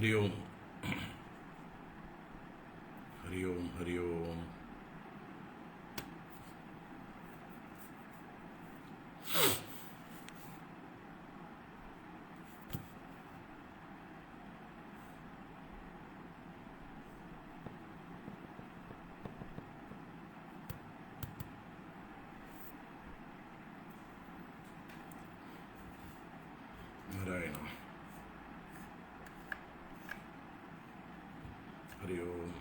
ഹരി ഓം ഹരി ഓം ഹരി ഓം. നാരായണ. ഹരി ഓം.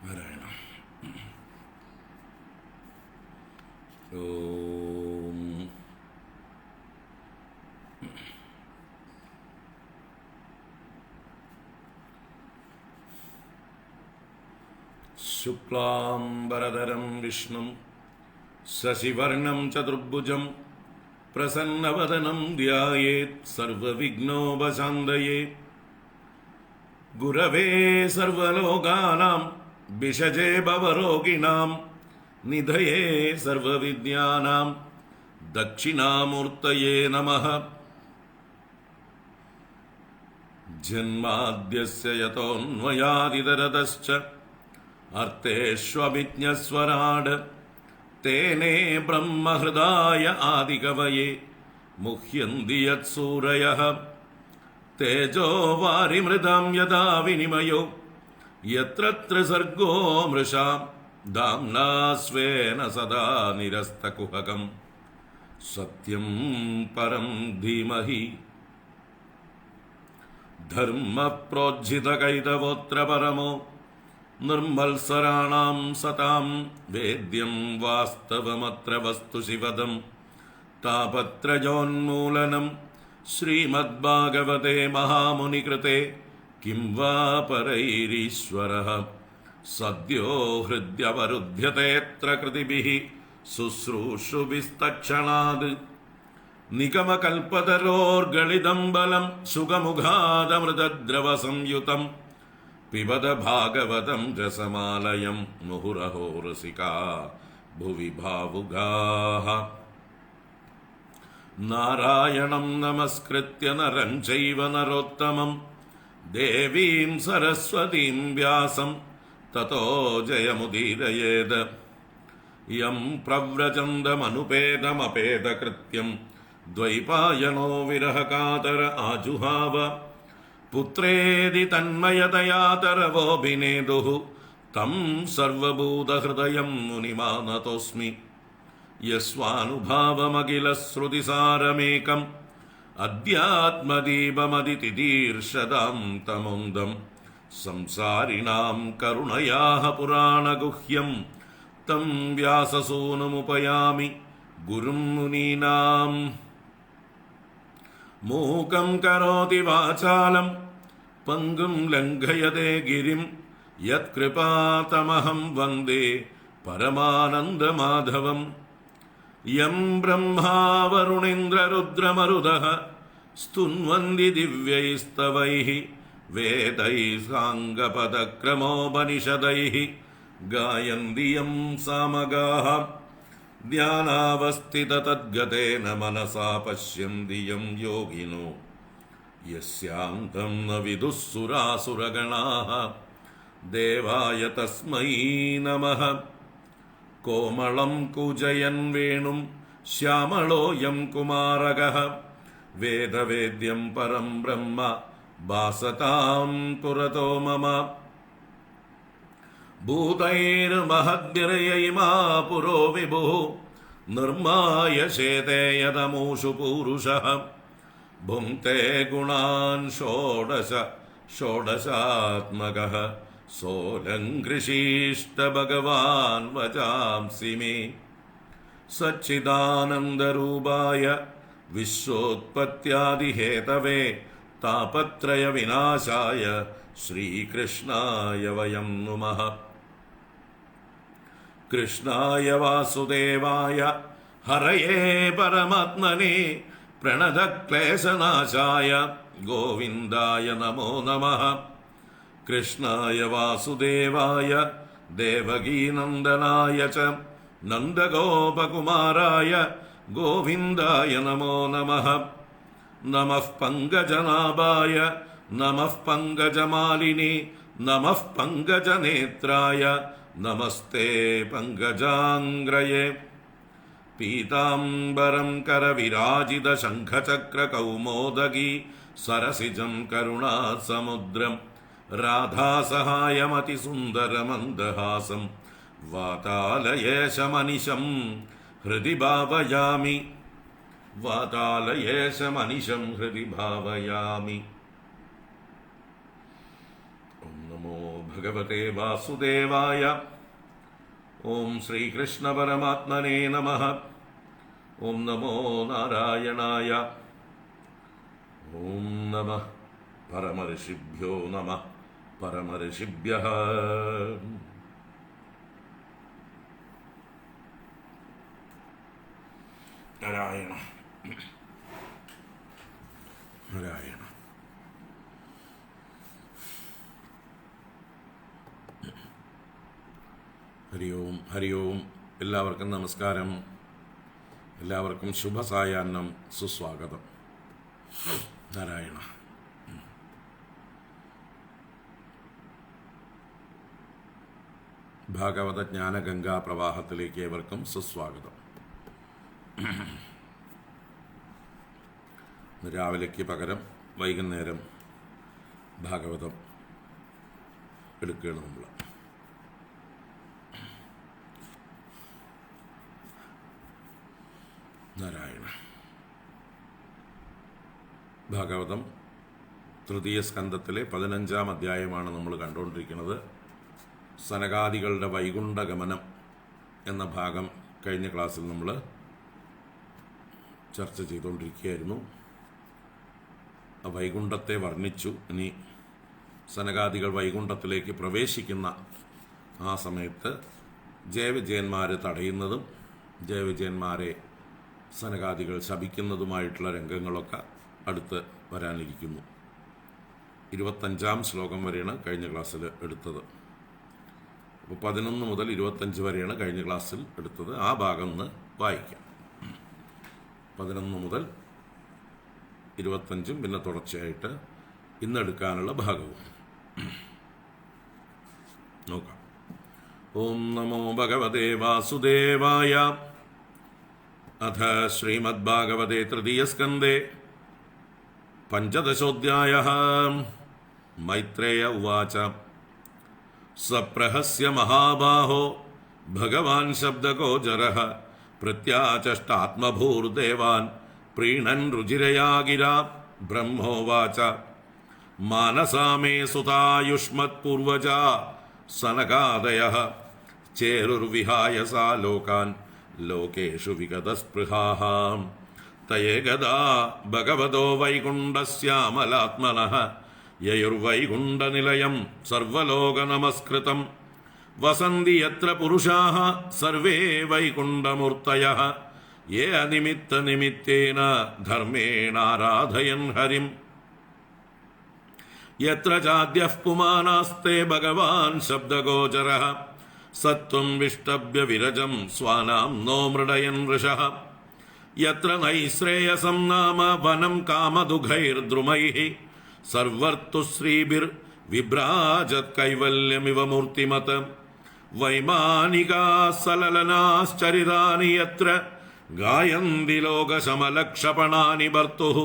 നാരായണ. ഓം. ശുക്ലാംബരധരം വിഷ്ണും ശശിവർണം ചതുർഭുജം പ്രസന്നവദനം ധ്യായേത് സർവവിഘ്നോപശാന്തയേ. ഗുരവേ സർവലോകാനാം ഭിഷജേ ഭവരോഗിണാം നിധയേ സർവവിദ്യാനാം ദക്ഷിണാമൂർത്തയേ നമഃ. ജന്മാദ്യസ്യ യതോന്വയാദിതരതശ്ച അർത്ഥേഷ്വഭിജ്ഞസ്വരാട് തേനേ ബ്രഹ്മഹൃദായ ആദികവയേ മുഹ്യന്തി യത്സൂരയഃ. തേജോ വാരിമൃതാം യഥാ വിനിമയോ യത്ര ത്രിസർഗോ മൃഷാ ധാംനാ സ്വേന സദാ നിരസ്തകുഹകം സത്യം പരം ധീമഹി. ധർമ്മപ്രോജ്ജിതകൈതവോത്ര പരമോ നിർമ്മത്സരാണാം സതാം വേദ്യം വാസ്തവമത്ര വസ്തു ശിവദം താപത്രയോന്മൂലനം. ശ്രീമദ്ഭാഗവതേ മഹാമുനികൃതേ കിം വാ പരൈരീശ്വരഃ സദ്യോ ഹൃദ്യവരുധ്യതേത്ര കൃതിഭിഃ ശുശ്രൂഷുഭിസ്തക്ഷണാത്. നിഗമകൽപതരോർഗളിതം ബലം സുഖമുഖാദമൃതദ്രവസംയുതം പിബത ഭാഗവതം രസമാലയം മുഹുരഹോ രസികാ ഭുവി ഭാവുകാഃ. നാരായണം നമസ്കൃത്യ നരം ചൈവ നരോത്തമം ദേവീം സരസ്വതീം വ്യാസം തതോ ജയമുദീരയേത്. യം പ്രവ്രജന്തമനുപേതമപേതകൃത്യം ദ്വൈപായനോ വിരഹകാതര ആജുഹാവ. പുത്രേതി തന്മയതയാ തരവോഭിനേദുഃ തം സർവഭൂതഹൃദയം മുനിമാനതോസ്മി. യസ്വാനുഭാവമഖിലശ്രുതിസാരമേകം അധ്യാത്മദീപമതിതിതീർഷതാം തമോന്ദം. സംസാരിണാം കരുണയാഃ പുരാണഗുഹ്യം തം വ്യാസസൂനുമുപയാമി ഗുരും മുനീനാം. മൂകം കരോതി വാചാലം പങ്കും ലംഘയതേ ഗിരിം യത്കൃപാതമഹം വന്ദേ പരമാനന്ദമാധവം. യം ബ്രഹ്മാ വരുണേന്ദ്രരുദ്രമരുതഃ സ്തുന്വന്തി ദിവ്യൈസ്തവൈഃ വേദൈഃ സാംഗപദക്രമോപനിഷദൈഃ ഗായന്തി യം സാമഗാഃ. ധ്യാനാവസ്ഥിതതദ്ഗതേന മനസാ പശ്യന്തി യം യോഗിനോ യസ്യാന്തം ന വിദുഃ സുരാസുരഗണാഃ. ദേവായ തസ്മൈ നമഃ. കോമളം കൂജയൻ വേണും ശ്യാമളോയം കുമാരകഃ വേദവേദ്യം പരം ബ്രഹ്മ ഭാസതാം പുരതോ മമ. ഭൂതൈർമഹദ്ഭിരയൈമാ പുരോ വിഭുഃ നിർമ്മായ ശേതേ യതമൂഷു പൂരുഷഃ. ഭുങ്ക്തേ ഗുണാൻ ഷോഡശ ഷോഡശാത്മകഃ സോലങ്കൃഷീഷ്ട ഭഗവാൻ വചാംസി മേ. സച്ചിദാനന്ദരൂപായ വിശ്വോത്പത്യാദിഹേതവേ താപത്രയ വിനാശായ ശ്രീകൃഷ്ണായ വയം നുമഃ. കൃഷ്ണായ വാസുദേവായ ഹരയേ പരമാത്മനെ പ്രണതക്ലേശനാശായ ഗോവിന്ദായ നമോ നമഃ. കൃഷ്ണായ വാസുദേവായ ദേവകീനന്ദനായ ച നന്ദഗോപകുമാരായ ഗോവിന്ദായ നമോ നമഃ. നമഃ പങ്കജനാഭായ നമഃ പങ്കജമാലിനി നമഃ പങ്കജനേത്രായ നമസ്തേ പങ്കജാംഗ്രയേ. പീതാംബരം കരവിരാജിത ശംഖചക്രകൗമോദഗീ സരസിജം കരുണാസമുദ്രം രാധാസഹായമതിസുന്ദരമന്ദഹാസം വാതാലയേശമനിശം ഹൃദി ഭാവയാമി. വാതാലയേശമനിശം ഹൃദി ഭാവയാമി. ഓം നമോ ഭഗവതേ വാസുദേവായ. ഓം ശ്രീകൃഷ്ണ പരമാത്മനേ നമഃ. ഓം നമോ നാരായണായ. ഓം നമഃ പരമഋഷിഭ്യോ നമഃ പരമഋഷിഭ്യഃ. നാരായണ നാരായണ. ഹരി ഓം ഹരി ഓം. എല്ലാവർക്കും നമസ്കാരം. എല്ലാവർക്കും ശുഭസായാഹ്നം, സുസ്വാഗതം. നാരായണ. ഭാഗവത ജ്ഞാനഗംഗാ പ്രവാഹത്തിലേക്ക് ഏവർക്കും സുസ്വാഗതം. രാവിലേക്ക് പകരം വൈകുന്നേരം ഭാഗവതം എടുക്കുകയാണ് നമ്മൾ. നാരായണ. ഭാഗവതം തൃതീയ സ്കന്ധത്തിലെ 15-ാം അധ്യായമാണ് നമ്മൾ കണ്ടുകൊണ്ടിരിക്കുന്നത്. സനകാദികളുടെ വൈകുണ്ഠഗമനം എന്ന ഭാഗം കഴിഞ്ഞ ക്ലാസ്സിൽ നമ്മൾ ചർച്ച ചെയ്തുകൊണ്ടിരിക്കുകയായിരുന്നു. വൈകുണ്ഠത്തെ വർണ്ണിച്ചു. ഇനി സനകാദികൾ വൈകുണ്ഠത്തിലേക്ക് പ്രവേശിക്കുന്ന ആ സമയത്ത് ജയവിജയന്മാരെ തടയുന്നതും ജയവിജയന്മാരെ സനകാദികൾ ശപിക്കുന്നതുമായിട്ടുള്ള രംഗങ്ങളൊക്കെ അടുത്ത് വരാനിരിക്കുന്നു. 25-ാം ശ്ലോകം വരെയാണ് കഴിഞ്ഞ ക്ലാസ്സിൽ എടുത്തത്. അപ്പോൾ 11 മുതൽ 25 വരെയാണ് കഴിഞ്ഞ ക്ലാസ്സിൽ എടുത്തത്. ആ ഭാഗം ഒന്ന് വായിക്കാം. 11 മുതൽ 25 പിന്നെ തുടർച്ചയായിട്ട് ഇന്നെടുക്കാനുള്ള ഭാഗവും നോക്കാം. ഓം നമോ ഭഗവതേ വാസുദേവായ. അഥ ശ്രീമദ്ഭാഗവതേ തൃതീയസ്കന്ധേ 15-ഓധ്യായഃ. മൈത്രേയ ഉവാച. സപ്രഹസ്യ മഹാബാഹോ ഭഗവാൻ ശബ്ദഗോചരഃ പ്രത്യാചഷ്ടാത്മഭൂർദേവാൻ പ്രീണൻ രുചിരയാ ഗിരാ. ബ്രഹ്മോവാച. മാനസാ മേ സുതായുഷ്മത്പൂർവജാ സനകാദയഃ ചേരുർവിഹായ സാ ലോകാൻ ലോകേഷു വിഗതസ്പൃഹാഃ. തയേകദാ ഭഗവതോ വൈകുണ്ഠസ്യാമലാത്മനഃ യയുർവൈകുണ്ഠനിലയം സർവലോകനമസ്കൃതം വസന്തി യത്ര പുരുഷാഃ സർവേ വൈകുണ്ഠമൂർത്തയഃ യേ അനിമിത്തനിമിത്തേന ധർമ്മേണാരാധയൻ ഹരിം. യത്ര ചാദ്യഃ പുമാനാസ്തേ ഭഗവാൻ ശബ്ദഗോചരഃ സത്വം വിഷ്ടഭ്യ വിരജം സ്വാനാം നോ മൃഡയൻ വൃഷഃ. യത്ര നൈശ്രേയസം നാമ വനം കാമദുഃഖൈർദ്രുമൈഃ സർവർത്തുഃ ശ്രീഭിർ വിഭ്രാജത് കൈവല്യമിവ മൂർത്തിമത്. വൈമാനികാ സലലനാശ്ചരിതാനി യത്ര ഗായന്തി ലോകശമലക്ഷപണാനി ഭർത്തുഃ.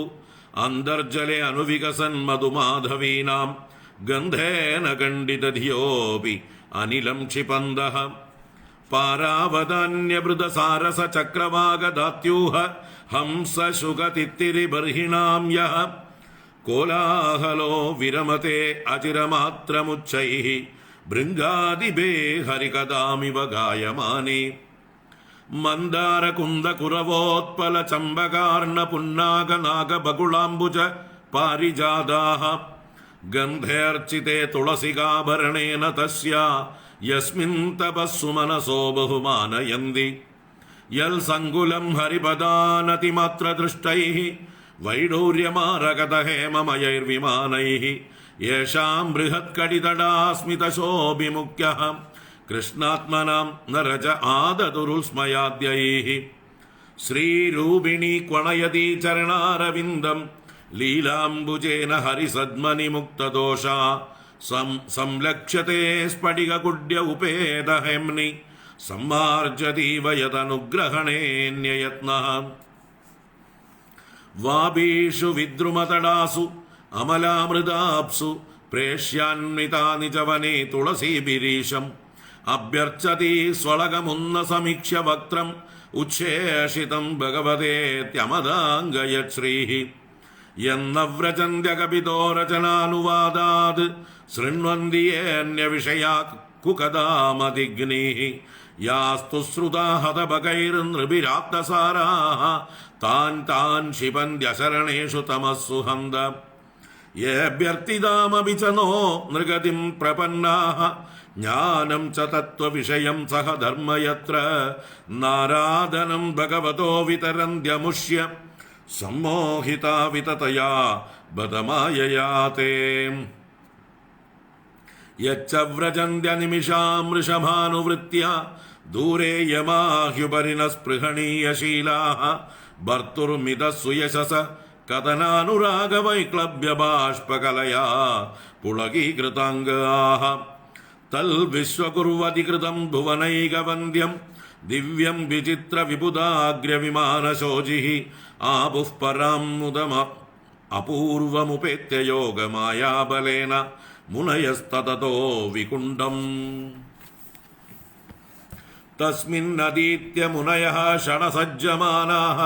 അന്തർജലെ അനുവികസൻ മധുമാധവീനാം ഗന്ധേന ഖണ്ഡിതധിയോപി അനിലം ക്ഷിപന്തഃ. പാരാവതാന്യഭൃതസാരസ ചക്രവാഗദാത്യൂഹ ഹംസശുഗതിത്തിരി ബർഹിണാം യഃ. കോലാഹലോ വിരമത്തെ അചിരമാത്രമുച്ചൈഃ ഭൃംഗാദിഭേ ഹരികഥാമിവ ഗായമാനേ. മന്ദാരകുന്ദകുരവോത്പല ചമ്പകാർണ പുന്നാഗനാഗബകുളാംബുജ പാരിജാതാഃ. ഗന്ധേർച്ചിതേ തുളസികാഭരണേന തസ്യ യസ്മിൻ തപസ്സു മനസോ ബഹുമാനയന്തി. യൽ സങ്കുലം ഹരിപദാനതിമാത്ര ദൃഷ്ടൈഃ വൈഡൂര്യമാരകത ഹേമമയൈർവിമാനൈഃ യേഷാം ബൃഹത്കടിതടാസ്മിതശോഭിമുഖ്യഃ കൃഷ്ണാത്മനാം നരജ ആദതുരുസ്മയാദ്യൈഃ ശ്രീരൂപിണീ ക്വണയതി ചരണാരവിന്ദം ലീലാംബുജേന ഹരിസദ്മനിമുക്തദോഷാ സംലക്ഷ്യത്തെ സ്ഫടികകുഡ്യ ഉപേതഹെംനി സമ്മാർജതീവ യദനുഗ്രഹണേന്യയത്നഃ വാബീഷു വിദ്രുമതടാസു അമലാമൃതാപ്സു പ്രേഷ്യാന്വിതാനി ച വനേ തുളസീഭിരീശം അഭ്യർച്ചതി സ്വളകമുന്ന സമീക്ഷ്യ വക്രം ഉച്ഛേഷിതം ഭഗവതേത്യമദാംഗയശ്രീഃ യന്നവ്രജന്ത്യകപിതോ രചനാനുവാദാത് ശൃണ്വന്തിയേന്യവിഷയാ കുകദാമതിഗ്നീഃ യാസ്തു ശ്രുതാ ഹതഭഗൈർനൃഭിരാപ്തസാരാः താൻ താൻ ക്ഷിപന്ത്യശരണേഷു തമസ്സു ഹന്ത യേഭ്യർത്ഥിതാമപി ച നോ നൃഗതിം പ്രപന്നാഃ ജ്ഞാനം ച തത്വവിഷയം സഹ ധർമ്മയത്ര നാരാധനം ഭഗവതോ വിതരന്ത്യമുഷ്യ സമ്മോഹിതാ വിതതയാ ബദമായയാ തേ യച്ഛ വ്രജന്ത്യനിമിഷാം വൃഷഭാനുവൃത്യ ദൂരേ യമാഹ്യുപരിണ സ്പൃഹണീയശീലാഃ ഭർത്തുർമിതസുയശസ കഥനാനുരാഗവൈക്ലഭ്യബാഷ്പകലയാ പുളകീകൃതാംഗാഃ തൽവിശ്വകുർവതി കൃതം ഭുവനൈകവന്ദ്യം ദിവ്യം വിചിത്ര വിപുദാഗ്രവിമാനശോചിഃ ആപുഃ പരാം മുദമ അപൂർവമുപേത്യ യോഗമായാബലേന മുനയസ്തതതോ വികുണ്ഠം തസ്മിന്നദീത്യ മുനയഃ ഷണസജ്ജമാനാഃ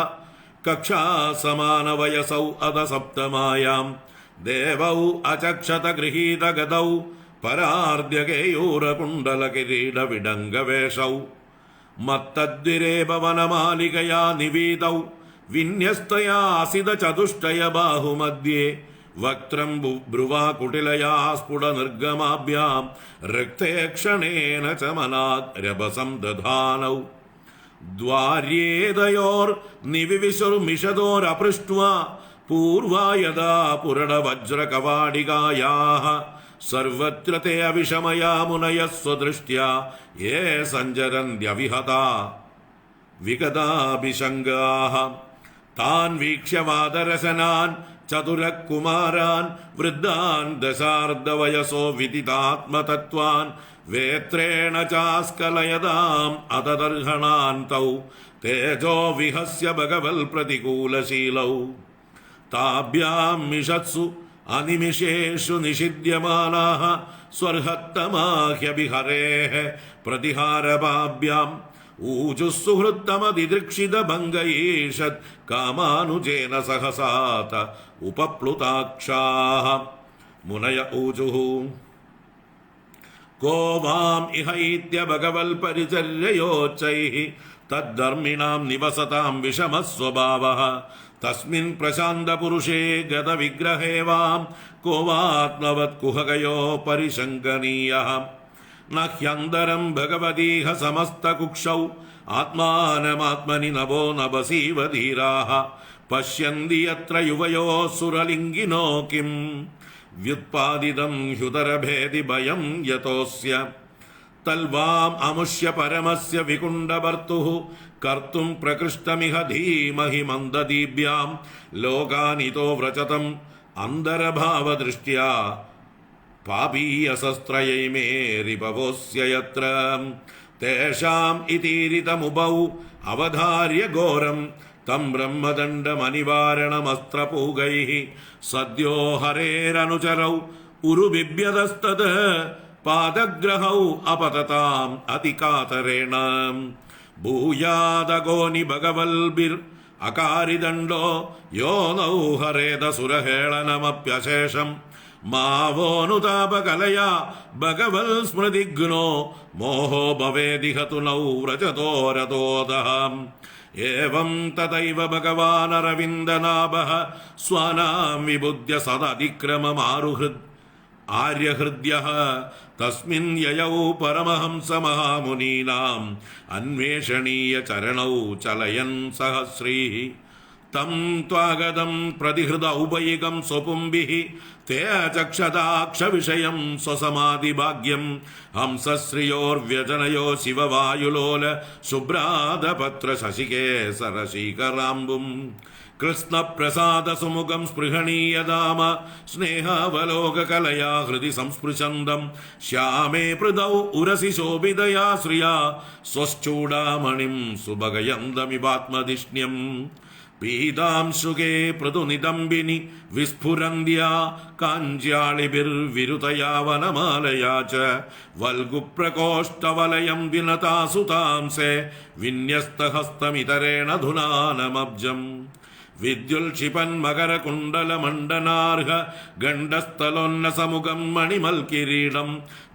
കക്ഷാസമാനവയസൗ അധസപ്തമായാം ദേവൗ അചക്ഷത ഗൃഹീതഗതൗ പരാർദ്യകേയൂരകുണ്ടലകിരീടവിഡംഗവേഷൗ മത്തദ്വിരേപവനമാലികയാ നിവീതൗ വിന്യസ്തയാ അസിതചതുഷ്ടയ ബാഹുമധ്യേ വക്ത്രം ബ്രുവാകുടിലയാ സ്ഫുടനിർഗമാഭ്യാം രക്തേക്ഷണേന ച മനാഗ്രപസം ദധാനൗ ദ്വാര്യേതയോർ നിവിവിശുർമിഷതോരപൃഷ്ട്വാ പൂർവാ യഥാ പുരടവജ്രകവാടികായാഃ സർവത്ര തേ അവിഷമയാ മുനയഃ സ്വദൃഷ്ട്യാ യേ സഞ്ചരന്ത്യവിഹതാ വിഗതാഭിശങ്കാഃ താൻ വീക്ഷ്യ വാദരസനാൻ ചതുരകുമാരാൻ വൃദ്ധാൻ ദശാർദ്ധവയസോ വിദിതാത്മതത്വാൻ വേത്രേണ ചാസ്കലയതാം അതദർഹണാൻ തൗ തേജോ വിഹസ്യ ഭഗവൽ പ്രതികൂലശീലൗ താഭ്യാം മിഷത്സു അനിമിഷേഷു നിഷിദ്യമാനാഃ സ്വർഹത്തമാഹ്യഭിഹരേഃ പ്രതിഹാരപാഭ്യാം ഊജുസുഹൃത്തമതിദൃക്ഷിതഭംഗൈഷത് കാമാനുജേന സഹസാത ഉപപ്ലുതാക്ഷാഃ മുനയ ഊജുഃ കോ വാം ഇഹൈത്യ ഭഗവൽ പരിചര്യയോച്ചൈഃ തദ്ധർമ്മിണാം നിവസതാം വിഷമസ്വഭാവഃ തസ്മിൻ പ്രശാന്ത പുരുഷേ ഗതവിഗ്രഹേ വാം കോ വാത്മവത് കുഹകയോ പരിശങ്കനീയഃ നഹ്യന്തരം ഭഗവതീഹ സമസ്തകുക്ഷൗ ആത്മാനമാത്മനി നവോ നഭസീവ ധീരാഃ പശ്യന്തി യത്ര യുവയോ സുരലിംഗിനോ കിം വ്യുത്പാദിതം ഹ്യുദരഭേദി ഭയം യതോസ്യ തൽവാം അമുഷ്യ പരമസ്യ വികുണ്ഠഭർത്തുഃ കർത്തും പ്രകൃഷ്ടമിഹ ധീമഹി മന്ദദീഭ്യാം ലോകാനിതോ വ്രജതം അന്തരഭാവദൃഷ്ട്യാ പാപീയസസ്ത്രയൈമേരിപവോസ്യ യത്ര തേഷാം ഇതീരിതമുപൗ അവധാര്യ ഘോരം തം ബ്രഹ്മദണ്ഡമനിവാരണമസ്ത്രപൂഗൈഃ സദ്യോ ഹരേരനുചരൗ ഉരുബിഭ്യതസ്തത് പാദഗ്രഹൗ അപതതാം അതികാതരേണ ഭൂയാദഗോനി ഭഗവൽഭിർ അകാരിദണ്ഡോ യോ നൗ ഹരേദ സുരഹേളനമപ്യശേഷം മാവോനുതാപകലയാ ഭഗവൽ സ്മൃതിഘ്നോ മോഹോ ഭവേദിഹതു നൗ വ്രജതോരതോദഃ ഏവം തഥൈവ ഭഗവാനരവിന്ദനാഭഃ സ്വാനാം വിബുദ്ധ്യ സദതിക്രമമാരുഹൃദ് ആര്യഹൃദ്യഃ തസ്മിൻ യയൗ പരമഹംസമഹാമുനീനാം അന്വേഷണീയ ചരണൗ ചലയൻ സഹസ്രീഃ തം ത്വാഗതം പ്രതിഹൃത ഔപയികം സ്വപുംഭിഃ തേ ചക്ഷതാക്ഷവിഷയം സ്വസമാധിഭാഗ്യം ഹംസശ്രിയോർവ്യജനയോ ശിവവായുലോല ശുഭ്രാദപത്ര ശശികേസരശീകരാംബും കൃഷ്ണപ്രസാദസുമുഖം സ്പൃഹണീയതാമ സ്നേഹാവലോകകലയാ ഹൃദി സംസ്പൃശന്തം ശ്യാമേ പൃഥൗ ഉരസി ശോഭിതയാ ശ്രിയാ സ്വശ്ചൂടാമണിം സുഭഗയന്തമിവാത്മധിഷ്ണ്യം പീതാംശുകേ പൃഥുനിദംബിനി വിസ്ഫുരന്ത്യാ കാഞ്ചാളിഭിർവിരുതയാ വനമാലയാ ച വൽഗുപ്രകോഷ്ടവലയം വിനതാസുതാംസേ വിന്യസ്തഹസ്തമിതരേണ ധുനാനമബ്ജം വിദ്യുൽക്ഷിപൻ മകരകുണ്ടലമണ്ഡനാർഹ ഗണ്ഡസ്ഥലോന്നസമുഖം മണിമൽക്കിരീടം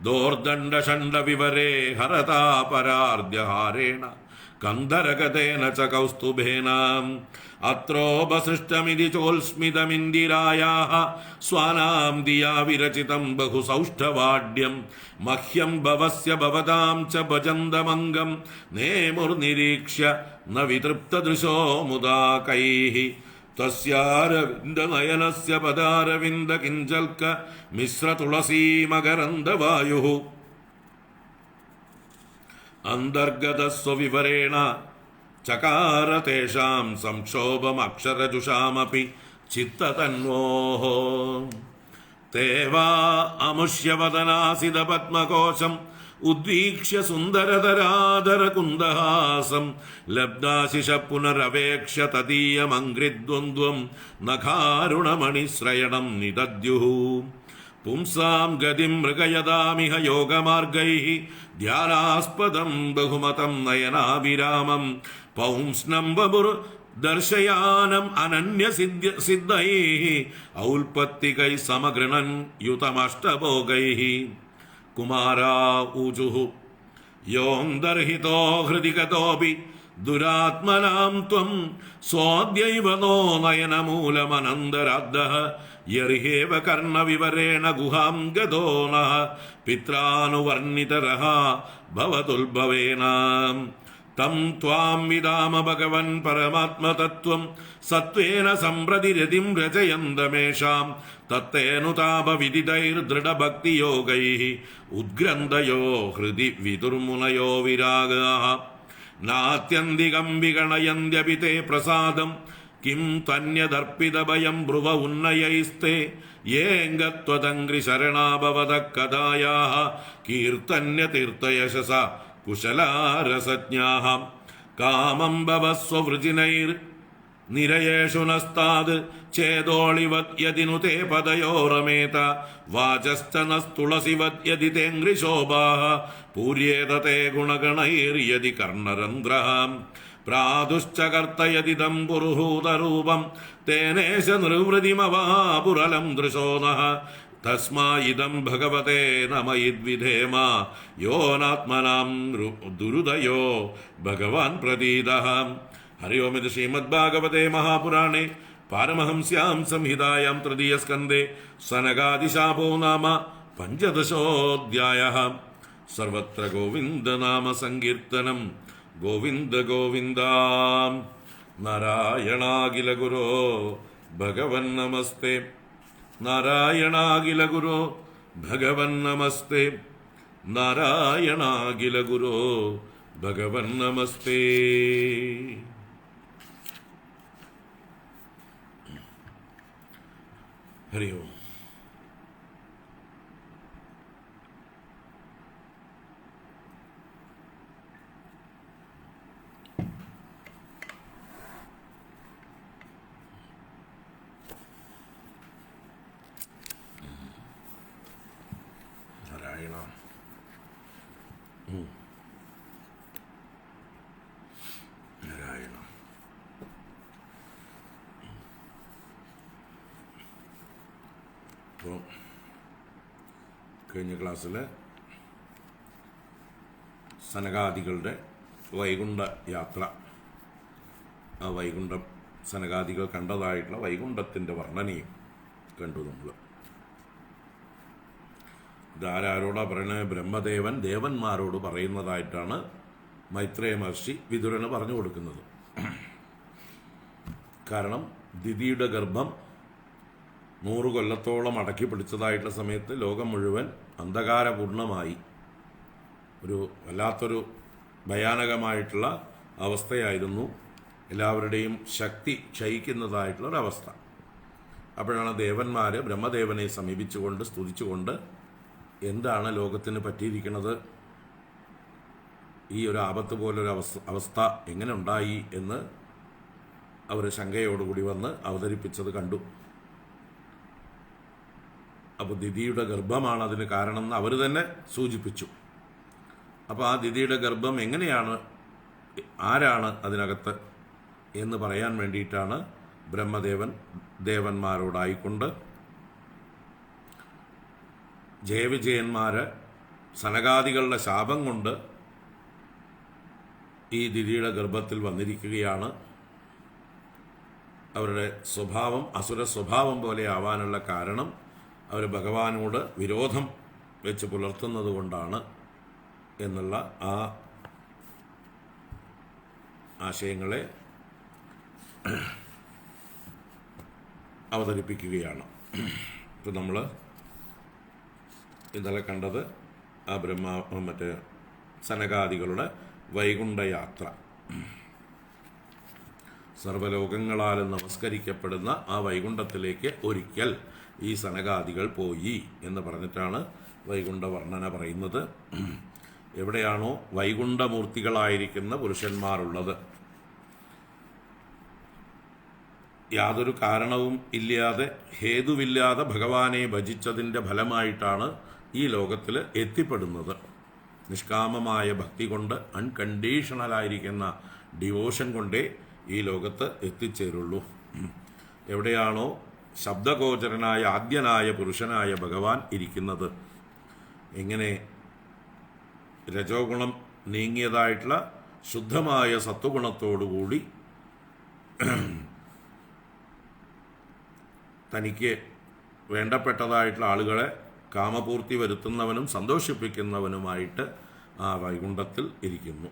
ദോർദണ്ഡഷണ്ഡവിവരേ ഹരതാപരാർദ്യഹാരേണ കന്ധരഗതേന ച കൗസ്തുഭേന അത്രോപസൃഷ്ടമിതി ചോൽസ്മിതമിന്ദിരായാഃ സ്വാനാം ദിയാ വിരചിതം ബഹുസൗഷ്ഠവാഢ്യം മഹ്യം ഭവസ്യ ഭവതാം ച ഭജന്തമംഗം നേമുർനിരീക്ഷ്യ ന വിതൃപ്തദൃശോ മുദാ കൈഃ തസ്യാരവിന്ദനയനസ്യ പദാരവിന്ദ കിഞ്ചൽക മിശ്രതുളസീമകരന്ദവായുഃ അന്തർഗതസ്വവിവരേണ ചകാര തേഷാം സംക്ഷോഭമക്ഷരജുഷാമപി ചിത്തതന്വോഃ തേ വാ അമുഷ്യവദനാസിതപത്മകോശം ഉദ്വീക്ഷ്യ സുന്ദരതരാധരകുന്ദഹാസം ലബ്ധാശിഷ പുനരവേക്ഷ്യ തദീയമംഘ്രിദ്വന്ദ്വം നഖാരുണമണിശ്രയണം നിദദ്യുഃ പുംസാം ഗതിം മൃഗയതാമിഹ യോഗമാർഗൈഃ ധ്യാനാസ്പദം ബഹുമതം നയനാഭിരാമം പൗംസ്നം വപുർ ദർശയാനം അനന്യസിദ്ധൈഃ ഔൽപത്തികൈ സമഗൃണൻ യുതമഷ്ടഭോഗൈഃ കുമാരാ ഊചുഃ യോऽന്തർഹിതോ ഹൃദി ഗതോപി ദുരാത്മനാം ത്വം സ്വാദ്യൈവ നോ നയനമൂലമനന്തരാദ്ധഃ യർഹേവ കർണവിവരേണ ഗുഹാം ഗതോ നഃ പിത്രാനുവർണിതരഃ ഭവതുൽഭവേന തം ത്വാം വിദാമ ഭഗവൻ പരമാത്മതത്വം സത്വേന സംപ്രതിരതിം രചയന്തമേഷാം തത്തേനുതാപവിദിതൈർദൃഢഭക്തിയോഗൈഃ ഉദ്ഗ്രന്ഥയോ ഹൃദി വിദുർമുനയോ വിരാഗാഃ നാത്യന്തികം വിഗണയന്ത്യപി തേ പ്രസാദം കിം തന്യദർപ്പിതഭയം ബ്രുവ ഉന്നയൈസ്തേ യേംഗത്വതംഘ്രിശരണാഭവത കഥായാഃ കീർത്തന്യതീർത്ഥയശസ കുശലാരസജ്ഞാഃ കാമം ഭവസ്വവൃജിനൈർ നിരയേഷു നസ്താത് ചേതോളിവത് യദിനു തേ പദയോരമേത വാചശ്ച നസ്തുളസിവത് യദി തേംഘ്രിശോഭാഃ പൂര്യേത തേ ഗുണഗണൈർയദി കർണരന്ധ്രഃ പ്രാതുശ്ച കർത്തയതിദം പുരുഹൂതരൂപം തേനേശ നിർവൃതിമവാപുരലം ദൃശോ നഃ തസ്മായിദം ഭഗവതേ നമ യിദ്വിധേമ യോനാത്മനാം ദുരുദയോ ഭഗവാൻ പ്രതീതഃ. ഹരി ഓം. ഇത് ശ്രീമദ്ഭാഗവതേ മഹാപുരാണേ പാരമഹംസ്യാം സംഹിതായാം തൃതീയസ്കന്ധേ സനകാദിശാപോ നാമ പഞ്ചദശോऽധ്യായഃ. സർവത്ര ഗോവിന്ദനാമ സങ്കീർത്തനം. ഗോവിന്ദ ഗോവിന്ദ. നാരായണാഖില ഗുരോ ഭഗവൻ നമസ്തേ. നാരായണാഖില ഗുരോ ഭഗവൻ നമസ്തേ. നാരായണാഖില ഗുരോ ഭഗവൻ നമസ്തേ. ഹരി ഓം. നാരായണ. നാരായണ. അപ്പോൾ കഴിഞ്ഞ ക്ലാസ്സിൽ സനകാദികളുടെ വൈകുണ്ഠ യാത്ര, ആ വൈകുണ്ഠം സനകാദികൾ കണ്ടതായിട്ടുള്ള വൈകുണ്ഠത്തിൻ്റെ വർണ്ണനയും കണ്ടു നമ്മൾ. ഇതാരോടാ പറയുന്നത്? ബ്രഹ്മദേവൻ ദേവന്മാരോട് പറയുന്നതായിട്ടാണ് മൈത്രേയ മഹർഷി വിതുരന് പറഞ്ഞു കൊടുക്കുന്നത്. കാരണം ദിതിയുടെ ഗർഭം 100 കൊല്ലത്തോളം അടക്കി പിടിച്ചതായിട്ടുള്ള സമയത്ത് ലോകം മുഴുവൻ അന്ധകാരപൂർണമായി ഒരു വല്ലാത്തൊരു ഭയാനകമായിട്ടുള്ള അവസ്ഥയായിരുന്നു. എല്ലാവരുടെയും ശക്തി ക്ഷയിക്കുന്നതായിട്ടുള്ളൊരവസ്ഥ. അപ്പോഴാണ് ദേവന്മാർ ബ്രഹ്മദേവനെ സമീപിച്ചുകൊണ്ട് സ്തുതിച്ചുകൊണ്ട് എന്താണ് ലോകത്തിന് പറ്റിയിരിക്കുന്നത്, ഈ ഒരു ആപത്ത് പോലൊരു അവസ്ഥ എങ്ങനെ ഉണ്ടായി എന്ന് അവർ ശങ്കയോടുകൂടി വന്ന് അവതരിപ്പിച്ചത് കണ്ടു. അപ്പോൾ ദിതിയുടെ ഗർഭമാണ് അതിന് കാരണം എന്ന് അവർ തന്നെ സൂചിപ്പിച്ചു. അപ്പോൾ ആ ദിതിയുടെ ഗർഭം എങ്ങനെയാണ്, ആരാണ് അതിനകത്ത് എന്ന് പറയാൻ വേണ്ടിയിട്ടാണ് ബ്രഹ്മദേവൻ ദേവന്മാരോടായിക്കൊണ്ട് ജയവിജയന്മാര് സനകാദികളുടെ ശാപം കൊണ്ട് ഈ ദിതിയുടെ ഗർഭത്തിൽ വന്നിരിക്കുകയാണ്. അവരുടെ സ്വഭാവം അസുര സ്വഭാവം പോലെ ആവാനുള്ള കാരണം അവർ ഭഗവാനോട് വിരോധം വെച്ച് പുലർത്തുന്നത് കൊണ്ടാണ് എന്നുള്ള ആ ആശയങ്ങളെ അവതരിപ്പിക്കുകയാണ്. ഇപ്പം നമ്മൾ ഇന്നലെ കണ്ടത് ആ മറ്റേ സനകാദികളുടെ വൈകുണ്ഠയാത്ര, സർവലോകങ്ങളാലും നമസ്കരിക്കപ്പെടുന്ന ആ വൈകുണ്ഠത്തിലേക്ക് ഒരിക്കൽ ഈ സനകാദികൾ പോയി എന്ന് പറഞ്ഞിട്ടാണ് വൈകുണ്ഠ വർണ്ണന പറയുന്നത്. എവിടെയാണോ വൈകുണ്ഠമൂർത്തികളായിരിക്കുന്ന പുരുഷന്മാരുള്ളത്, യാതൊരു കാരണവും ഇല്ലാതെ ഹേതുവില്ലാതെ ഭഗവാനെ ഭജിച്ചതിൻ്റെ ഫലമായിട്ടാണ് ഈ ലോകത്തിൽ എത്തിപ്പെടുന്നത്. നിഷ്കാമമായ ഭക്തി കൊണ്ട്, അൺകണ്ടീഷണലായിരിക്കുന്ന ഡിവോഷൻ കൊണ്ടേ ഈ ലോകത്ത് എത്തിച്ചേരുള്ളൂ. എവിടെയാണോ ശബ്ദഗോചരനായ ആദ്യനായ പുരുഷനായ ഭഗവാൻ ഇരിക്കുന്നത്, എങ്ങനെ രജോ ഗുണം നീങ്ങിയതായിട്ടുള്ള ശുദ്ധമായ സത്വഗുണത്തോടുകൂടി തനിക്ക് വേണ്ടപ്പെട്ടതായിട്ടുള്ള ആളുകളെ കാമപൂർത്തി വരുത്തുന്നവനും സന്തോഷിപ്പിക്കുന്നവനുമായിട്ട് ആ വൈകുണ്ഠത്തിൽ ഇരിക്കുന്നു.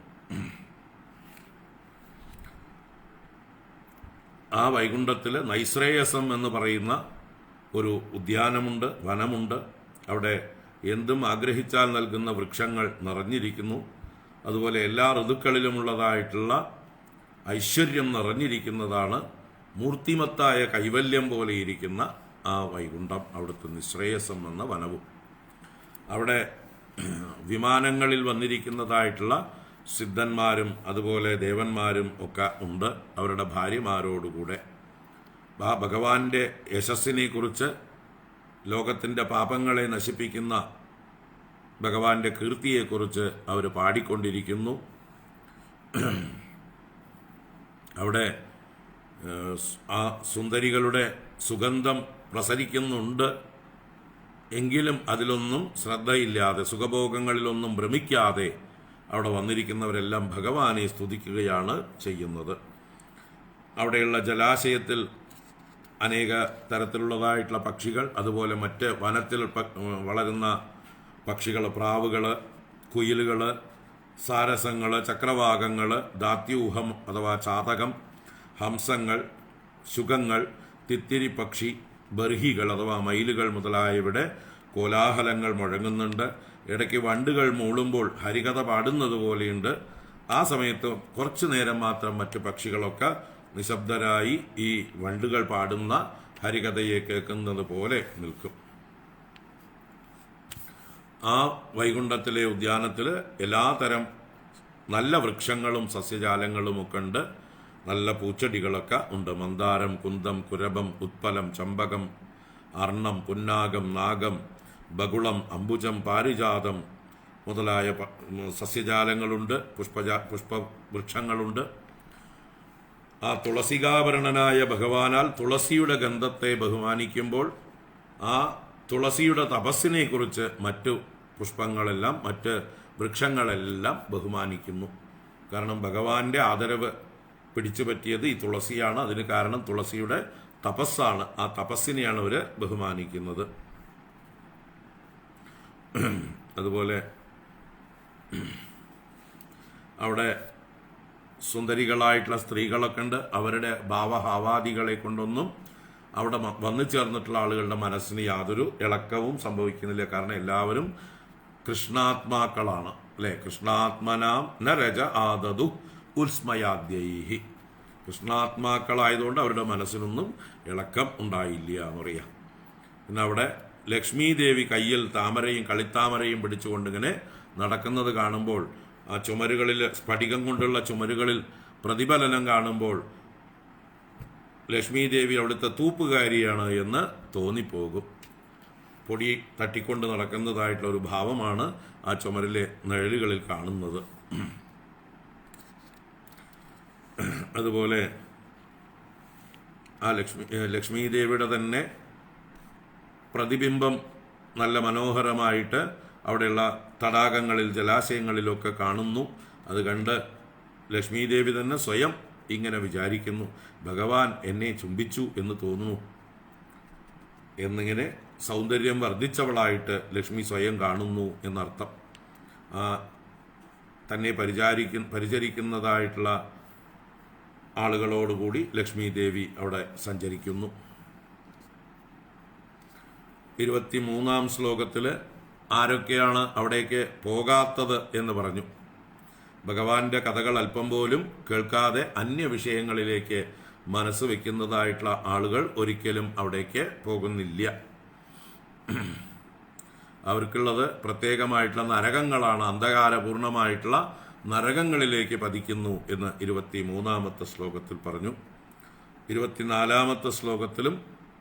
ആ വൈകുണ്ഠത്തിൽ നൈശ്രേയസം എന്ന് പറയുന്ന ഒരു ഉദ്യാനമുണ്ട്, വനമുണ്ട്. അവിടെ എന്തും ആഗ്രഹിച്ചാൽ നൽകുന്ന വൃക്ഷങ്ങൾ നിറഞ്ഞിരിക്കുന്നു. അതുപോലെ എല്ലാ ഋതുക്കളിലുമുള്ളതായിട്ടുള്ള ഐശ്വര്യം നിറഞ്ഞിരിക്കുന്നതാണ്. മൂർത്തിമത്തായ കൈവല്യം പോലെ ഇരിക്കുന്ന ആ വൈകുണ്ഠം, അവിടുത്തെ നിശ്രേയസം എന്ന വനവും. അവിടെ വിമാനങ്ങളിൽ വന്നിരിക്കുന്നതായിട്ടുള്ള സിദ്ധന്മാരും അതുപോലെ ദേവന്മാരും ഒക്കെ ഉണ്ട്, അവരുടെ ഭാര്യമാരോടുകൂടെ. ആ ഭഗവാന്റെ യശസ്സിനെ കുറിച്ച്, ലോകത്തിൻ്റെ പാപങ്ങളെ നശിപ്പിക്കുന്ന ഭഗവാന്റെ കീർത്തിയെക്കുറിച്ച് അവർ പാടിക്കൊണ്ടിരിക്കുന്നു. അവിടെ ആ സുന്ദരികളുടെ സുഗന്ധം പ്രസരിക്കുന്നുണ്ട്. എങ്കിലും അതിലൊന്നും ശ്രദ്ധയില്ലാതെ, സുഖഭോഗങ്ങളിലൊന്നും ഭ്രമിക്കാതെ അവിടെ വന്നിരിക്കുന്നവരെല്ലാം ഭഗവാനെ സ്തുതിക്കുകയാണ് ചെയ്യുന്നത്. അവിടെയുള്ള ജലാശയത്തിൽ അനേക തരത്തിലുള്ളതായിട്ടുള്ള പക്ഷികൾ, അതുപോലെ മറ്റ് വനത്തിൽ വളരുന്ന പക്ഷികൾ, പ്രാവുകൾ, കുയിലുകൾ, സാരസങ്ങൾ, ചക്രവാകങ്ങൾ, ദാത്യൂഹം അഥവാ ചാതകം, ഹംസങ്ങൾ, ശുഗങ്ങൾ, തിത്തിരി പക്ഷി, ബർഹികൾ അഥവാ മയിലുകൾ മുതലായവയുടെ കോലാഹലങ്ങൾ മുഴങ്ങുന്നുണ്ട്. ഇടയ്ക്ക് വണ്ടുകൾ മൂളുമ്പോൾ ഹരികഥ പാടുന്നത് പോലെയുണ്ട്. ആ സമയത്ത് കുറച്ചു നേരം മാത്രം മറ്റു പക്ഷികളൊക്കെ നിശബ്ദരായി ഈ വണ്ടുകൾ പാടുന്ന ഹരികഥയെ കേൾക്കുന്നത് പോലെ നിൽക്കും. ആ വൈകുണ്ഠത്തിലെ ഉദ്യാനത്തിൽ എല്ലാതരം നല്ല വൃക്ഷങ്ങളും സസ്യജാലങ്ങളും ഒക്കെ ഉണ്ട്. നല്ല പൂച്ചെടികളൊക്കെ ഉണ്ട്. മന്ദാരം, കുന്തം, കുരബം, ഉത്പലം, ചമ്പകം, അർണം, പുന്നാകം, നാഗം, ബകുളം, അംബുജം, പാരിജാതം മുതലായ സസ്യജാലങ്ങളുണ്ട്. പുഷ്പവൃക്ഷങ്ങളുണ്ട്. ആ തുളസികാഭരണനായ ഭഗവാനാൽ തുളസിയുടെ ഗന്ധത്തെ ബഹുമാനിക്കുമ്പോൾ ആ തുളസിയുടെ തപസ്സിനെ കുറിച്ച് മറ്റു പുഷ്പങ്ങളെല്ലാം, മറ്റ് വൃക്ഷങ്ങളെല്ലാം ബഹുമാനിക്കുന്നു. കാരണം ഭഗവാന്റെ ആദരവ് പിടിച്ചു പറ്റിയത് ഈ തുളസിയാണ്. അതിന് കാരണം തുളസിയുടെ തപസ്സാണ്. ആ തപസ്സിനെയാണ് അവർ ബഹുമാനിക്കുന്നത്. അതുപോലെ അവിടെ സുന്ദരികളായിട്ടുള്ള സ്ത്രീകളൊക്കെ ഉണ്ട്. അവരുടെ ഭാവഹാവാദികളെ കൊണ്ടൊന്നും അവിടെ വന്നു ചേർന്നിട്ടുള്ള ആളുകളുടെ മനസ്സിന് യാതൊരു ഇളക്കവും സംഭവിക്കുന്നില്ല. കാരണം എല്ലാവരും കൃഷ്ണാത്മാക്കളാണ്, അല്ലെ? കൃഷ്ണാത്മനാം ന രജ ആദതു ഉത്സ്മയാദ്യൈഹി. കൃഷ്ണാത്മാക്കളായതുകൊണ്ട് അവരുടെ മനസ്സിനൊന്നും ഇളക്കം ഉണ്ടായില്ല എന്ന് പറയാം. പിന്നെ അവിടെ ലക്ഷ്മി ദേവി കയ്യിൽ താമരയും കളിത്താമരയും പിടിച്ചുകൊണ്ടിങ്ങനെ നടക്കുന്നത് കാണുമ്പോൾ, ആ ചുമരുകളിൽ, സ്ഫടികം കൊണ്ടുള്ള ചുമരുകളിൽ പ്രതിഫലനം കാണുമ്പോൾ ലക്ഷ്മി ദേവി അവിടുത്തെ തൂപ്പുകാരിയാണ് എന്ന് തോന്നിപ്പോകും. പൊടി തട്ടിക്കൊണ്ട് നടക്കുന്നതായിട്ടുള്ള ഒരു ഭാവമാണ് ആ ചുമരിലെ നിഴലുകളിൽ കാണുന്നത്. അതുപോലെ ആ ലക്ഷ്മി ദേവിയുടെ തന്നെ പ്രതിബിംബം നല്ല മനോഹരമായിട്ട് അവിടെയുള്ള തടാകങ്ങളിൽ, ജലാശയങ്ങളിലൊക്കെ കാണുന്നു. അത് കണ്ട് ലക്ഷ്മി ദേവി തന്നെ സ്വയം ഇങ്ങനെ വിചാരിക്കുന്നു, ഭഗവാൻ എന്നെ ചുംബിച്ചു എന്ന് തോന്നുന്നു എന്നിങ്ങനെ സൗന്ദര്യം വർദ്ധിച്ചവളായിട്ട് ലക്ഷ്മി സ്വയം കാണുന്നു എന്നർത്ഥം. തന്നെ പരിചരിക്കുന്നതായിട്ടുള്ള ആളുകളോടുകൂടി ലക്ഷ്മി ദേവി അവിടെ സഞ്ചരിക്കുന്നു. 23-ാം ശ്ലോകത്തിൽ ആരൊക്കെയാണ് അവിടേക്ക് പോകാത്തത് എന്ന് പറഞ്ഞു. ഭഗവാന്റെ കഥകൾ അല്പം പോലും കേൾക്കാതെ അന്യവിഷയങ്ങളിലേക്ക് മനസ്സ് വയ്ക്കുന്നതായിട്ടുള്ള ആളുകൾ ഒരിക്കലും അവിടേക്ക് പോകുന്നില്ല. അവർക്കുള്ളത് പ്രത്യേകമായിട്ടുള്ള നരകങ്ങളാണ്, അന്ധകാരപൂർണമായിട്ടുള്ള നരകങ്ങളിലേക്ക് പതിക്കുന്നു എന്ന് 23-ാമത്തെ ശ്ലോകത്തിൽ പറഞ്ഞു. 24-ാമത്തെ ശ്ലോകത്തിലും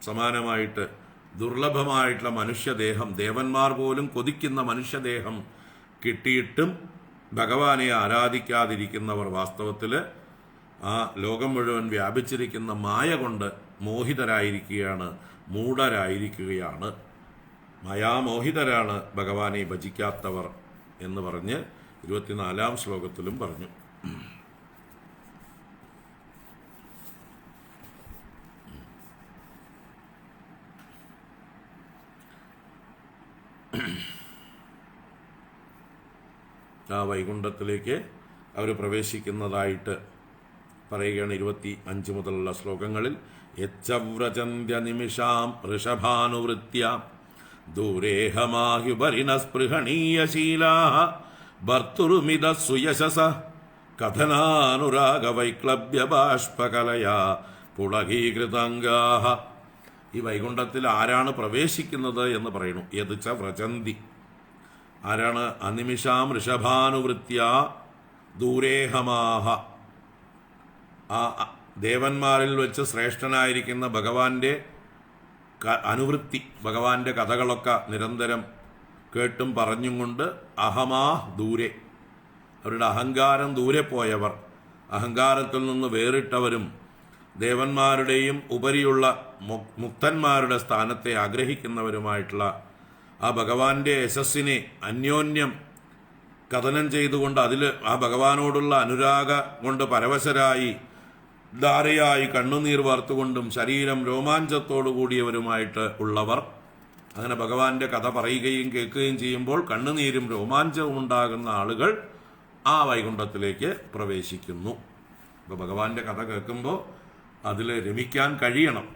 സമാനമായിട്ട് ദുർലഭമായിട്ടുള്ള മനുഷ്യദേഹം, ദേവന്മാർ പോലും കൊതിക്കുന്ന മനുഷ്യദേഹം കിട്ടിയിട്ടും ഭഗവാനെ ആരാധിക്കാതിരിക്കുന്നവർ വാസ്തവത്തിൽ ആ ലോകം മുഴുവൻ വ്യാപിച്ചിരിക്കുന്ന മായ കൊണ്ട് മോഹിതരായിരിക്കുകയാണ്, മൂഢരായിരിക്കുകയാണ്. മായാമോഹിതരാണ് ഭഗവാനെ ഭജിക്കാത്തവർ എന്ന് പറഞ്ഞ് 24-ാം ശ്ലോകത്തിലും പറഞ്ഞു. ആ വൈകുണ്ഠത്തിലേക്ക് അവർ പ്രവേശിക്കുന്നതായിട്ട് പറയുകയാണ് 25 മുതലുള്ള ശ്ലോകങ്ങളിൽ. യച്ഛവ്രജന്ത്യ നിമിഷാം ഋഷഭാനുവൃത്യ ദൂരേഹമാഹ്യുപരിണസ്പൃഹണീയശീലാഃ ഭർത്തുരുമിത സുയശസ കഥനാനുരാഗവൈക്ലബ്യബാഷ്പകലയാ പുളകീകൃതാംഗാഃ. ഈ വൈകുണ്ഠത്തിൽ ആരാണ് പ്രവേശിക്കുന്നത് എന്ന് പറയുന്നു. യദ്ച വ്രജന്തി, ആരാണ്? അനിമിഷാം ഋഷഭാനുവൃത്യ ദൂരേഹമാഹ, ആ ദേവന്മാരിൽ വെച്ച് ശ്രേഷ്ഠനായിരിക്കുന്ന ഭഗവാന്റെ അനുവൃത്തി, ഭഗവാന്റെ കഥകളൊക്കെ നിരന്തരം കേട്ടും പറഞ്ഞും കൊണ്ട് അഹമാ ദൂരെ, അവരുടെ അഹങ്കാരം ദൂരെ പോയവർ, അഹങ്കാരത്തിൽ നിന്ന് വേറിട്ടവരും ദേവന്മാരുടെയും ഉപരിയുള്ള മുക്തന്മാരുടെ സ്ഥാനത്തെ ആഗ്രഹിക്കുന്നവരുമായിട്ടുള്ള ആ ഭഗവാന്റെ യശസ്സിനെ അന്യോന്യം കഥനം ചെയ്തുകൊണ്ട് അതിൽ ആ ഭഗവാനോടുള്ള അനുരാഗ കൊണ്ട് പരവശരായി ധാരയായി കണ്ണുനീർ വാർത്തുകൊണ്ടും ശരീരം രോമാഞ്ചത്തോടു കൂടിയവരുമായിട്ട് ഉള്ളവർ, അങ്ങനെ ഭഗവാന്റെ കഥ പറയുകയും കേൾക്കുകയും ചെയ്യുമ്പോൾ കണ്ണുനീരും രോമാഞ്ചവും ഉണ്ടാകുന്ന ആളുകൾ ആ വൈകുണ്ഠത്തിലേക്ക് പ്രവേശിക്കുന്നു. അപ്പോൾ ഭഗവാന്റെ കഥ കേൾക്കുമ്പോൾ അതിൽ രമിക്കാൻ കഴിയണം,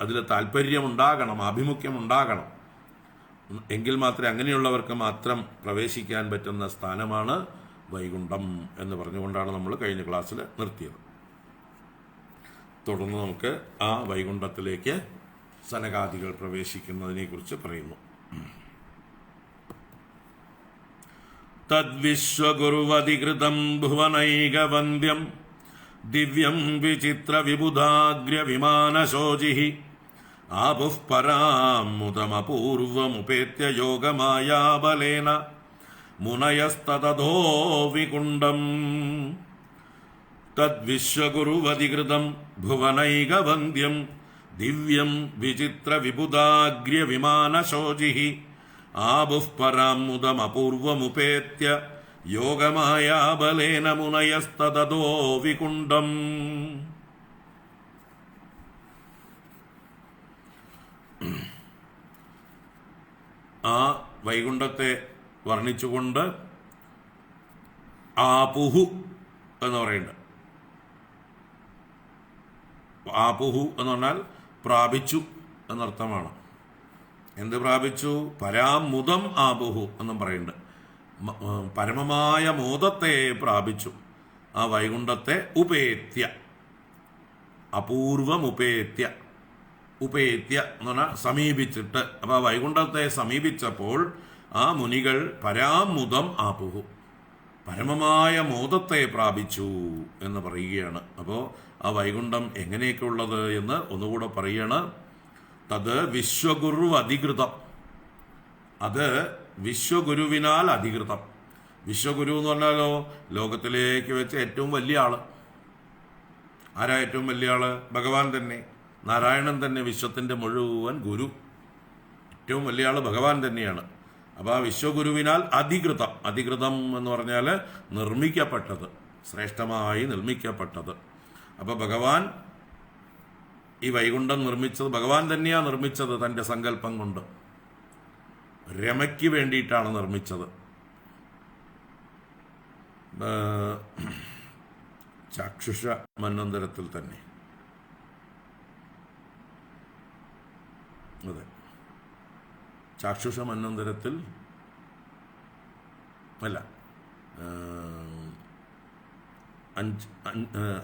അതിൽ താല്പര്യമുണ്ടാകണം, ആഭിമുഖ്യമുണ്ടാകണം. എങ്കിൽ മാത്രമേ, അങ്ങനെയുള്ളവർക്ക് മാത്രം പ്രവേശിക്കാൻ പറ്റുന്ന സ്ഥാനമാണ് വൈകുണ്ഠം എന്ന് പറഞ്ഞുകൊണ്ടാണ് നമ്മൾ കഴിഞ്ഞ ക്ലാസ്സിൽ നിർത്തിയത്. തുടർന്ന് നമുക്ക് ആ വൈകുണ്ഠത്തിലേക്ക് സനകാദികൾ പ്രവേശിക്കുന്നതിനെ കുറിച്ച് പറയുന്നു. തദ്വിശ്വഗുരുവധികൃതം ഭുവനൈകവന്ദ്യം ദിവ്യം വിചിത്ര വിബുധാഗ്ര വിമാനശോചി ആപുഃ പരാമുദമപൂർവമുപേത്യ യോഗമായാബലേന മുനയസ്തതോ വികുണ്ഠം. തദ്വിശ്വഗുരുവധികൃതം ഭുവനൈകവന്ദ്യം ദിവ്യം വിചിത്ര വിബുധാഗ്ര വിമാനശോചി ആപുഃ പരാമുദമപൂർവമുപേത്യ യോഗമായാബലേന മുനയസ്തതോ വികുണ്ഠം. ആ വൈകുണ്ഠത്തെ വർണ്ണിച്ചുകൊണ്ട് ആപുഹു എന്ന് പറയുന്നുണ്ട്. ആപുഹു എന്ന് പറഞ്ഞാൽ പ്രാപിച്ചു എന്നർത്ഥമാണ്. എന്ത് പ്രാപിച്ചു? പരാമുദം ആപുഹു എന്നും പറയുന്നുണ്ട്. പരമമായ മോദത്തെ പ്രാപിച്ചു. ആ വൈകുണ്ഠത്തെ ഉപേത്യ, അപൂർവമുപേത്യ, ഉപേത്യ എന്ന് പറഞ്ഞാൽ സമീപിച്ചിട്ട്. അപ്പോൾ ആ വൈകുണ്ഠത്തെ സമീപിച്ചപ്പോൾ ആ മുനികൾ പരാമുദം ആപുഹു, പരമമായ മോദത്തെ പ്രാപിച്ചു എന്ന് പറയുകയാണ്. അപ്പോൾ ആ വൈകുണ്ഠം എങ്ങനെയൊക്കെ ഉള്ളത് എന്ന് ഒന്നുകൂടെ പറയുകയാണ്. തത് വിശ്വഗുരു അധികൃതം, അത് വിശ്വഗുരുവിനാൽ അധികൃതം. വിശ്വഗുരു എന്ന് പറഞ്ഞാലോ ലോകത്തിലേക്ക് വെച്ച് ഏറ്റവും വലിയ ആള്. ആരാ ഏറ്റവും വലിയ ആള്? ഭഗവാൻ തന്നെ, നാരായണൻ തന്നെ, വിശ്വത്തിൻ്റെ മുഴുവൻ ഗുരു. ഏറ്റവും വലിയ ആള് ഭഗവാൻ തന്നെയാണ്. അപ്പോൾ ആ വിശ്വഗുരുവിനാൽ അധികൃതം, അധികൃതം എന്ന് പറഞ്ഞാൽ നിർമ്മിക്കപ്പെട്ടത്, ശ്രേഷ്ഠമായി നിർമ്മിക്കപ്പെട്ടത്. അപ്പോൾ ഭഗവാൻ ഈ വൈകുണ്ഠം നിർമ്മിച്ചത് ഭഗവാൻ തന്നെയാണ് നിർമ്മിച്ചത്. തൻ്റെ സങ്കല്പം കൊണ്ട് രമയ്ക്ക് വേണ്ടിയിട്ടാണ് നിർമ്മിച്ചത്. ചാക്ഷുഷ മന്വന്തരത്തിൽ തന്നെ. അതെ, ചാക്ഷുഷ മന്വന്തരത്തിൽ അല്ല,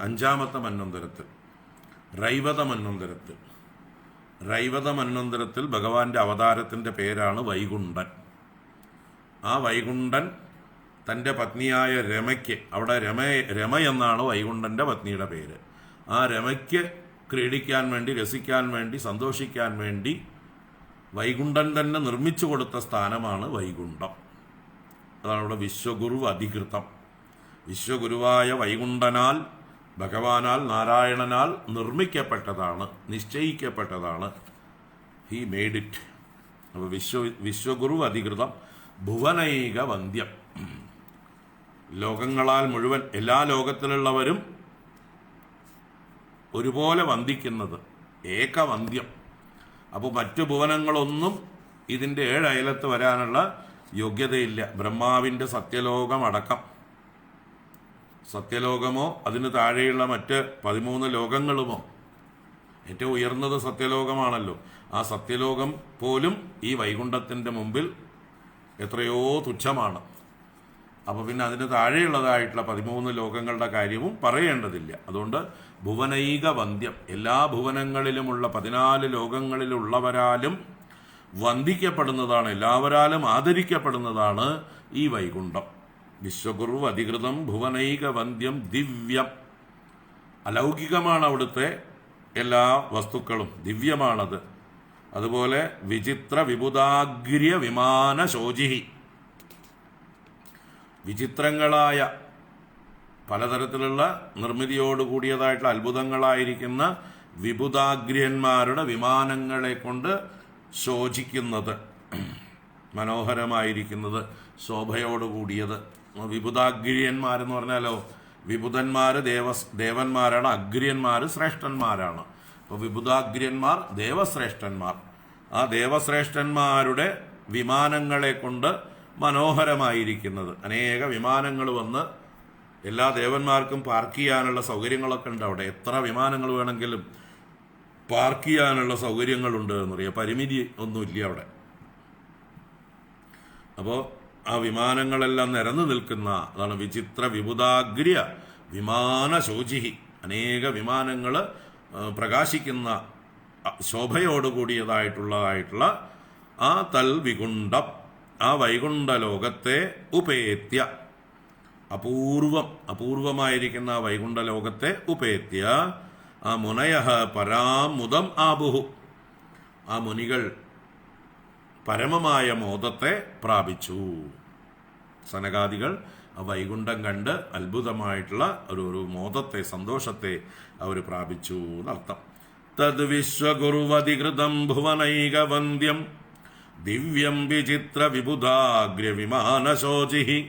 അഞ്ചാമത്തെ മന്വന്തരത്തിൽ, രൈവത മന്വന്തരത്തിൽ. രൈവത മന്വന്തരത്തിൽ ഭഗവാന്റെ അവതാരത്തിൻ്റെ പേരാണ് വൈകുണ്ഠൻ. ആ വൈകുണ്ഠൻ തൻ്റെ പത്നിയായ രമയ്ക്ക്, അവിടെ രമ എന്നാണ് വൈകുണ്ഠൻ്റെ പത്നിയുടെ പേര്. ആ രമയ്ക്ക് ക്രീഡിക്കാൻ വേണ്ടി, രസിക്കാൻ വേണ്ടി, സന്തോഷിക്കാൻ വേണ്ടി വൈകുണ്ഠൻ തന്നെ നിർമ്മിച്ചു കൊടുത്ത സ്ഥാനമാണ് വൈകുണ്ഠം. അതാണ് ഇവിടെ വിശ്വഗുരു അധികൃതം. വിശ്വഗുരുവായ വൈകുണ്ഠനാൽ, ഭഗവാനാൽ, നാരായണനാൽ നിർമ്മിക്കപ്പെട്ടതാണ്, നിശ്ചയിക്കപ്പെട്ടതാണ്. He made it. അപ്പോൾ വിശ്വഗുരു അധികൃതം ഭുവനൈക വന്ദ്യം, ലോകങ്ങളാൽ മുഴുവൻ, എല്ലാ ലോകത്തിലുള്ളവരും ഒരുപോലെ വന്ദിക്കുന്നത്, ഏകവന്ദ്യം. അപ്പോൾ മറ്റു ഭുവനങ്ങളൊന്നും ഇതിൻ്റെ 7 അയലത്ത് വരാനുള്ള യോഗ്യതയില്ല. ബ്രഹ്മാവിൻ്റെ സത്യലോകമടക്കം, സത്യലോകമോ അതിന് താഴെയുള്ള മറ്റ് 13 ലോകങ്ങളുമോ, ഏറ്റവും ഉയർന്നത് സത്യലോകമാണല്ലോ. ആ സത്യലോകം പോലും ഈ വൈകുണ്ഠത്തിൻ്റെ മുമ്പിൽ എത്രയോ തുച്ഛമാണ്. അപ്പോൾ പിന്നെ അതിന് താഴെയുള്ളതായിട്ടുള്ള 13 ലോകങ്ങളുടെ കാര്യവും പറയേണ്ടതില്ല. അതുകൊണ്ട് ഭുവനൈക വന്ദ്യം, എല്ലാ ഭുവനങ്ങളിലുമുള്ള 14 ലോകങ്ങളിലുള്ളവരാലും വന്ദിക്കപ്പെടുന്നതാണ്, എല്ലാവരാലും ആദരിക്കപ്പെടുന്നതാണ് ഈ വൈകുണ്ഠം. വിശ്വഗുരു അധികൃതം ഭുവനൈക വന്ദ്യം ദിവ്യം. അലൗകികമാണ് അവിടുത്തെ എല്ലാ വസ്തുക്കളും, ദിവ്യമാണത്. അതുപോലെ വിചിത്ര വിബുധാഗ്ര്യ വിമാന ശോചിഹി, വിചിത്രങ്ങളായ പലതരത്തിലുള്ള നിർമ്മിതിയോട് കൂടിയതായിട്ടുള്ള അത്ഭുതങ്ങളായിരിക്കുന്ന വിബുധാഗ്ര്യന്മാരുടെ വിമാനങ്ങളെ കൊണ്ട് ശോചിക്കുന്നത്, മനോഹരമായിരിക്കുന്നത്, ശോഭയോടുകൂടിയത്. വിബുധാഗ്ര്യന്മാരെന്ന് പറഞ്ഞാലോ, വിബുധന്മാർ ദേവന്മാരാണ്, അഗ്ര്യന്മാർ ശ്രേഷ്ഠന്മാരാണ്. അപ്പോൾ വിബുധാഗ്ര്യന്മാർ ദേവശ്രേഷ്ഠന്മാർ. ആ ദേവശ്രേഷ്ഠന്മാരുടെ വിമാനങ്ങളെ കൊണ്ട് മനോഹരമായിരിക്കുന്നത്. അനേക വിമാനങ്ങൾ വന്ന് എല്ലാ ദേവന്മാർക്കും പാർക്ക് ചെയ്യാനുള്ള സൗകര്യങ്ങളൊക്കെ ഉണ്ട് അവിടെ. എത്ര വിമാനങ്ങൾ വേണമെങ്കിലും പാർക്ക് ചെയ്യാനുള്ള സൗകര്യങ്ങളുണ്ട് എന്നറിയാം, പരിമിതി ഒന്നുമില്ല അവിടെ. അപ്പോൾ ആ വിമാനങ്ങളെല്ലാം നിരന്നു നിൽക്കുന്ന, അതാണ് വിചിത്ര വിബുധാഗ്ര്യ വിമാന ശോചിഹി. അനേക വിമാനങ്ങൾ പ്രകാശിക്കുന്ന, ശോഭയോടുകൂടിയതായിട്ടുള്ള ആ തൽവികുണ്ഠം, ആ വൈകുണ്ഠ ലോകത്തെ ഉപേത്യ, അപൂർവമായിരിക്കുന്ന ആ വൈകുണ്ഠ ലോകത്തെ ഉപേത്യ ആ മുനയഃ പരാമുദം ആബുഹു, ആ മുനികൾ പരമമായ മോദത്തെ പ്രാപിച്ചു. സനകാദികൾ ആ വൈകുണ്ഠം കണ്ട് അത്ഭുതമായിട്ടുള്ള ഒരു മോദത്തെ, സന്തോഷത്തെ അവർ പ്രാപിച്ചു എന്നർത്ഥം. തദ് വിശ്വഗുരുവധികൃതം ഭുവനൈക വന്ദ്യം ദിവ്യം വിചിത്ര വിബുധാഗ്ര്യ വിമാനശോചിഹി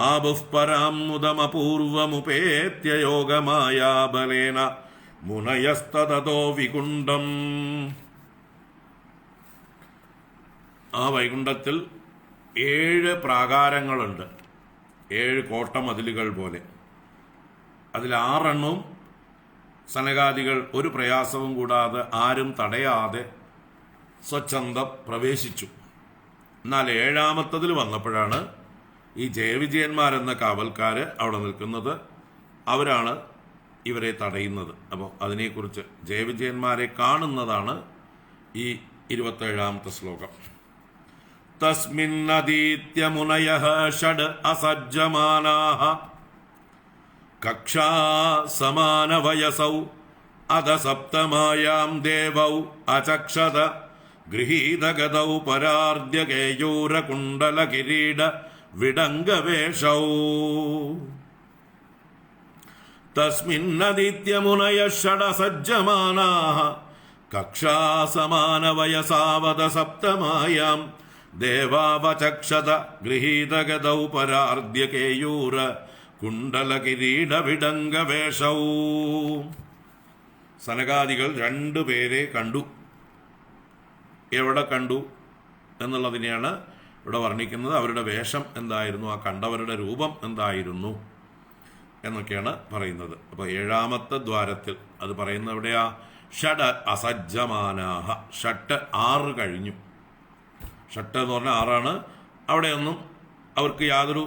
ആബുഃ പരാമുദമപൂർവമുപേത്യ യോഗമായാ ബലേന മുനയസ്തതോ വികുണ്ഠം. ആ വൈകുണ്ഠത്തിൽ 7 പ്രാകാരങ്ങളുണ്ട്, 7 കോട്ടമതിലുകൾ പോലെ. അതിൽ 6 സനകാദികൾ ഒരു പ്രയാസവും കൂടാതെ ആരും തടയാതെ സ്വച്ഛന്തം പ്രവേശിച്ചു. എന്നാൽ 7ാമത്തതിൽ വന്നപ്പോഴാണ് ഈ ജയവിജയന്മാരെന്ന കാവൽക്കാർ അവിടെ നിൽക്കുന്നത്. അവരാണ് ഇവരെ തടയുന്നത്. അപ്പോൾ അതിനെക്കുറിച്ച് ജയവിജയന്മാരെ കാണുന്നതാണ് ഈ 27ാമത്തെ ശ്ലോകം. തസ്മിന്നദീത്യ മുനയഃ ഷഡ് അസജ്ജമാനാഃ കക്ഷാ സമാനവയസൗ അധ സപ്തമായാം ദേവൗ അചക്ഷത ഗൃഹീതഗതൗ പരാർദ്യ കേയൂര കുണ്ടല കിരീട വിടംഗവേഷൗ. തസ്മിന്നദീത്യ മുനയഃ ഷഡസജ്ജമാനാഃ കക്ഷാ സമാനവയസാവത സപ്തമായാം ദേവാവചക്ഷത ഗൃഹീതഗതൗ പരാർദ്യ കേയൂര കുണ്ടല കിരീട വിടംഗവേഷൗ. സനകാദികൾ 2 പേരെ കണ്ടു. എവിടെ കണ്ടു എന്നുള്ളതിനെയാണ് ഇവിടെ വർണ്ണിക്കുന്നത്. അവരുടെ വേഷം എന്തായിരുന്നു, ആ കണ്ടവരുടെ രൂപം എന്തായിരുന്നു എന്നൊക്കെയാണ് പറയുന്നത്. അപ്പോൾ 7ാമത്തെ ദ്വാരത്തിൽ അത് പറയുന്നത് എവിടെയാ? ഷഡ് അസജ്ജമാനാഹ. ഷട്ട് 6 കഴിഞ്ഞു. ഷട്ട് എന്ന് പറഞ്ഞാൽ 6ആണ്. അവിടെയൊന്നും അവർക്ക് യാതൊരു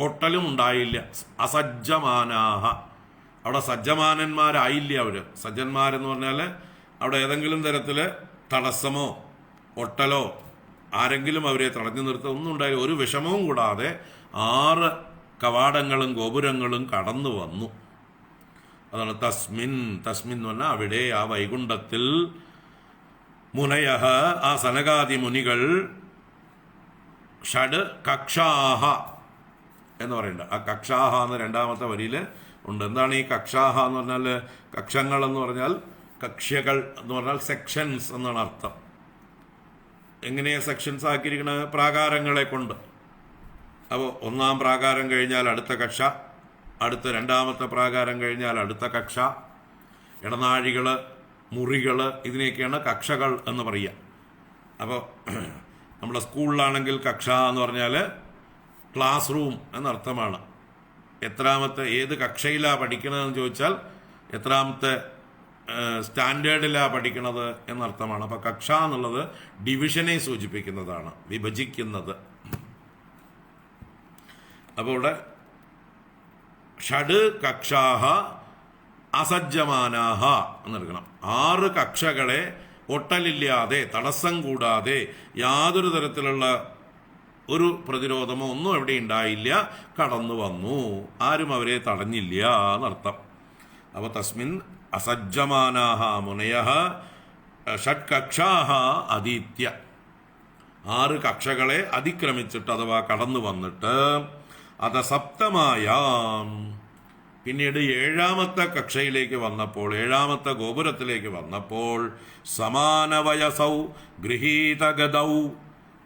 ഒട്ടലും ഉണ്ടായില്ല. അസജ്ജമാനാഹ, അവിടെ സജ്ജമാനന്മാരായില്ല. അവർ സജ്ജന്മാരെന്ന് പറഞ്ഞാൽ അവിടെ ഏതെങ്കിലും തരത്തിൽ തടസ്സമോ ഒട്ടലോ ആരെങ്കിലും അവരെ തടഞ്ഞു നിർത്തുക ഒന്നും ഉണ്ടായില്ല. ഒരു വിഷമവും കൂടാതെ 6 കവാടങ്ങളും ഗോപുരങ്ങളും കടന്നു വന്നു. അതാണ് തസ്മിൻ. തസ്മിൻ എന്ന് പറഞ്ഞാൽ അവിടെ, ആ വൈകുണ്ഠത്തിൽ, മുനയഃ ആ സനകാദി മുനികൾ, ഷഡ് കക്ഷാഹ എന്ന് പറയുന്നുണ്ട്. ആ കക്ഷാഹ എന്ന 2ാമത്തെ വരിയിൽ ഉണ്ട്. എന്താണ് ഈ കക്ഷാഹ എന്ന് പറഞ്ഞാൽ? കക്ഷങ്ങൾ എന്ന് പറഞ്ഞാൽ, കക്ഷ്യകൾ എന്ന് പറഞ്ഞാൽ സെക്ഷൻസ് എന്നാണ് അർത്ഥം. എങ്ങനെയാ സെക്ഷൻസ് ആക്കിയിരിക്കുന്നത്? പ്രാകാരങ്ങളെ കൊണ്ട്. അപ്പോൾ 1ാം പ്രാകാരം കഴിഞ്ഞാൽ അടുത്ത കക്ഷ, അടുത്ത 2ാമത്തെ പ്രാകാരം കഴിഞ്ഞാൽ അടുത്ത കക്ഷ, ഇടനാഴികൾ, മുറികൾ, ഇതിനെയൊക്കെയാണ് കക്ഷകൾ എന്ന് പറയുക. അപ്പോൾ നമ്മുടെ സ്കൂളിലാണെങ്കിൽ കക്ഷ എന്ന് പറഞ്ഞാൽ ക്ലാസ് റൂം എന്നർത്ഥമാണ്. എത്രാമത്തെ, ഏത് കക്ഷയിലാണ് പഠിക്കണതെന്ന് ചോദിച്ചാൽ എത്രാമത്തെ സ്റ്റാൻഡേർഡിലാണ് പഠിക്കണത് എന്നർത്ഥമാണ്. അപ്പോൾ കക്ഷ എന്നുള്ളത് ഡിവിഷനെ സൂചിപ്പിക്കുന്നതാണ്, വിഭജിക്കുന്നത്. അപ്പോൾ ഇവിടെ ഷഡ് കക്ഷാഹ അസജ്ജമാനാഹ എന്നെടുക്കണം. 6 കക്ഷകളെ ഒട്ടലില്ലാതെ, തടസ്സം കൂടാതെ, യാതൊരു തരത്തിലുള്ള ഒരു പ്രതിരോധമോ ഒന്നും എവിടെ ഉണ്ടായില്ല, കടന്നു വന്നു. ആരും അവരെ തടഞ്ഞില്ല എന്നർത്ഥം. അപ്പോൾ തസ്മിൻ അസജ്ജമാനാഹ മുനയഃ ഷഡ്കക്ഷാഹ അദീത്യ, 6 കക്ഷകളെ അതിക്രമിച്ചിട്ട് അഥവാ കടന്നു വന്നിട്ട്, അത് സപ്തമായാം, പിന്നീട് 7ാമത്തെ കക്ഷയിലേക്ക് വന്നപ്പോൾ, 7ാമത്തെ ഗോപുരത്തിലേക്ക് വന്നപ്പോൾ, സമാനവയസൗ ഗൃഹീതഗതൗ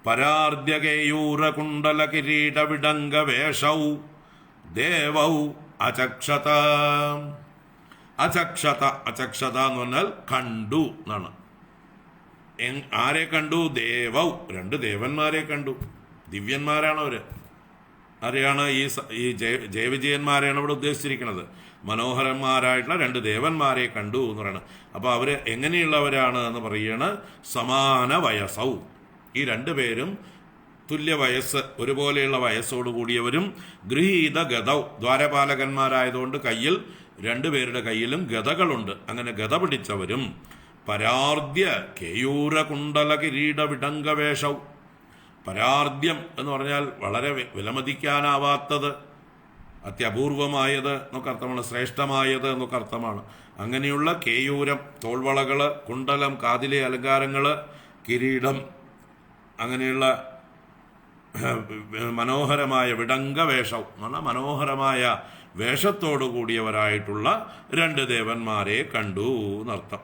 പരാർദ്യകേയൂര കുണ്ടല കിരീട വിടംഗവേഷൗ ദേവൗ അചക്ഷത. അചക്ഷത, അചക്ഷത എന്ന് പറഞ്ഞാൽ കണ്ടു എന്നാണ്. ആരെ കണ്ടു? ദേവൗ, 2 ദേവന്മാരെ കണ്ടു. ദിവ്യന്മാരാണ് അവര്. ആരെയാണ്? ഈ ജയവിജയന്മാരെയാണ് ഇവിടെ ഉദ്ദേശിച്ചിരിക്കുന്നത്. മനോഹരന്മാരായിട്ടുള്ള 2 ദേവന്മാരെ കണ്ടു എന്ന് പറയുന്നത്. അപ്പോൾ അവര് എങ്ങനെയുള്ളവരാണ് എന്ന് പറയുകയാണ്. സമാന വയസ്സൗ, ഈ 2 പേരും തുല്യ വയസ്സ്, ഒരുപോലെയുള്ള വയസ്സോടു കൂടിയവരും, ഗൃഹീത ഗതൗ, ദ്വാരപാലകന്മാരായതുകൊണ്ട് കയ്യിൽ 2 പേരുടെ കയ്യിലും ഗതകളുണ്ട്. അങ്ങനെ ഗത പിടിച്ചവരും, പരാർദ്യ കേയൂര കുണ്ടല കിരീട വിടംഗവേഷൗ, പരാർദ്യം എന്ന് പറഞ്ഞാൽ വളരെ വിലമതിക്കാനാവാത്തത്, അത്യപൂർവമായത് എന്നൊക്കെ അർത്ഥമാണ്, ശ്രേഷ്ഠമായത് എന്നൊക്കെ അർത്ഥമാണ്. അങ്ങനെയുള്ള കേയൂരം, തോൾവളകൾ, കുണ്ടലം, കാതിലെ അലങ്കാരങ്ങൾ, കിരീടം, അങ്ങനെയുള്ള മനോഹരമായ വിടംഗവേഷം എന്ന് പറഞ്ഞാൽ മനോഹരമായ വേഷത്തോടു കൂടിയവരായിട്ടുള്ള 2 ദേവന്മാരെ കണ്ടു എന്നർത്ഥം.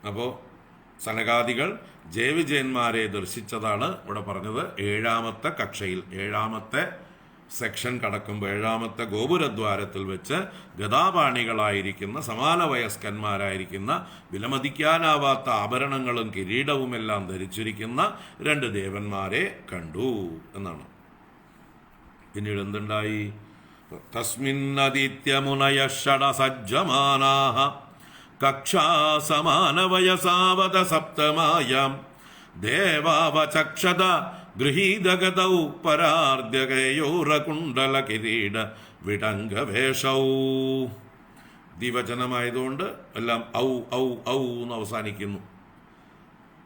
അപ്പോൾ സനകാദികൾ ജയവിജയന്മാരെ ദർശിച്ചതാണ് ഇവിടെ പറഞ്ഞത്. 7ാമത്തെ കക്ഷയിൽ, 7ാമത്തെ സെക്ഷൻ കടക്കുമ്പോൾ 7ാമത്തെ ഗോപുരദ്വാരത്തിൽ വെച്ച് ഗതാപാണികളായിരിക്കുന്ന സമാന വയസ്കന്മാരായിരിക്കുന്ന വിലമതിക്കാനാവാത്ത ആഭരണങ്ങളും കിരീടവുമെല്ലാം ധരിച്ചിരിക്കുന്ന 2 ദേവന്മാരെ കണ്ടു എന്നാണ്. പിന്നീട് എന്തുണ്ടായി? തസ്മിന്നദിത്യമുനയ ഷഡസജ്ജമാനാഃ കക്ഷാ സമാനവയസാവത സപ്തമായാം ദേവാവചക്ഷത ഗൃഹീതഗതൗ പരാർദ്ധ്യകയോരകുണ്ടല കിരീട വിടംഗവേഷൗ. ദിവചനമായതുകൊണ്ട് എല്ലാം ഔ ഔ ഔ എന്ന് അവസാനിക്കുന്നു.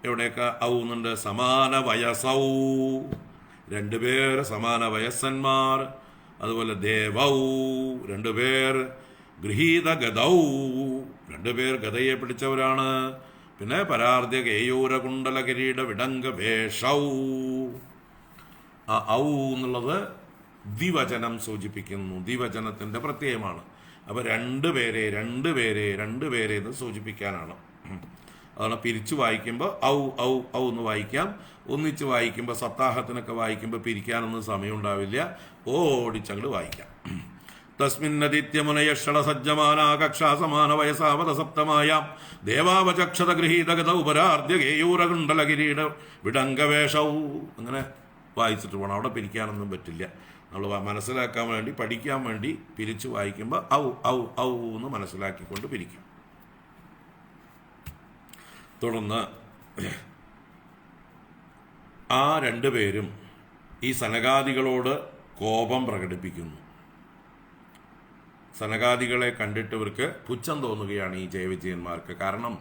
എവിടെയൊക്കെ ഔ എന്നുണ്ട്? സമാന വയസൗ, 2 പേർ സമാന വയസ്സന്മാർ. അതുപോലെ ദേവൗ 2 പേർ, ഗൃഹീത ഗതൗ 2 പേർ ഗതയെ പിടിച്ചവരാണ്. പിന്നെ പരാർദ്ധ്യ കേയൂര കുണ്ടല കിരീട വിടംഗ വേഷൗ. ആ ഔ എന്നുള്ളത് ദ്വിവചനം സൂചിപ്പിക്കുന്നു, ദ്വിവചനത്തിന്റെ പ്രത്യയമാണ്. അപ്പൊ 2 പേരെ എന്ന് സൂചിപ്പിക്കാനാണ്. അതാണ് പിരിച്ചു വായിക്കുമ്പോൾ ഔ ഔ ഔ എന്ന് വായിക്കാം. ഒന്നിച്ച് വായിക്കുമ്പോൾ സപ്താഹത്തിനൊക്കെ വായിക്കുമ്പോൾ പിരിക്കാനൊന്നും സമയം ഉണ്ടാവില്ല, ഓടിച്ചങ്ങോട്ട് വായിക്കാം. തസ്മിന്നദിത്യമുനയ ഷഡസജ്ജമാനാ കക്ഷാ സമാന വയസാവത സപ്തമായാം ദേവാവചക്ഷത ഗൃഹീതഗത ഉപരാർദ്ധ്യ കേയൂരകുണ്ടല കിരീട വിടംഗവേഷൗ. അങ്ങനെ വായിച്ചിട്ട് പോകണം, അവിടെ പിരിക്കാനൊന്നും പറ്റില്ല. നമ്മൾ മനസ്സിലാക്കാൻ വേണ്ടി, പഠിക്കാൻ വേണ്ടി പിരിച്ചു വായിക്കുമ്പോൾ ഔ ഔ ഔ എന്ന് മനസ്സിലാക്കിക്കൊണ്ട് പിരിക്കും. തുടർന്ന് ആ 2 പേരും ഈ സനകാദികളോട് കോപം പ്രകടിപ്പിക്കുന്നു. സനകാദികളെ കണ്ടിട്ട് ഇവർക്ക് പുച്ഛം തോന്നുകയാണ് ഈ ജയവിജയന്മാർക്ക്. കാരണം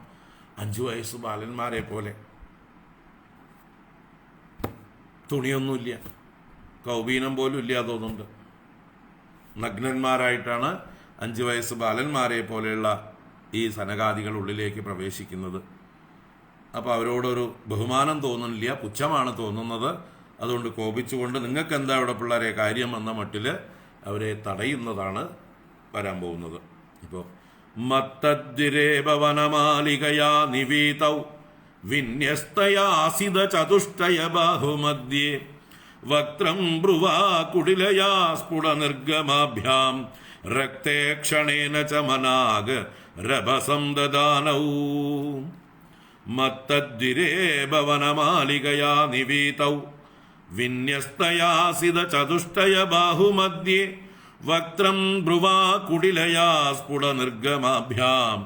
5 വയസ്സ് ബാലന്മാരെ പോലെ, തുണിയൊന്നുമില്ല, കൗബീനം പോലും ഇല്ല തോന്നുന്നുണ്ട്. നഗ്നന്മാരായിട്ടാണ് 5 വയസ്സ് ബാലന്മാരെ പോലെയുള്ള ഈ സനകാദികൾ ഉള്ളിലേക്ക് പ്രവേശിക്കുന്നത്. അപ്പോൾ അവരോടൊരു ബഹുമാനം തോന്നുന്നില്ല, പുച്ഛമാണ് തോന്നുന്നത്. അതുകൊണ്ട് കോപിച്ചുകൊണ്ട് നിങ്ങൾക്ക് എന്താ ഇവിടെ പിള്ളേരെ കാര്യം എന്ന മട്ടിൽ അവരെ തടയുന്നതാണ് വരാൻ പോകുന്നത്. ഇപ്പോൾ മത്തദ്വിരേപവനമാലികയാ നിവീതൗ വിന്യസ്തയാസിത ചതുഷ്ടയ ബാഹുമധ്യേ വക്രം ബ്രുവാ കുടിലയാ സ്ഫുട നിർഗമാഭ്യാം രക്തേ ക്ഷണേന ച മനാഗ രഭസം ദദാനൗ. മത്തദ്വിരേപവനമാലികയാ നിവീതൗ വിന്യസ്തയാസിത ചതുഷ്ടയ ബാഹുമധ്യേ വക്രം ബ്രുവാ കുടിലയാ സ്ഫുട നിർഗമാഭ്യാം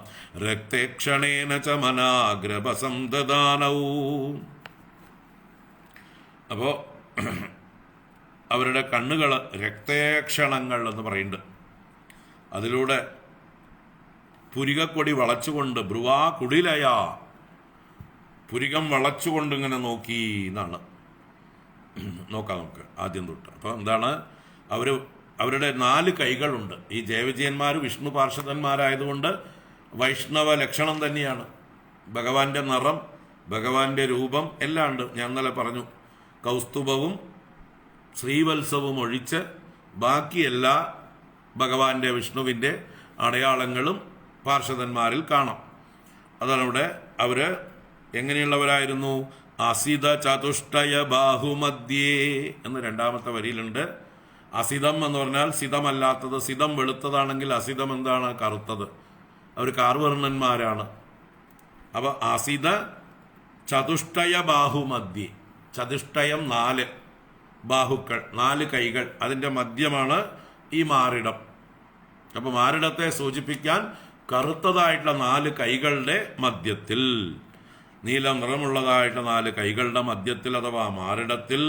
രക്തേ ക്ഷണേന ച മനാഗ്രഭസം ദദാനൗ. അപ്പോൾ അവരുടെ കണ്ണുകൾ രക്തേക്ഷണങ്ങൾ എന്ന് പറയുന്നുണ്ട്. അതിലൂടെ പുരികക്കൊടി വളച്ചുകൊണ്ട് ബ്രുവാ കുടിലയാ, പുരികം വളച്ചുകൊണ്ട് ഇങ്ങനെ നോക്കി എന്നാണ്. നോക്കാം നമുക്ക് ആദ്യം തൊട്ട്. അപ്പോൾ എന്താണ്? അവരുടെ 4 കൈകളുണ്ട്. ഈ ജയവിജയന്മാർ വിഷ്ണു പാർഷദന്മാരായതുകൊണ്ട് വൈഷ്ണവ ലക്ഷണം തന്നെയാണ്. ഭഗവാന്റെ നിറം, ഭഗവാന്റെ രൂപം എല്ലാം ഉണ്ട്. ഞാൻ ഇന്നലെ പറഞ്ഞു, കൗസ്തുഭവും ശ്രീവത്സവും ഒഴിച്ച് ബാക്കി എല്ലാ ഭഗവാന്റെ വിഷ്ണുവിൻ്റെ അടയാളങ്ങളും പാർഷദന്മാരിൽ കാണാം. അതാണ് ഇവിടെ അവർ എങ്ങനെയുള്ളവരായിരുന്നു? അസിത ചതുഷ്ടയ ബാഹുമധ്യേ എന്ന് 2ാമത്തെ വരിയിലുണ്ട്. അസിതം എന്ന് പറഞ്ഞാൽ സിതമല്ലാത്തത്. സിതം വെളുത്തതാണെങ്കിൽ അസിതം എന്താണ്? കറുത്തത്. അവർ കാർവർണ്ണന്മാരാണ്. അപ്പൊ അസിത ചതുഷ്ടയ ബാഹുമധ്യേ, ചതുഷ്ടയം 4 ബാഹുക്കൾ, 4 കൈകൾ, അതിൻ്റെ മധ്യമാണ് ഈ മാറിടം. അപ്പൊ മാറിടത്തെ സൂചിപ്പിക്കാൻ കറുത്തതായിട്ടുള്ള 4 കൈകളുടെ മധ്യത്തിൽ, നീല നിറമുള്ളതായിട്ട് 4 കൈകളുടെ മധ്യത്തിൽ അഥവാ മാറിടത്തിൽ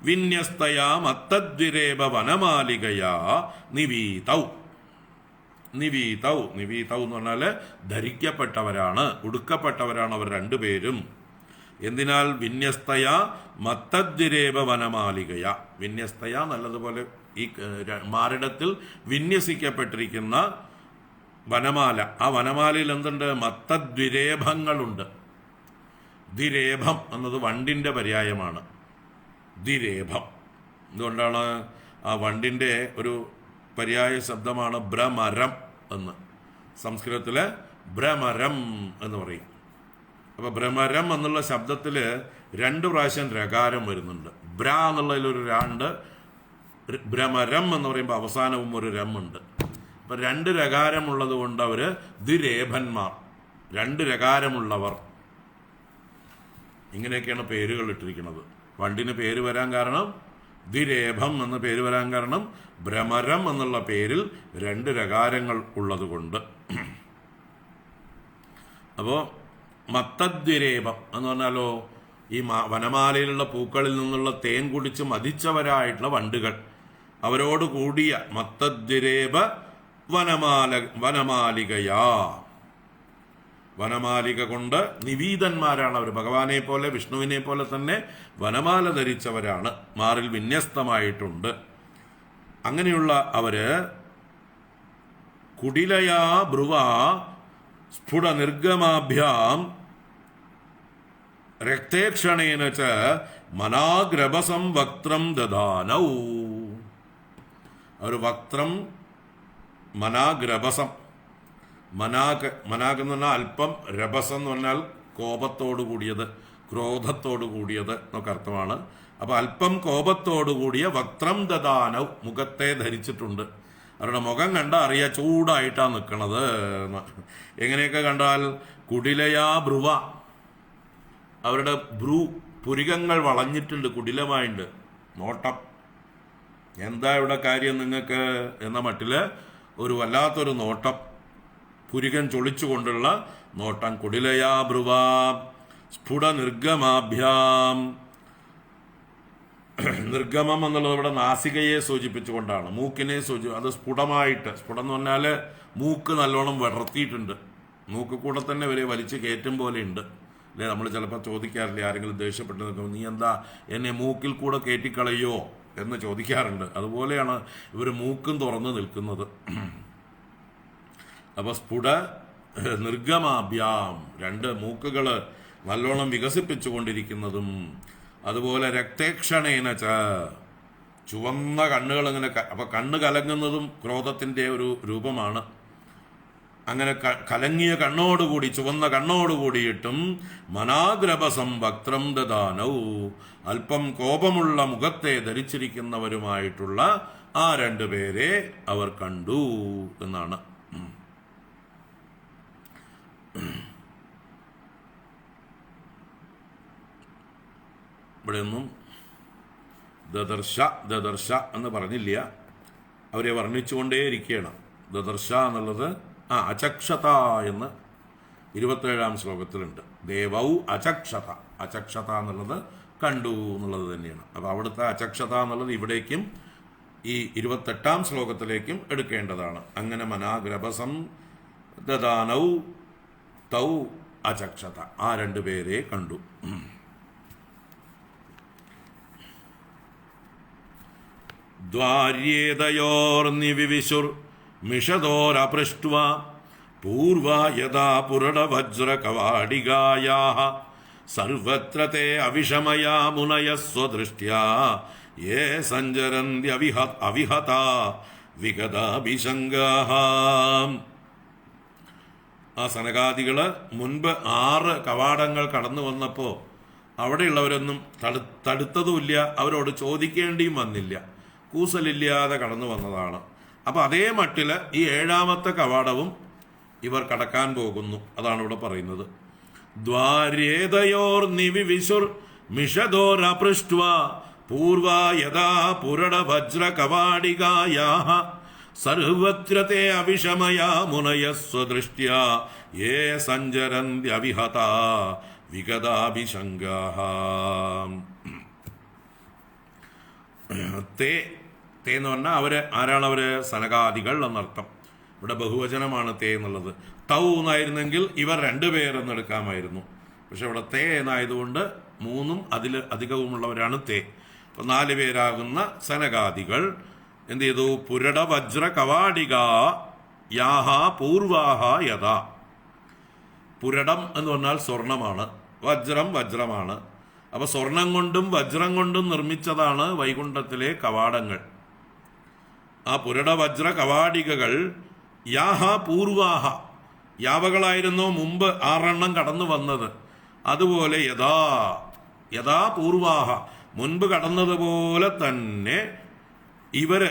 വിന്യസ്തയാ മത്തദ്വിരേപ വനമാലികയാ നിവീതൗ. നിവീതൗ എന്ന് പറഞ്ഞാൽ ധരിക്കപ്പെട്ടവരാണ്, ഉടുക്കപ്പെട്ടവരാണ് അവർ 2 പേരും. എന്തിനാൽ? വിന്യസ്തയ മത്തദ്വിരേപ വനമാലികയ. വിന്യസ്തയ നല്ലതുപോലെ ഈ മാറിടത്തിൽ വിന്യസിക്കപ്പെട്ടിരിക്കുന്ന വനമാല. ആ വനമാലയിൽ എന്തുണ്ട്? മത്തദ്വിരേഭങ്ങളുണ്ട്. ദ്വിരേഭം എന്നത് വണ്ടിൻ്റെ പര്യായമാണ്. ദ്വിരേഭം എന്തുകൊണ്ടാണ്? ആ വണ്ടിൻ്റെ ഒരു പര്യായ ശബ്ദമാണ് ഭ്രമരം എന്ന്. സംസ്കൃതത്തില് ഭ്രമരം എന്ന് പറയും. അപ്പൊ ഭ്രമരം എന്നുള്ള ശബ്ദത്തിൽ 2 പ്രാവശ്യം രകാരം വരുന്നുണ്ട്. ബ്ര എന്നുള്ളതിലൊരു 2, ഭ്രമരം എന്ന് പറയുമ്പോൾ അവസാനവും ഒരു രം ഉണ്ട്. അപ്പം 2 രകാരമുള്ളത് കൊണ്ട് അവർ ദ്വിരേഭന്മാർ, 2 രകാരമുള്ളവർ, ഇങ്ങനെയൊക്കെയാണ് പേരുകൾ ഇട്ടിരിക്കുന്നത്. വണ്ടിന് പേര് വരാൻ കാരണം, ദ്വിരേഭം എന്ന പേര് വരാൻ കാരണം ഭ്രമരം എന്നുള്ള പേരിൽ 2 രകാരങ്ങൾ ഉള്ളത് കൊണ്ട്. അപ്പോൾ മത്തദ്വിരേഭം എന്ന് പറഞ്ഞാലോ, ഈ വനമാലയിലുള്ള പൂക്കളിൽ നിന്നുള്ള തേൻ കുടിച്ച് മതിച്ചവരായിട്ടുള്ള വണ്ടുകൾ, അവരോട് കൂടിയ മത്തദ്വിരേഭ വനമാലികയാ, വനമാലിക കൊണ്ട് നിവീതന്മാരാണ് അവർ. ഭഗവാനെ പോലെ വിഷ്ണുവിനെ പോലെ തന്നെ വനമാല ധരിച്ചവരാണ്, മാറിൽ വിന്യസ്തമായിട്ടുണ്ട്. അങ്ങനെയുള്ള അവര് കുടിലയാ ബ്രുവ സ്ഫുട നിർഗമാഭ്യാം രക്തേക്ഷണേന ച മനാഗ്രഭസം വക്ത്രം ദദാനൗ. ഒരു വക്ത്രം മനാഗ്രഭസം, മനാഗ് എന്ന് പറഞ്ഞാൽ അല്പം, രഭസം എന്ന് പറഞ്ഞാൽ കോപത്തോടു കൂടിയത്, ക്രോധത്തോടു കൂടിയത് എന്നൊക്കെ അർത്ഥമാണ്. അപ്പൊ അല്പം കോപത്തോടു കൂടിയ വക്ത്രം ദദാനൗ, മുഖത്തെ ധരിച്ചിട്ടുണ്ട്. അവരുടെ മുഖം കണ്ടാൽ അറിയാ ചൂടായിട്ടാ നിൽക്കണത്. എങ്ങനെയൊക്കെ കണ്ടാൽ, കുടിലയാ ബ്രുവ, അവരുടെ പുരികങ്ങൾ വളഞ്ഞിട്ടുണ്ട്, കുടിലമായിട്ടുണ്ട്. നോട്ടം, എന്താ ഇവിടെ കാര്യം നിങ്ങൾക്ക് എന്ന മട്ടില് ഒരു വല്ലാത്തൊരു നോട്ടം, പുരികൻ ചൊളിച്ചുകൊണ്ടുള്ള നോട്ടം. കുടിലയാ ബ്രുവ സ്ഫുട നിർഗമാഭ്യാം. നിർഗമം എന്നുള്ളത് ഇവിടെ നാസികയെ സൂചിപ്പിച്ചുകൊണ്ടാണ്, മൂക്കിനെ അത് സ്ഫുടമായിട്ട്. സ്ഫുടം എന്ന് പറഞ്ഞാൽ മൂക്ക് നല്ലോണം വിടർത്തിയിട്ടുണ്ട്, മൂക്ക് കൂടെ തന്നെ ഇവരെ വലിച്ചു കയറ്റും പോലെ ഉണ്ട് അല്ലേ. നമ്മൾ ചിലപ്പോൾ ചോദിക്കാറില്ലേ, ആരെങ്കിലും ദേഷ്യപ്പെട്ട് നിൽക്കുമ്പോൾ, നീ എന്താ എന്നെ മൂക്കിൽ കൂടെ കയറ്റിക്കളയോ എന്ന് ചോദിക്കാറുണ്ട്. അതുപോലെയാണ് ഇവർ മൂക്കും തുറന്ന് നിൽക്കുന്നത്. അപ്പൊ സ്ഫുട നിർഗമാഭ്യാം, 2 മൂക്കുകൾ നല്ലോണം വികസിപ്പിച്ചുകൊണ്ടിരിക്കുന്നതും, അതുപോലെ രക്തേക്ഷണേന ച, ചുവന്ന കണ്ണുകൾ ഇങ്ങനെ. അപ്പൊ കണ്ണ് കലങ്ങുന്നതും ക്രോധത്തിന്റെ ഒരു രൂപമാണ്. അങ്ങനെ കലങ്ങിയ കണ്ണോടുകൂടി, ചുവന്ന കണ്ണോടുകൂടിയിട്ടും മനാഗ്രഭസം വക്ത്രം ദദാനൗ, അല്പം കോപമുള്ള മുഖത്തെ ധരിച്ചിരിക്കുന്നവരുമായിട്ടുള്ള ആ 2 പേരെ അവർ കണ്ടു എന്നാണ്. ഇവിടെയൊന്നും ദദർശ എന്ന് പറഞ്ഞില്ല, അവരെ വർണ്ണിച്ചുകൊണ്ടേയിരിക്കുകയാണ്. ദദർശ എന്നുള്ളത് അചക്ഷത എന്ന് 27-ാം ശ്ലോകത്തിലുണ്ട്. ദേവൗ അചക്ഷത, അചക്ഷത എന്നുള്ളത് കണ്ടു എന്നുള്ളത് തന്നെയാണ്. അപ്പൊ അവിടുത്തെ അചക്ഷത എന്നുള്ളത് ഇവിടേക്കും ഈ 28-ാം ശ്ലോകത്തിലേക്കും എടുക്കേണ്ടതാണ്. അങ്ങനെ മനാഗ്രഭസം ദദാനൗ തൗ അചക്ഷത, ആ 2 പേരെ കണ്ടു. ദ്വാര്യേതയോർനിവിവിശുർ മിഷദോരപൃഷ്ട്വ പൂർവാ യഥാ പുരടവജ്രകവാടികായാഃ സർവത്ര തേ അവിഷമയാ മുനയഃ സ്വദൃഷ്ട്യാ യേ സഞ്ചരന്ത്യവിഹതാ വിഗതാഭിശങ്കാഃ. ആ സനകാദികള് മുൻപ് 6 കവാടങ്ങൾ കടന്നു വന്നപ്പോൾ അവിടെയുള്ളവരൊന്നും തടുത്തതുമില്ല, അവരോട് ചോദിക്കേണ്ടിയും വന്നില്ല, കൂസലില്ലാതെ കടന്നു വന്നതാണ്. അപ്പൊ അതേ മട്ടില് ഈ 7-ാമത്തെ കവാടവും ഇവർ കടക്കാൻ പോകുന്നു. അതാണ് ഇവിടെ പറയുന്നത്. ദ്വാര്യേതയോർ നിവിവിശുർ മിഷദോരപൃഷ്ട്വ പൂർവാ യഥാ പുരട വജ്ര കവാടികായാഃ സർവത്ര തേ അവിഷമയാ മുനയഃ സ്വദൃഷ്ട്യാ യേ സഞ്ചരന്ത്യവിഹതാ വിഗതാഭിശങ്കാഃ. തേ എന്ന് പറഞ്ഞാൽ അവര് ആരാണ്? അവര് സനകാദികൾ എന്നർത്ഥം. ഇവിടെ ബഹുവചനമാണ് തേ എന്നുള്ളത്. തൗ എന്നായിരുന്നെങ്കിൽ ഇവർ 2 പേരെന്നെടുക്കാമായിരുന്നു. പക്ഷെ ഇവിടെ തേ എന്നായതുകൊണ്ട് 3ഉം അതിൽ അധികവുമുള്ളവരാണ് തേ. അപ്പൊ 4 പേരാകുന്ന സനകാദികൾ എന്ത് ചെയ്തു? പുരട വജ്ര കവാടിക യാഹ പൂർവാഹ യഥാ. പുരടം എന്ന് പറഞ്ഞാൽ സ്വർണമാണ്, വജ്രമാണ്. അപ്പൊ സ്വർണം കൊണ്ടും വജ്രം കൊണ്ടും നിർമ്മിച്ചതാണ് വൈകുണ്ഠത്തിലെ കവാടങ്ങൾ. ആ പുരട വജ്ര കവാടികകൾ യാഹ പൂർവാഹ, യാവകളായിരുന്നു മുമ്പ് 6 കടന്നു വന്നത്. അതുപോലെ യഥാ പൂർവാഹ, മുൻപ് കടന്നതുപോലെ തന്നെ ഇവര്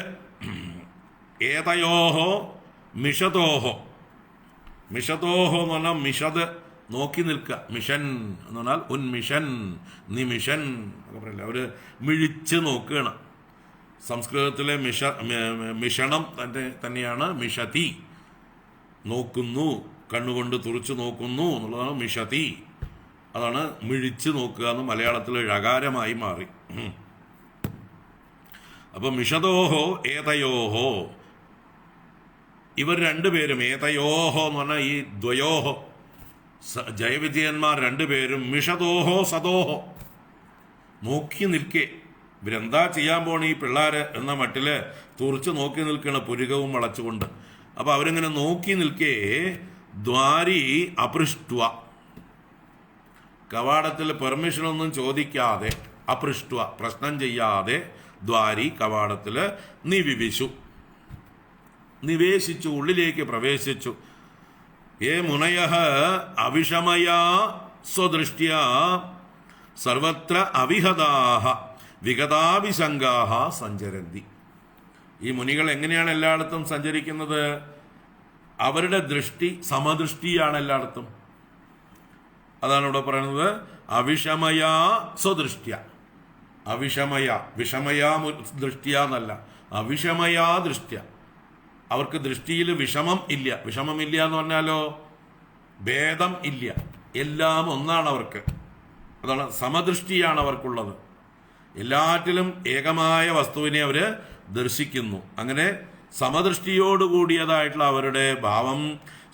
ഏതയോഹോ മിഷതോഹോ, മിഷതോഹോ എന്ന് പറഞ്ഞാൽ മിഷത് നോക്കി നിൽക്കുക, മിഷൻ എന്ന് പറഞ്ഞാൽ ഉന്മിഷൻ, നിമിഷൻ ഒക്കെ പറയില്ല, അവര് മിഴിച്ച് നോക്കുകയാണ്. സംസ്കൃതത്തിലെ മിഷണം തന്നെയാണ് മിഷതി, നോക്കുന്നു, കണ്ണുകൊണ്ട് തുറച്ചു നോക്കുന്നു എന്നുള്ളതാണ് മിഷതി. അതാണ് മിഴിച്ച് നോക്കുക എന്ന് മലയാളത്തിൽ ഴകാരമായി മാറി. അപ്പൊ മിഷതോഹോ ഏതയോഹോ, ഇവർ രണ്ടുപേരും, ഏതയോഹോ എന്ന് പറഞ്ഞാൽ ഈ ദ്വയോഹോ, ജയവിജയന്മാർ രണ്ടുപേരും മിഷതോഹോ സതോഹോ, നോക്കി നിൽക്കേ. ഇവരെന്താ ചെയ്യാൻ പോണ ഈ പിള്ളേര് എന്ന മട്ടില് തുറച്ച് നോക്കി നിൽക്കണ, പുരുകവും വളച്ചുകൊണ്ട്. അപ്പൊ അവരിങ്ങനെ നോക്കി നിൽക്കേ, ദ്വാരി അപൃഷ്ട്വ, കവാടത്തിൽ പെർമിഷനൊന്നും ചോദിക്കാതെ, അപൃഷ്ട്വ പ്രശ്നം ചെയ്യാതെ, ദ്വാരി കവാടത്തില് നിവിവിശു, നിവേശിച്ചു, ഉള്ളിലേക്ക് പ്രവേശിച്ചു. ഏ മുനയഃ അവിഷമയാ സ്വദൃഷ്ട്യാ സർവത്ര അവിഹതാഹ വിഗതാഭിസംഗാഹ സഞ്ചരന്തി. ഈ മുനികൾ എങ്ങനെയാണ് എല്ലായിടത്തും സഞ്ചരിക്കുന്നത്? അവരുടെ ദൃഷ്ടി സമദൃഷ്ടിയാണ് എല്ലായിടത്തും. അതാണ് ഇവിടെ പറയുന്നത്, അവിഷമയാ സ്വദൃഷ്ട്യ. അവിഷമയ, വിഷമയാ ദൃഷ്ട്യ എന്നല്ല, അവിഷമയാ ദൃഷ്ട്യ. അവർക്ക് ദൃഷ്ടിയിൽ വിഷമം ഇല്ല. വിഷമമില്ല എന്ന് പറഞ്ഞാലോ ഭേദം ഇല്ല, എല്ലാം ഒന്നാണ് അവർക്ക്. അതാണ് സമദൃഷ്ടിയാണ് അവർക്കുള്ളത്. എല്ലാറ്റിലും ഏകമായ വസ്തുവിനെ അവര് ദർശിക്കുന്നു. അങ്ങനെ സമദൃഷ്ടിയോടുകൂടിയതായിട്ടുള്ള അവരുടെ ഭാവം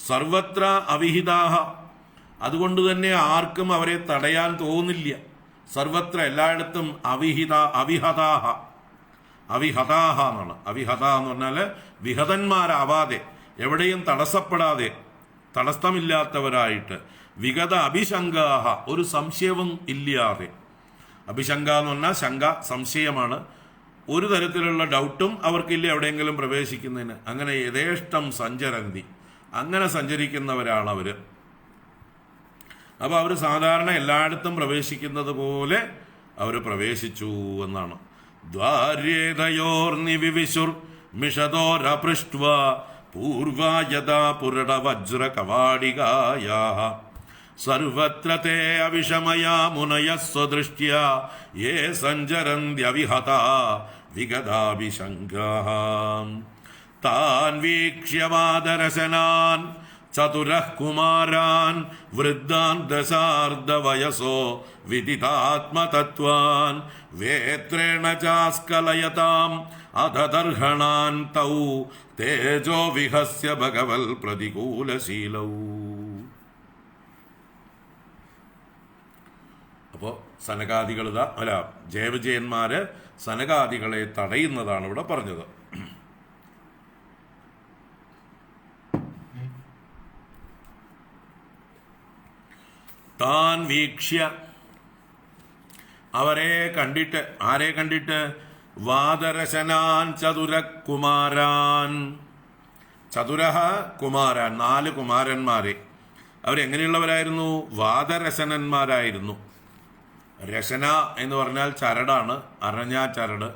സർവത്ര അവിഹിതാഹ, അതുകൊണ്ട് തന്നെ ആർക്കും അവരെ തടയാൻ തോന്നില്ല. സർവത്ര എല്ലായിടത്തും അവിഹതാഹ, അവിഹതാഹ എന്നാണ്. അവിഹത എന്ന് പറഞ്ഞാൽ വിഹതന്മാരാവാതെ, എവിടെയും തടസ്സപ്പെടാതെ, തടസ്സമില്ലാത്തവരായിട്ട്, വിഗത അഭിശങ്കാഹ, ഒരു സംശയവും ഇല്ലാതെ. അഭിശങ്ക എന്ന് പറഞ്ഞാൽ ശങ്ക, സംശയമാണ്. ഒരു തരത്തിലുള്ള ഡൗട്ടും അവർക്കില്ല എവിടെയെങ്കിലും പ്രവേശിക്കുന്നതിന്. അങ്ങനെ യഥേഷ്ടം സഞ്ചരന്തി, അങ്ങനെ സഞ്ചരിക്കുന്നവരാണ് അവര്. അപ്പൊ അവർ സാധാരണ എല്ലായിടത്തും പ്രവേശിക്കുന്നത് പോലെ അവർ പ്രവേശിച്ചു എന്നാണ്. ദ്വാര്യേതയോർനിവിവിശുർ മിഷതോരപൃഷ്ട്വ പൂർവായതാ പുരട വജ്ര കവാടികായാഃ സർവത്ര തേ അവിഷമയാ മുനയഃ സ്വദൃഷ്ട്യാ യേ സഞ്ചരന്ത്യവിഹതാ വിഗതാഭിശങ്കാഃ താൻ വീക്ഷ്യ വാദരശനാൻ ചതുരഃ കുമാരാൻ വൃദ്ധാൻ ദശാർദ്ധവയസോ വിദിതാത്മതത്വാൻ വേത്രേണ ചാസ്കലയതാം അധദർഹണാൻ തൗ തേജോ വിഹസ്യ ഭഗവൽ പ്രതികൂലശീലൗ. അപ്പോൾ സനകാദികളിതാ അല്ല ജയവിജയന്മാര് സനകാദികളെ തടയുന്നതാണ് ഇവിടെ പറഞ്ഞത്. താൻ വീക്ഷ്യ, അവരെ കണ്ടിട്ട്, ആരെ കണ്ടിട്ട്? വാദരശനാൻ ചതുരകുമാരാൻ, ചതുരഹ കുമാരാൻ, 4 കുമാരന്മാരെ. അവരെങ്ങനെയുള്ളവരായിരുന്നു? വാദരശനന്മാരായിരുന്നു. രശന എന്ന് പറഞ്ഞാൽ ചരടാണ്, അരഞ്ഞാ ചരട്,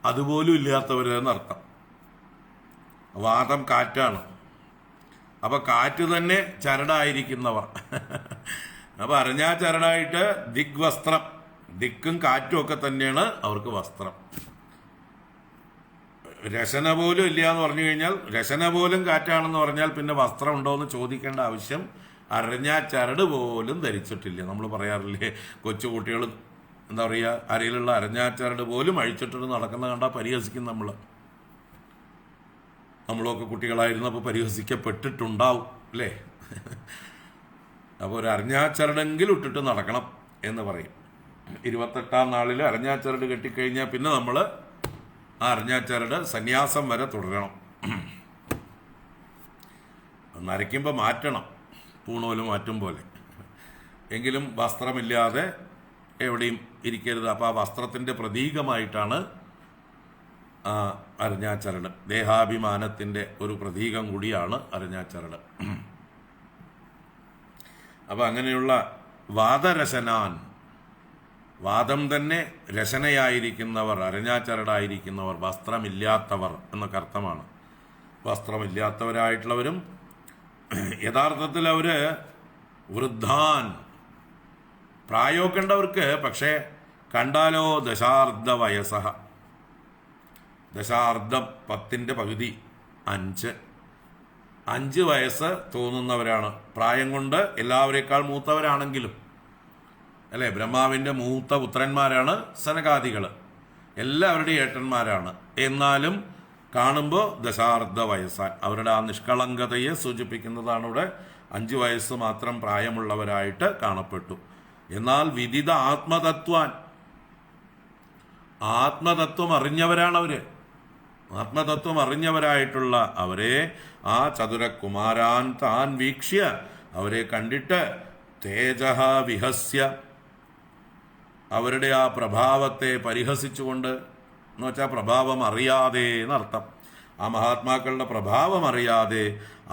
അതുപോലും ഇല്ലാത്തവരെന്നർത്ഥം. വാദം കാറ്റാണ്, അപ്പൊ കാറ്റ് തന്നെ ചരടായിരിക്കുന്നവർ. അപ്പൊ അരഞ്ഞാ ചരടായിട്ട് ദിഗ്വസ്ത്രം, ദിക്കും കാറ്റും ഒക്കെ തന്നെയാണ് അവർക്ക് വസ്ത്രം. രശന പോലും ഇല്ല എന്ന് പറഞ്ഞു കഴിഞ്ഞാൽ, രശന പോലും കാറ്റാണെന്ന് പറഞ്ഞാൽ പിന്നെ വസ്ത്രം ഉണ്ടോ എന്ന് ചോദിക്കേണ്ട ആവശ്യം, അരഞ്ഞാ ചരട് പോലും ധരിച്ചിട്ടില്ല. നമ്മൾ പറയാറില്ലേ, കൊച്ചുകുട്ടികൾ എന്താ പറയുക, അരയിലുള്ള അരഞ്ഞാ ചരട് പോലും അഴിച്ചിട്ട് നടക്കുന്ന കണ്ടാൽ പരിഹസിക്കും നമ്മൾ. നമ്മളൊക്കെ കുട്ടികളായിരുന്നപ്പോൾ പരിഹസിക്കപ്പെട്ടിട്ടുണ്ടാവും അല്ലേ? അപ്പോൾ ഒരു അരഞ്ഞാച്ചരടെങ്കിലും ഇട്ടിട്ട് നടക്കണം എന്ന് പറയും. 28ാം നാളിൽ അരഞ്ഞാച്ചരട് കെട്ടിക്കഴിഞ്ഞാൽ പിന്നെ നമ്മൾ ആ അരഞ്ഞാച്ചരട് സന്യാസം വരെ തുടരണം. നരയ്ക്കുമ്പോൾ മാറ്റണം, പൂണോല് മാറ്റും പോലെ. എങ്കിലും വസ്ത്രമില്ലാതെ എവിടെയും ഇരിക്കരുത്. അപ്പോൾ ആ വസ്ത്രത്തിൻ്റെ പ്രതീകമായിട്ടാണ് അരഞ്ഞാച്ചരട്. ദേഹാഭിമാനത്തിൻ്റെ ഒരു പ്രതീകം കൂടിയാണ് അരഞ്ഞാച്ചരട്. അപ്പം അങ്ങനെയുള്ള വാദരശനാൻ, വാദം തന്നെ രചനയായിരിക്കുന്നവർ, അരഞ്ഞാച്ചരടായിരിക്കുന്നവർ, വസ്ത്രമില്ലാത്തവർ എന്നൊക്കെ അർത്ഥമാണ്. വസ്ത്രമില്ലാത്തവരായിട്ടുള്ളവരും യഥാർത്ഥത്തിൽ അവർ വൃദ്ധാൻ, പ്രായമൊക്കെ ഉണ്ടവർക്ക്, പക്ഷേ കണ്ടാലോ ദശാർദ്ധ വയസ്സ, ദശാർദ്ധം 10ന്റെ പകുതി 5 വയസ്സ് തോന്നുന്നവരാണ്. പ്രായം കൊണ്ട് എല്ലാവരേക്കാൾ മൂത്തവരാണെങ്കിലും അല്ലേ, ബ്രഹ്മാവിൻ്റെ മൂത്ത പുത്രന്മാരാണ് സനകാദികൾ, എല്ലാവരുടെയും ഏട്ടന്മാരാണ്. എന്നാലും കാണുമ്പോൾ ദശാർദ്ധ വയസ്സാൻ, അവരുടെ ആ നിഷ്കളങ്കതയെ സൂചിപ്പിക്കുന്നതാണ് ഇവിടെ. 5 വയസ്സ് മാത്രം പ്രായമുള്ളവരായിട്ട് കാണപ്പെട്ടു. എന്നാൽ വിദിത ആത്മതത്വാൻ, ആത്മതത്വം അറിഞ്ഞവരാണ് അവര്. ആത്മതത്വം അറിഞ്ഞവരായിട്ടുള്ള അവരെ ആ ചതുരകുമാരാൻ താൻ വീക്ഷ്യ, അവരെ കണ്ടിട്ട് തേജഃ വിഹസ്യ, അവരുടെ ആ പ്രഭാവത്തെ പരിഹസിച്ചുകൊണ്ട്, എന്ന് വെച്ചാൽ പ്രഭാവം അറിയാതെ എന്നർത്ഥം, ആ മഹാത്മാക്കളുടെ പ്രഭാവം അറിയാതെ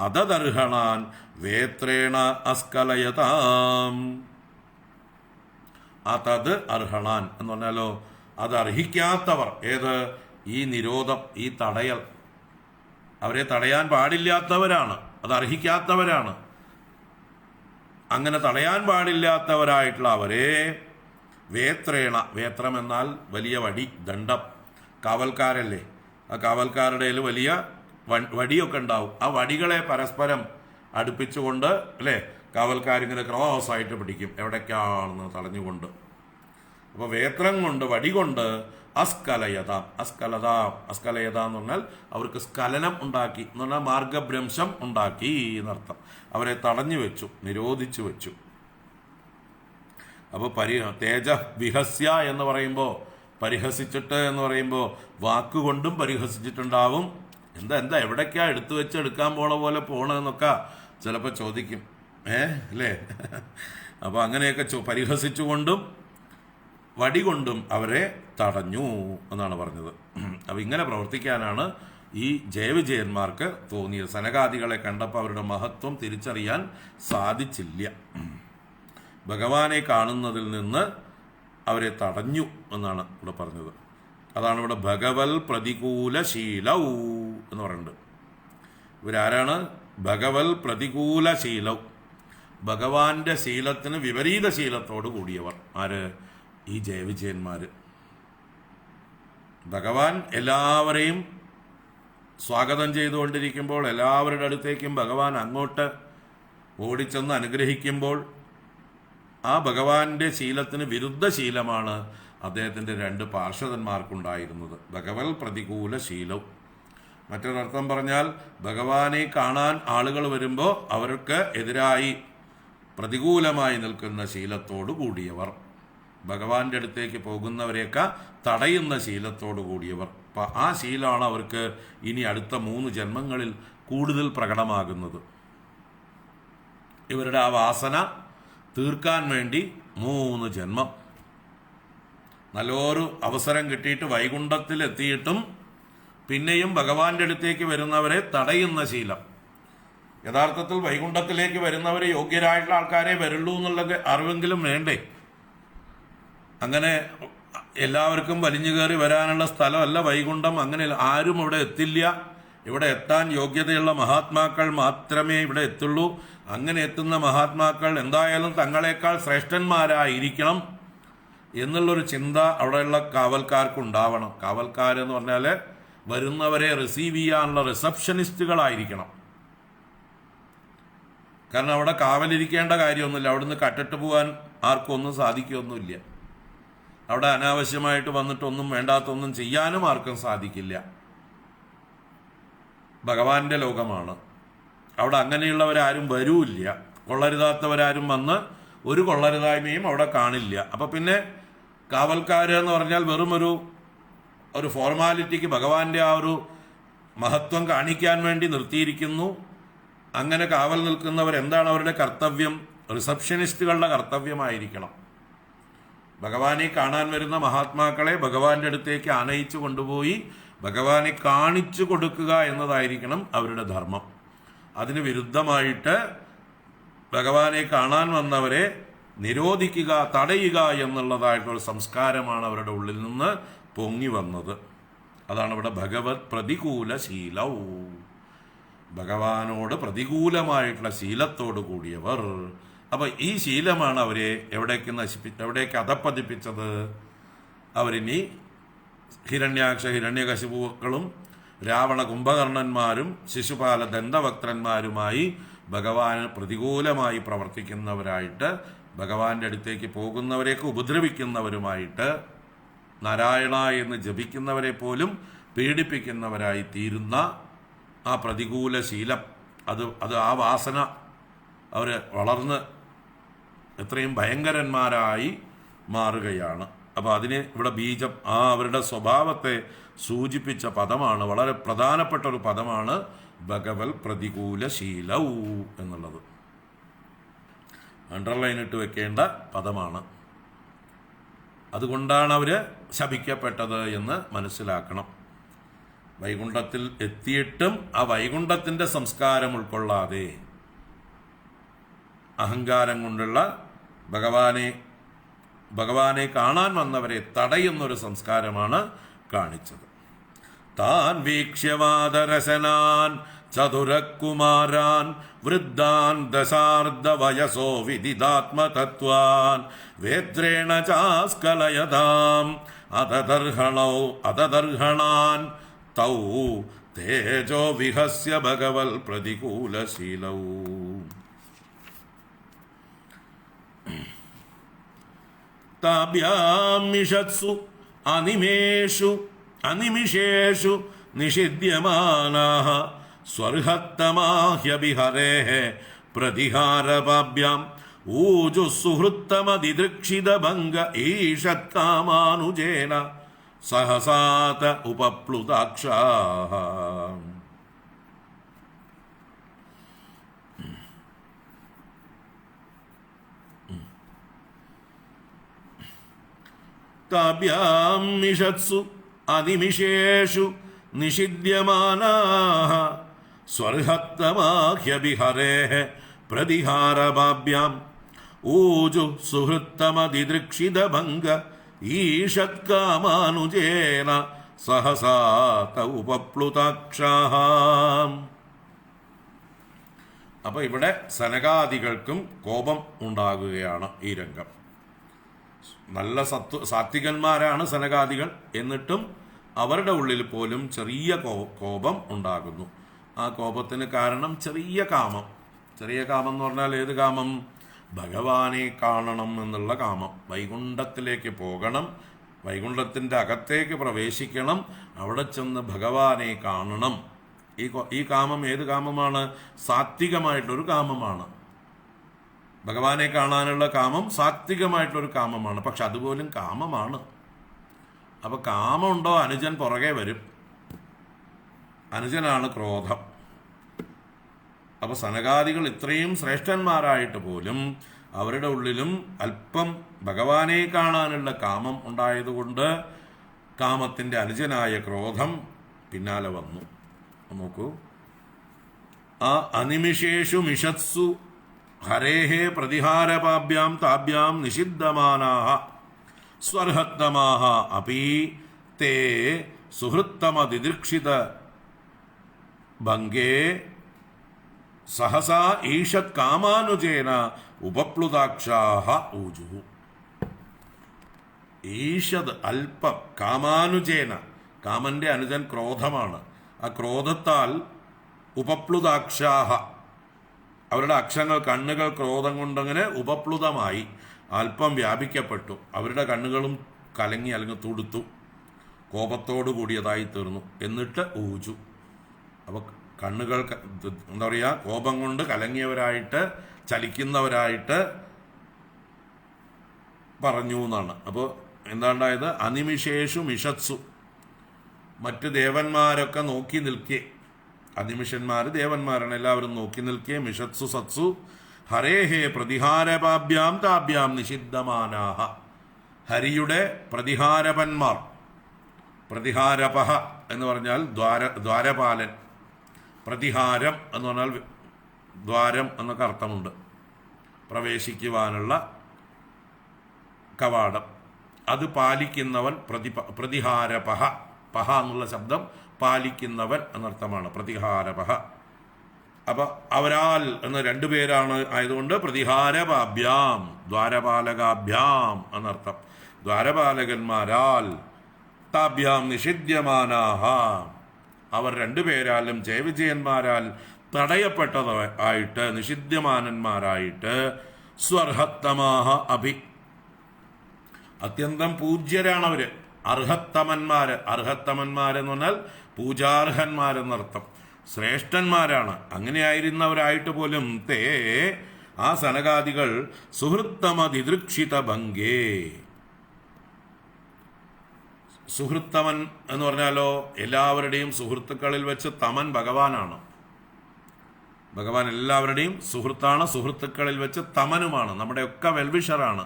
അതദർഹണാൻ വേത്രേണ അസ്കലയതാം. അതത് അർഹണാൻ എന്ന് പറഞ്ഞാലോ, അത് അർഹിക്കാത്തവർ. ഏത്? ഈ നിരോധം, ഈ തടയൽ, അവരെ തടയാൻ പാടില്ലാത്തവരാണ്, അത് അർഹിക്കാത്തവരാണ്. അങ്ങനെ തടയാൻ പാടില്ലാത്തവരായിട്ടുള്ള അവരെ വേത്രേണ, വേത്രം എന്നാൽ വലിയ വടി, ദണ്ഡം, കാവൽക്കാരല്ലേ, ആ കാവൽക്കാരുടെ വലിയ വടിയൊക്കെ ഉണ്ടാവും. ആ വടികളെ പരസ്പരം അടുപ്പിച്ചുകൊണ്ട് അല്ലേ, കാവൽക്കാരിങ്ങനെ ക്രോസായിട്ട് പിടിക്കും എവിടേക്കാണെന്ന് തടഞ്ഞുകൊണ്ട്. അപ്പോൾ വേത്രം കൊണ്ട്, വടി കൊണ്ട് അസ്കലയത, അസ്കലയത എന്ന് പറഞ്ഞാൽ അവർക്ക് സ്ഖലനം ഉണ്ടാക്കി എന്ന് പറഞ്ഞാൽ മാർഗഭ്രംശം ഉണ്ടാക്കി എന്നർത്ഥം. അവരെ തടഞ്ഞു വെച്ചു, നിരോധിച്ചു വെച്ചു. അപ്പോൾ തേജ വിഹസ്യ എന്ന് പറയുമ്പോൾ, പരിഹസിച്ചിട്ട് എന്ന് പറയുമ്പോൾ വാക്കുകൊണ്ടും പരിഹസിച്ചിട്ടുണ്ടാവും. എന്താ എവിടേക്കാ എടുത്തു വെച്ച് എടുക്കാൻ പോണ പോലെ പോണെന്നൊക്കെ ചിലപ്പോൾ ചോദിക്കും, അല്ലേ? അപ്പോൾ അങ്ങനെയൊക്കെ പരിഹസിച്ചുകൊണ്ടും വടികൊണ്ടും അവരെ തടഞ്ഞു എന്നാണ് പറഞ്ഞത്. അപ്പം ഇങ്ങനെ പ്രവർത്തിക്കാനാണ് ഈ ജയവിജയന്മാർക്ക് തോന്നിയത്. സനകാദികളെ കണ്ടപ്പോൾ അവരുടെ മഹത്വം തിരിച്ചറിയാൻ സാധിച്ചില്ല. ഭഗവാനെ കാണുന്നതിൽ നിന്ന് അവരെ തടഞ്ഞു എന്നാണ് ഇവിടെ പറഞ്ഞത്. അതാണ് ഇവിടെ ഭഗവൽ പ്രതികൂലശീലൗ എന്ന് പറയുന്നത്. ഇവരാരാണ്? ഭഗവൽ പ്രതികൂലശീലൗ, ഭഗവാന്റെ ശീലത്തിന് വിപരീത ശീലത്തോട് കൂടിയവർ. ആര്? ഈ ജയവിജയന്മാർ. ഭഗവാൻ എല്ലാവരെയും സ്വാഗതം ചെയ്തുകൊണ്ടിരിക്കുമ്പോൾ, എല്ലാവരുടെ അടുത്തേക്കും ഭഗവാൻ അങ്ങോട്ട് ഓടിച്ചെന്ന് അനുഗ്രഹിക്കുമ്പോൾ, ആ ഭഗവാന്റെ ശീലത്തിന് വിരുദ്ധ ശീലമാണ് അദ്ദേഹത്തിൻ്റെ 2 പാർഷദന്മാർക്കുണ്ടായിരുന്നത്. ഭഗവൽ പ്രതികൂല ശീലവും. മറ്റൊരർത്ഥം പറഞ്ഞാൽ, ഭഗവാനെ കാണാൻ ആളുകൾ വരുമ്പോൾ അവർക്ക് എതിരായി പ്രതികൂലമായി നിൽക്കുന്ന ശീലത്തോടു കൂടിയവർ, ഭഗവാന്റെ അടുത്തേക്ക് പോകുന്നവരെയൊക്കെ തടയുന്ന ശീലത്തോടു കൂടിയവർ. അപ്പം ആ ശീലമാണ് അവർക്ക് ഇനി അടുത്ത 3 ജന്മങ്ങളിൽ കൂടുതൽ പ്രകടമാകുന്നത്. ഇവരുടെ ആ വാസന തീർക്കാൻ വേണ്ടി 3 ജന്മം, നല്ലൊരു അവസരം കിട്ടിയിട്ട് വൈകുണ്ഠത്തിലെത്തിയിട്ടും പിന്നെയും ഭഗവാന്റെ അടുത്തേക്ക് വരുന്നവരെ തടയുന്ന ശീലം. യഥാർത്ഥത്തിൽ വൈകുണ്ഠത്തിലേക്ക് വരുന്നവരെ യോഗ്യരായിട്ടുള്ള ആൾക്കാരെ വരുള്ളൂ എന്നുള്ള അറിവെങ്കിലും വേണ്ടേ? അങ്ങനെ എല്ലാവർക്കും വലിഞ്ഞു കയറി വരാനുള്ള സ്ഥലമല്ല വൈകുണ്ഠം. അങ്ങനെ ആരും ഇവിടെ എത്തില്ല. ഇവിടെ എത്താൻ യോഗ്യതയുള്ള മഹാത്മാക്കൾ മാത്രമേ ഇവിടെ എത്തുള്ളൂ. അങ്ങനെ എത്തുന്ന മഹാത്മാക്കൾ എന്തായാലും തങ്ങളെക്കാൾ ശ്രേഷ്ഠന്മാരായിരിക്കണം എന്നുള്ളൊരു ചിന്ത അവിടെയുള്ള കാവൽക്കാർക്കുണ്ടാവണം. കാവൽക്കാരെന്ന് പറഞ്ഞാൽ വരുന്നവരെ റിസീവ് ചെയ്യാനുള്ള റിസപ്ഷനിസ്റ്റുകളായിരിക്കണം. കാരണം അവിടെ കാവലിരിക്കേണ്ട കാര്യമൊന്നുമില്ല. അവിടുന്ന് കട്ടിട്ട് പോകാൻ ആർക്കും ഒന്നും സാധിക്കുകയൊന്നുമില്ല. അവിടെ അനാവശ്യമായിട്ട് വന്നിട്ടൊന്നും വേണ്ടാത്തൊന്നും ചെയ്യാനും ആർക്കും സാധിക്കില്ല. ഭഗവാന്റെ ലോകമാണ്. അവിടെ അങ്ങനെയുള്ളവരാരും വരൂല്ല. കൊള്ളരുതാത്തവരാരും വന്ന് ഒരു കൊള്ളരുതായ്മയും അവിടെ കാണില്ല. അപ്പം പിന്നെ കാവൽക്കാരെന്ന് പറഞ്ഞാൽ വെറും ഒരു ഫോർമാലിറ്റിക്ക് ഭഗവാന്റെ ആ ഒരു മഹത്വം കാണിക്കാൻ വേണ്ടി നിർത്തിയിരിക്കുന്നു. അങ്ങനെ കാവൽ നിൽക്കുന്നവർ എന്താണ് അവരുടെ കർത്തവ്യം? റിസപ്ഷനിസ്റ്റുകളുടെ കർത്തവ്യമായിരിക്കണം. ഭഗവാനെ കാണാൻ വരുന്ന മഹാത്മാക്കളെ ഭഗവാന്റെ അടുത്തേക്ക് ആനയിച്ചു കൊണ്ടുപോയി ഭഗവാനെ കാണിച്ചു കൊടുക്കുക എന്നതായിരിക്കണം അവരുടെ ധർമ്മം. അതിന് വിരുദ്ധമായിട്ട് ഭഗവാനെ കാണാൻ വന്നവരെ നിരോധിക്കുക, തടയുക എന്നുള്ളതായിട്ടൊരു സംസ്കാരമാണ് അവരുടെ ഉള്ളിൽ നിന്ന് പൊങ്ങി വന്നത്. അതാണ് ഇവിടെ ഭഗവത് പ്രതികൂല ശീലവും, ഭഗവാനോട് പ്രതികൂലമായിട്ടുള്ള ശീലത്തോട് കൂടിയവർ. അപ്പൊ ഈ ശീലമാണ് അവരെ എവിടേക്ക് അധപ്പതിപ്പിച്ചത്. അവരിനി ഹിരണ്യാക്ഷ ഹിരണ്യകശിപുക്കളും രാവണ കുംഭകർണന്മാരും ശിശുപാല ദന്തവക്ത്രന്മാരുമായി ഭഗവാന് പ്രതികൂലമായി പ്രവർത്തിക്കുന്നവരായിട്ട്, ഭഗവാന്റെ അടുത്തേക്ക് പോകുന്നവരെയൊക്കെ ഉപദ്രവിക്കുന്നവരുമായിട്ട്, നാരായണ എന്ന് ജപിക്കുന്നവരെ പോലും പീഡിപ്പിക്കുന്നവരായി തീരുന്ന ആ പ്രതികൂല ശീലം, അത് ആ വാസന അവർ വളർന്ന് എത്രയും ഭയങ്കരന്മാരായി മാറുകയാണ്. അപ്പോൾ അതിന് ഇവിടെ ബീജം അവരുടെ സ്വഭാവത്തെ സൂചിപ്പിച്ച പദമാണ്, വളരെ പ്രധാനപ്പെട്ട ഒരു പദമാണ് ഭഗവത് പ്രതികൂല ശീലൗ എന്നുള്ളത്. അണ്ടർലൈൻ ഇട്ട് വെക്കേണ്ട പദമാണ്. അതുകൊണ്ടാണ് അവർ ശപിക്കപ്പെട്ടത് എന്ന് മനസ്സിലാക്കണം. വൈകുണ്ഠത്തിൽ എത്തിയിട്ടും ആ വൈകുണ്ഠത്തിൻ്റെ സംസ്കാരം ഉൾക്കൊള്ളാതെ അഹങ്കാരം കൊണ്ടുള്ള ഭഗവാനെ കാണാൻ വന്നവരെ തടയുന്നൊരു സംസ്കാരമാണ് കാണിച്ചത്. താൻ വീക്ഷ്യവാദരസനാൻ ചതുരകുമാരാൻ വൃദ്ധാൻ ദശാർദ്ധ വയസോ വിദിതാത്മതത്വാൻ വേദ്രേണ ചാസ്കലയതാം അതദർഹണാൻ തൗ തേജോ വിഹസ്യ ഭഗവൽ പ്രതികൂലശീലൗ. താഭ്യാമിഷത്സു അനിമിഷേഷു നിഷിദ്യമാനാഃ സ്വർഹത്തമാഹ്യഭിഹരേഃ പ്രതിഹാരപാഭ്യാം ഊജുസുഹൃത്തമതിദൃക്ഷിതഭംഗ ഈഷത്കാമാനുജേന സഹസാത ഉപപ്ലുതാക്ഷാഃ. താഭ്യാമിഷത്സു അനിമിഷേഷു നിഷിദ്യമാനാഃ സ്വർഹത്തമാഹ്യഭിഹരേഃ പ്രതിഹാരപാഭ്യാം ഊജു സുഹൃത്തമതിദൃക്ഷിതഭംഗ ഈഷത്കാമാനുജേന സഹസാത ഉപപ്ലുതാക്ഷാഃ. അപ്പൊ ഇവിടെ സനകാദികൾക്കും കോപം ഉണ്ടാകുകയാണ്. ഈ രംഗം നല്ല സാത്വികന്മാരാണ് സനകാദികൾ, എന്നിട്ടും അവരുടെ ഉള്ളിൽ പോലും ചെറിയ കോപം ഉണ്ടാകുന്നു. ആ കോപത്തിന് കാരണം ചെറിയ കാമം എന്ന് പറഞ്ഞാൽ ഏത് കാമം? ഭഗവാനെ കാണണം എന്നുള്ള കാമം. വൈകുണ്ഠത്തിലേക്ക് പോകണം, വൈകുണ്ഠത്തിൻ്റെ അകത്തേക്ക് പ്രവേശിക്കണം, അവിടെ ചെന്ന് ഭഗവാനെ കാണണം. ഈ കാമം ഏത് കാമമാണ്? സാത്വികമായിട്ടൊരു കാമമാണ്. ഭഗവാനെ കാണാനുള്ള കാമം സാത്വികമായിട്ടൊരു കാമമാണ്. പക്ഷെ അതുപോലും കാമമാണ്. അപ്പൊ കാമമുണ്ടോ അനുജൻ പുറകെ വരും. അനുജനാണ് ക്രോധം. അപ്പൊ സനകാദികൾ ഇത്രയും ശ്രേഷ്ഠന്മാരായിട്ട് പോലും അവരുടെ ഉള്ളിലും അല്പം ഭഗവാനെ കാണാനുള്ള കാമം ഉണ്ടായതുകൊണ്ട് കാമത്തിന്റെ അനുജനായ ക്രോധം പിന്നാലെ വന്നു. നോക്കൂ, ആ അനിമിഷേഷു മിഷത്സു ഹരേഹേ പ്രതിഹാരപാഭ്യാം താഭ്യാം നിഷിദ്ധമാനാഃ സ്വർഹത്തമാഃ അപി തേ സുഹൃത്തമതിദൃക്ഷിത ഭംഗേ സഹസാ ഈഷത് കാമാനുജേന ഉപപ്ലുതാക്ഷാഃ ഊജുഃ. ഈഷത് അല്പം, കാമാനുജേന, കാമന്റെ അനുജൻ ക്രോധമാണ്. ആ ക്രോധത്താൽ ഉപപ്ലുതാക്ഷാഃ, അവരുടെ അക്ഷങ്ങൾ കണ്ണുകൾ ക്രോധം കൊണ്ടങ്ങനെ ഉപപ്ലുതമായി അല്പം വ്യാപിക്കപ്പെട്ടു. അവരുടെ കണ്ണുകളും കലങ്ങി അല്ലെങ്കിൽ തുടുത്തു, കോപത്തോടു കൂടിയതായി തീർന്നു. എന്നിട്ട് ഊജു. അപ്പോൾ കണ്ണുകൾ എന്താ പറയുക, കോപം കൊണ്ട് കലങ്ങിയവരായിട്ട് ചലിക്കുന്നവരായിട്ട് പറഞ്ഞു എന്നാണ്. അപ്പോൾ എന്താണ്ടായത്? അനിമിഷേഷു മിഷത്സു, മറ്റ് ദേവന്മാരൊക്കെ നോക്കി നിൽക്കേ, അനിമിഷന്മാർ ദേവന്മാരാണ്, എല്ലാവരും നോക്കി നിൽക്കേ. മിഷത്സു സത്സു ഹരേഹേ പ്രതിഹാരപാഭ്യാം താഭ്യാം നിഷിദ്ധമാനാഃ, ഹരിയുടെ പ്രതിഹാരപന്മാർ. പ്രതിഹാരപഹ എന്ന് പറഞ്ഞാൽ ദ്വാരപാലൻ, പ്രതിഹാരം എന്ന് പറഞ്ഞാൽ ദ്വാരം എന്നൊക്കെ അർത്ഥമുണ്ട്. പ്രവേശിക്കുവാനുള്ള കവാടം, അത് പാലിക്കുന്നവൻ പ്രതിഹാരപഹ. പഹ എന്നുള്ള ശബ്ദം പാലിക്കുന്നവൻ എന്നർത്ഥമാണ്. പ്രതിഹാരപഹ. അപ്പൊ അവരാൽ എന്ന രണ്ടുപേരാണ് ആയതുകൊണ്ട് പ്രതിഹാരപാഭ്യാം, ദ്വാരപാലകാഭ്യാം എന്നർത്ഥം. ദ്വാരപാലകന്മാരാൽ താഭ്യാം നിഷിദ്യമാനാഹ, അവർ രണ്ടുപേരാലും ജയവിജയന്മാരാൽ തടയപ്പെട്ടതായിട്ട്, നിഷിദ്യമാനന്മാരായിട്ട്, സ്വർഹത്തമാഹ അഭി, അത്യന്തം പൂജ്യരാണവര്. അർഹത്തമന്മാര്, അർഹത്തമന്മാരെന്ന് പറഞ്ഞാൽ പൂജാർഹന്മാരെന്നർത്ഥം, ശ്രേഷ്ഠന്മാരാണ്. അങ്ങനെയായിരുന്നവരായിട്ട് പോലും തേ, ആ സനകാദികൾ സുഹൃത്തമതിദൃക്ഷിത ഭംഗേ. സുഹൃത്തമൻ എന്ന് പറഞ്ഞാലോ എല്ലാവരുടെയും സുഹൃത്തുക്കളിൽ വെച്ച് തമൻ ഭഗവാനാണ്. ഭഗവാൻ എല്ലാവരുടെയും സുഹൃത്താണ്, സുഹൃത്തുക്കളിൽ വെച്ച് തമനുമാണ്, നമ്മുടെയൊക്കെ വെൽവിഷറാണ്.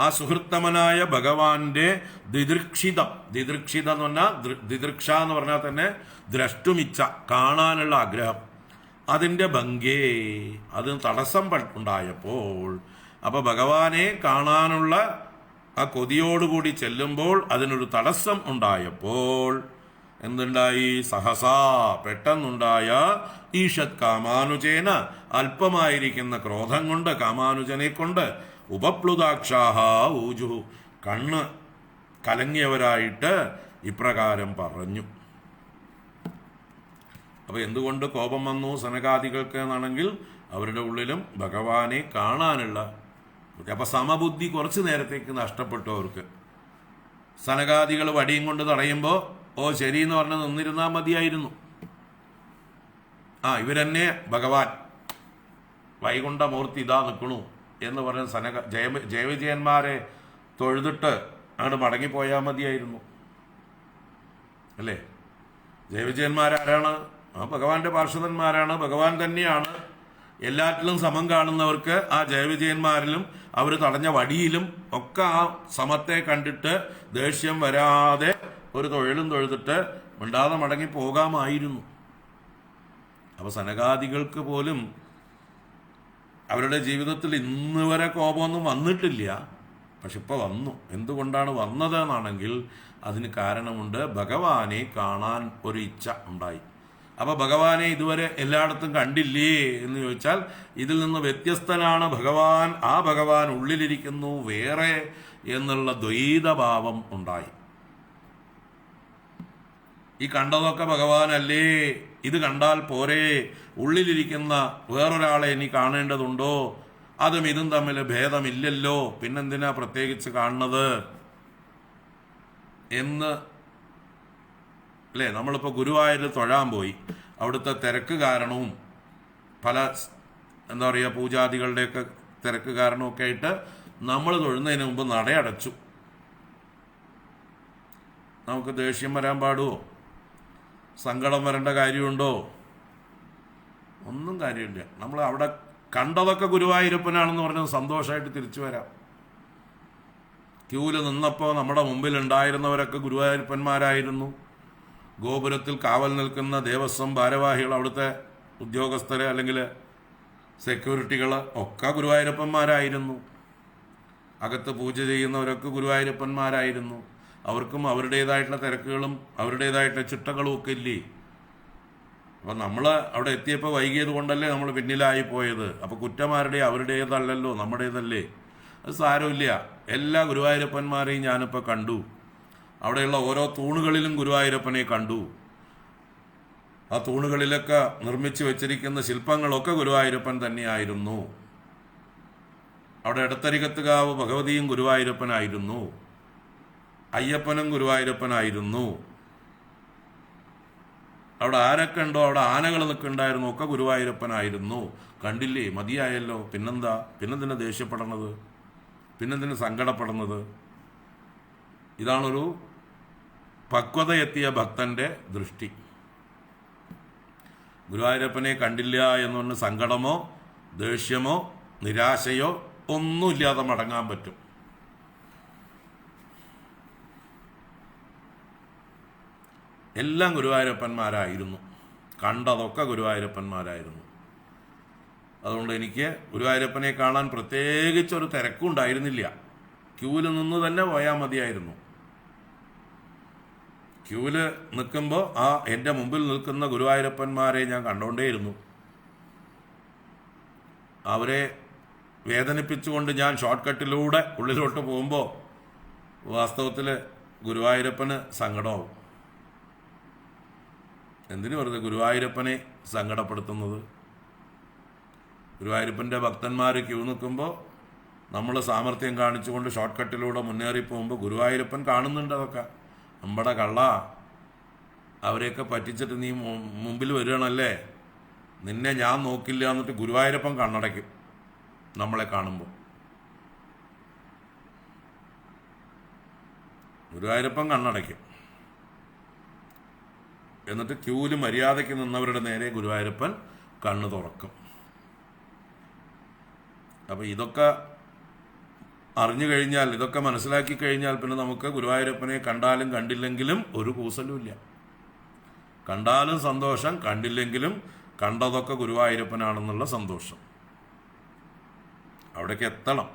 ആ സുഹൃത്തമനായ ഭഗവാന്റെ ദിദൃക്ഷിതം, ദിദൃക്ഷിതം എന്ന് പറഞ്ഞാൽ ദിദൃക്ഷ എന്ന് പറഞ്ഞാൽ തന്നെ ദ്രഷ്ടുമിച്ച, കാണാനുള്ള ആഗ്രഹം, അതിൻ്റെ ഭംഗേ, അതിന് തടസ്സം ഉണ്ടായപ്പോൾ, അപ്പൊ ഭഗവാനെ കാണാനുള്ള ആ കൊതിയോടുകൂടി ചെല്ലുമ്പോൾ അതിനൊരു തടസ്സം ഉണ്ടായപ്പോൾ എന്തുണ്ടായി? സഹസാ, പെട്ടെന്നുണ്ടായ ഈഷത് കാമാനുജേന, അല്പമായിരിക്കുന്ന ക്രോധം കൊണ്ട്, കാമാനുജനെ കൊണ്ട്, ഉപപ്ലുതാക്ഷാഹ ഊജുഹു, കണ്ണ് കലങ്ങിയവരായിട്ട് ഇപ്രകാരം പറഞ്ഞു. അപ്പൊ എന്തുകൊണ്ട് കോപം വന്നു സനകാദികൾക്ക് എന്നാണെങ്കിൽ അവരുടെ ഉള്ളിലും ഭഗവാനെ കാണാനുള്ള, അപ്പൊ സമബുദ്ധി കുറച്ചു നേരത്തേക്ക് നഷ്ടപ്പെട്ടു അവർക്ക്. സനകാദികൾ വടിയും കൊണ്ട് തടയുമ്പോൾ ഓ ശരി എന്ന് പറഞ്ഞ് നിന്നിരുന്നാൽ മതിയായിരുന്നു. ഇവരെന്നെ ഭഗവാൻ വൈകുണ്ഠമൂർത്തി ഇതാ നിൽക്കണു എന്ന് പറഞ്ഞ ജയവിജയന്മാരെ തൊഴുതിട്ട് അങ്ങോട്ട് മടങ്ങിപ്പോയാൽ മതിയായിരുന്നു അല്ലേ? ജയവിജയന്മാരാരാണ്? ഭഗവാന്റെ പാർഷദന്മാരാണ്, ഭഗവാൻ തന്നെയാണ്. എല്ലാറ്റിലും സമം കാണുന്നവർക്ക് ആ ജയവിജയന്മാരിലും അവർ തടഞ്ഞ വടിയിലും ഒക്കെ ആ സമത്തെ കണ്ടിട്ട് ദേഷ്യം വരാതെ ഒരു തൊഴിലും തൊഴുതിട്ട് മിണ്ടാതെ മടങ്ങി പോകാമായിരുന്നു. അപ്പൊ സനകാദികൾക്ക് പോലും അവരുടെ ജീവിതത്തിൽ ഇന്ന് വരെ കോപമൊന്നും വന്നിട്ടില്ല, പക്ഷെ ഇപ്പൊ വന്നു. എന്തുകൊണ്ടാണ് വന്നത് എന്നാണെങ്കിൽ അതിന് കാരണമുണ്ട്. ഭഗവാനെ കാണാൻ ഒരു ഇച്ഛ ഉണ്ടായി. അപ്പൊ ഭഗവാനെ ഇതുവരെ എല്ലായിടത്തും കണ്ടില്ലേ എന്ന് ചോദിച്ചാൽ ഇതിൽ നിന്ന് വ്യത്യസ്തനാണ് ഭഗവാൻ. ആ ഭഗവാൻ ഉള്ളിലിരിക്കുന്നു വേറെ എന്നുള്ള ദ്വൈതഭാവം ഉണ്ടായി. ഈ കണ്ടതൊക്കെ ഭഗവാനല്ലേ, ഇത് കണ്ടാൽ പോരെ, ഉള്ളിലിരിക്കുന്ന വേറൊരാളെ ഇനി കാണേണ്ടതുണ്ടോ? അതും ഇതും തമ്മിൽ ഭേദമില്ലല്ലോ, പിന്നെന്തിനാ പ്രത്യേകിച്ച് കാണുന്നത് എന്ന് അല്ലേ? നമ്മളിപ്പോൾ ഗുരുവായൂരിൽ തൊഴാൻ പോയി, അവിടുത്തെ തിരക്ക് കാരണവും പല എന്താ പറയുക പൂജാദികളുടെയൊക്കെ തിരക്ക് കാരണമൊക്കെ ആയിട്ട് നമ്മൾ തൊഴുന്നതിന് മുമ്പ് നടയടച്ചു. നമുക്ക് ദേഷ്യം വരാൻ പാടുമോ? സങ്കടം വരേണ്ട കാര്യമുണ്ടോ? ഒന്നും കാര്യമില്ല. നമ്മൾ അവിടെ കണ്ടതൊക്കെ ഗുരുവായൂരപ്പനാണെന്ന് പറഞ്ഞ് സന്തോഷമായിട്ട് തിരിച്ചു വരാം. ക്യൂവിൽ നിന്നപ്പോൾ നമ്മുടെ മുമ്പിൽ ഉണ്ടായിരുന്നവരൊക്കെ ഗുരുവായൂരപ്പന്മാരായിരുന്നു. ഗോപുരത്തിൽ കാവൽ നിൽക്കുന്ന ദേവസ്വം ഭാരവാഹികൾ, അവിടുത്തെ ഉദ്യോഗസ്ഥര് അല്ലെങ്കിൽ സെക്യൂരിറ്റികൾ ഒക്കെ ഗുരുവായൂരപ്പന്മാരായിരുന്നു. അകത്ത് പൂജ ചെയ്യുന്നവരൊക്കെ ഗുരുവായൂരപ്പന്മാരായിരുന്നു. അവർക്കും അവരുടേതായിട്ടുള്ള തിരക്കുകളും അവരുടേതായിട്ടുള്ള ചിട്ടകളും ഒക്കെ ഇല്ലേ? അപ്പം നമ്മൾ അവിടെ എത്തിയപ്പോൾ വൈകിയത് കൊണ്ടല്ലേ നമ്മൾ പിന്നിലായി പോയത്. അപ്പോൾ കുറ്റമാരുടെ അവരുടേതല്ലല്ലോ, നമ്മുടേതല്ലേ. അത് സാരമില്ല. എല്ലാ ഗുരുവായൂരപ്പന്മാരെയും ഞാനിപ്പോൾ കണ്ടു. അവിടെയുള്ള ഓരോ തൂണുകളിലും ഗുരുവായൂരപ്പനെ കണ്ടു. ആ തൂണുകളിലൊക്കെ നിർമ്മിച്ചു വെച്ചിരിക്കുന്ന ശില്പങ്ങളൊക്കെ ഗുരുവായൂരപ്പൻ തന്നെയായിരുന്നു. അവിടെ എടത്തരികത്തുകാവ് ഭഗവതിയും ഗുരുവായൂരപ്പനായിരുന്നു, അയ്യപ്പനും ഗുരുവായൂരപ്പനായിരുന്നു. അവിടെ ആരൊക്കെ ഉണ്ടോ അവിടെ ആനകൾ നിൽക്കുന്നുണ്ടായിരുന്നു, ഒക്കെ ഗുരുവായൂരപ്പനായിരുന്നു. കണ്ടില്ലേ, മതിയായല്ലോ. പിന്നെന്താ? പിന്നെന്തിനാ ദേഷ്യപ്പെടണത്? പിന്നെന്തിനാ സങ്കടപ്പെടുന്നത്? ഇതാണൊരു പക്വതയെത്തിയ ഭക്തന്റെ ദൃഷ്ടി. ഗുരുവായൂരപ്പനെ കണ്ടില്ല എന്ന് പറഞ്ഞ് സങ്കടമോ ദേഷ്യമോ നിരാശയോ ഒന്നുമില്ലാതെ മടങ്ങാൻ പറ്റും. എല്ലാം ഗുരുവായൂരപ്പന്മാരായിരുന്നു, കണ്ടതൊക്കെ ഗുരുവായൂരപ്പന്മാരായിരുന്നു. അതുകൊണ്ട് എനിക്ക് ഗുരുവായൂരപ്പനെ കാണാൻ പ്രത്യേകിച്ചൊരു തിരക്കുണ്ടായിരുന്നില്ല. ക്യൂവിൽ നിന്ന് തന്നെ പോയാൽ മതിയായിരുന്നു. ക്യൂവിൽ നിൽക്കുമ്പോൾ എൻ്റെ മുമ്പിൽ നിൽക്കുന്ന ഗുരുവായൂരപ്പന്മാരെ ഞാൻ കണ്ടുകൊണ്ടേയിരുന്നു. അവരെ വേദനിപ്പിച്ചുകൊണ്ട് ഞാൻ ഷോർട്ട് കട്ടിലൂടെ ഉള്ളിലോട്ട് പോകുമ്പോൾ വാസ്തവത്തിൽ ഗുരുവായൂരപ്പന് സങ്കടമാവും. എന്തിനു വെറുതെ ഗുരുവായൂരപ്പനെ സങ്കടപ്പെടുത്തുന്നത്? ഗുരുവായൂരപ്പൻ്റെ ഭക്തന്മാർ ക്യൂ നിൽക്കുമ്പോൾ നമ്മൾ സാമർഥ്യം കാണിച്ചുകൊണ്ട് ഷോർട്ട് കട്ടിലൂടെ മുന്നേറി പോകുമ്പോൾ ഗുരുവായൂരപ്പൻ കാണുന്നുണ്ട്. അതൊക്കെ നമ്മുടെ കള്ള, അവരെയൊക്കെ പറ്റിച്ചിട്ട് നീ മുമ്പിൽ വരികയാണല്ലേ, നിന്നെ ഞാൻ നോക്കില്ല എന്നിട്ട് ഗുരുവായൂരപ്പൻ കണ്ണടയ്ക്കും നമ്മളെ കാണുമ്പോൾ. ഗുരുവായൂരപ്പൻ കണ്ണടയ്ക്കും. എന്നിട്ട് ക്യൂവിൽ മര്യാദയ്ക്ക് നിന്നവരുടെ നേരെ ഗുരുവായൂരപ്പൻ കണ്ണ് തുറക്കും. അപ്പം ഇതൊക്കെ അറിഞ്ഞു കഴിഞ്ഞാൽ, ഇതൊക്കെ മനസ്സിലാക്കി കഴിഞ്ഞാൽ പിന്നെ നമുക്ക് ഗുരുവായൂരപ്പനെ കണ്ടാലും കണ്ടില്ലെങ്കിലും ഒരു കൂസലുമില്ല. കണ്ടാലും സന്തോഷം, കണ്ടില്ലെങ്കിലും കണ്ടതൊക്കെ ഗുരുവായൂരപ്പനാണെന്നുള്ള സന്തോഷം. അവിടേക്ക് എത്തണം.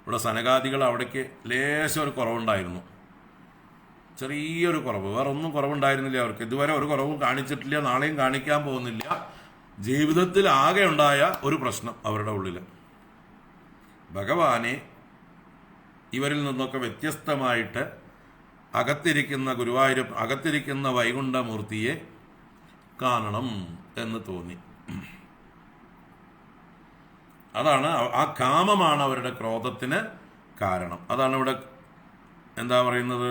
ഇവിടെ സനകാദികൾ അവിടേക്ക് ലേശം ഒരു കുറവുണ്ടായിരുന്നു, ചെറിയൊരു കുറവ്, വേറെ ഒന്നും കുറവുണ്ടായിരുന്നില്ല അവർക്ക്. ഇതുവരെ ഒരു കുറവും കാണിച്ചിട്ടില്ല, നാളെയും കാണിക്കാൻ പോകുന്നില്ല. ജീവിതത്തിൽ ആകെ ഉണ്ടായ ഒരു പ്രശ്നം അവരുടെ ഉള്ളിൽ, ഭഗവാനെ ഇവരിൽ നിന്നൊക്കെ വ്യത്യസ്തമായിട്ട് അകത്തിരിക്കുന്ന വൈകുണ്ഠമൂർത്തിയെ കാണണം എന്ന് തോന്നി. അതാണ് ആ കാമമാണ് അവരുടെ ക്രോധത്തിന് കാരണം. അതാണ് ഇവിടെ എന്താ പറയുന്നത്,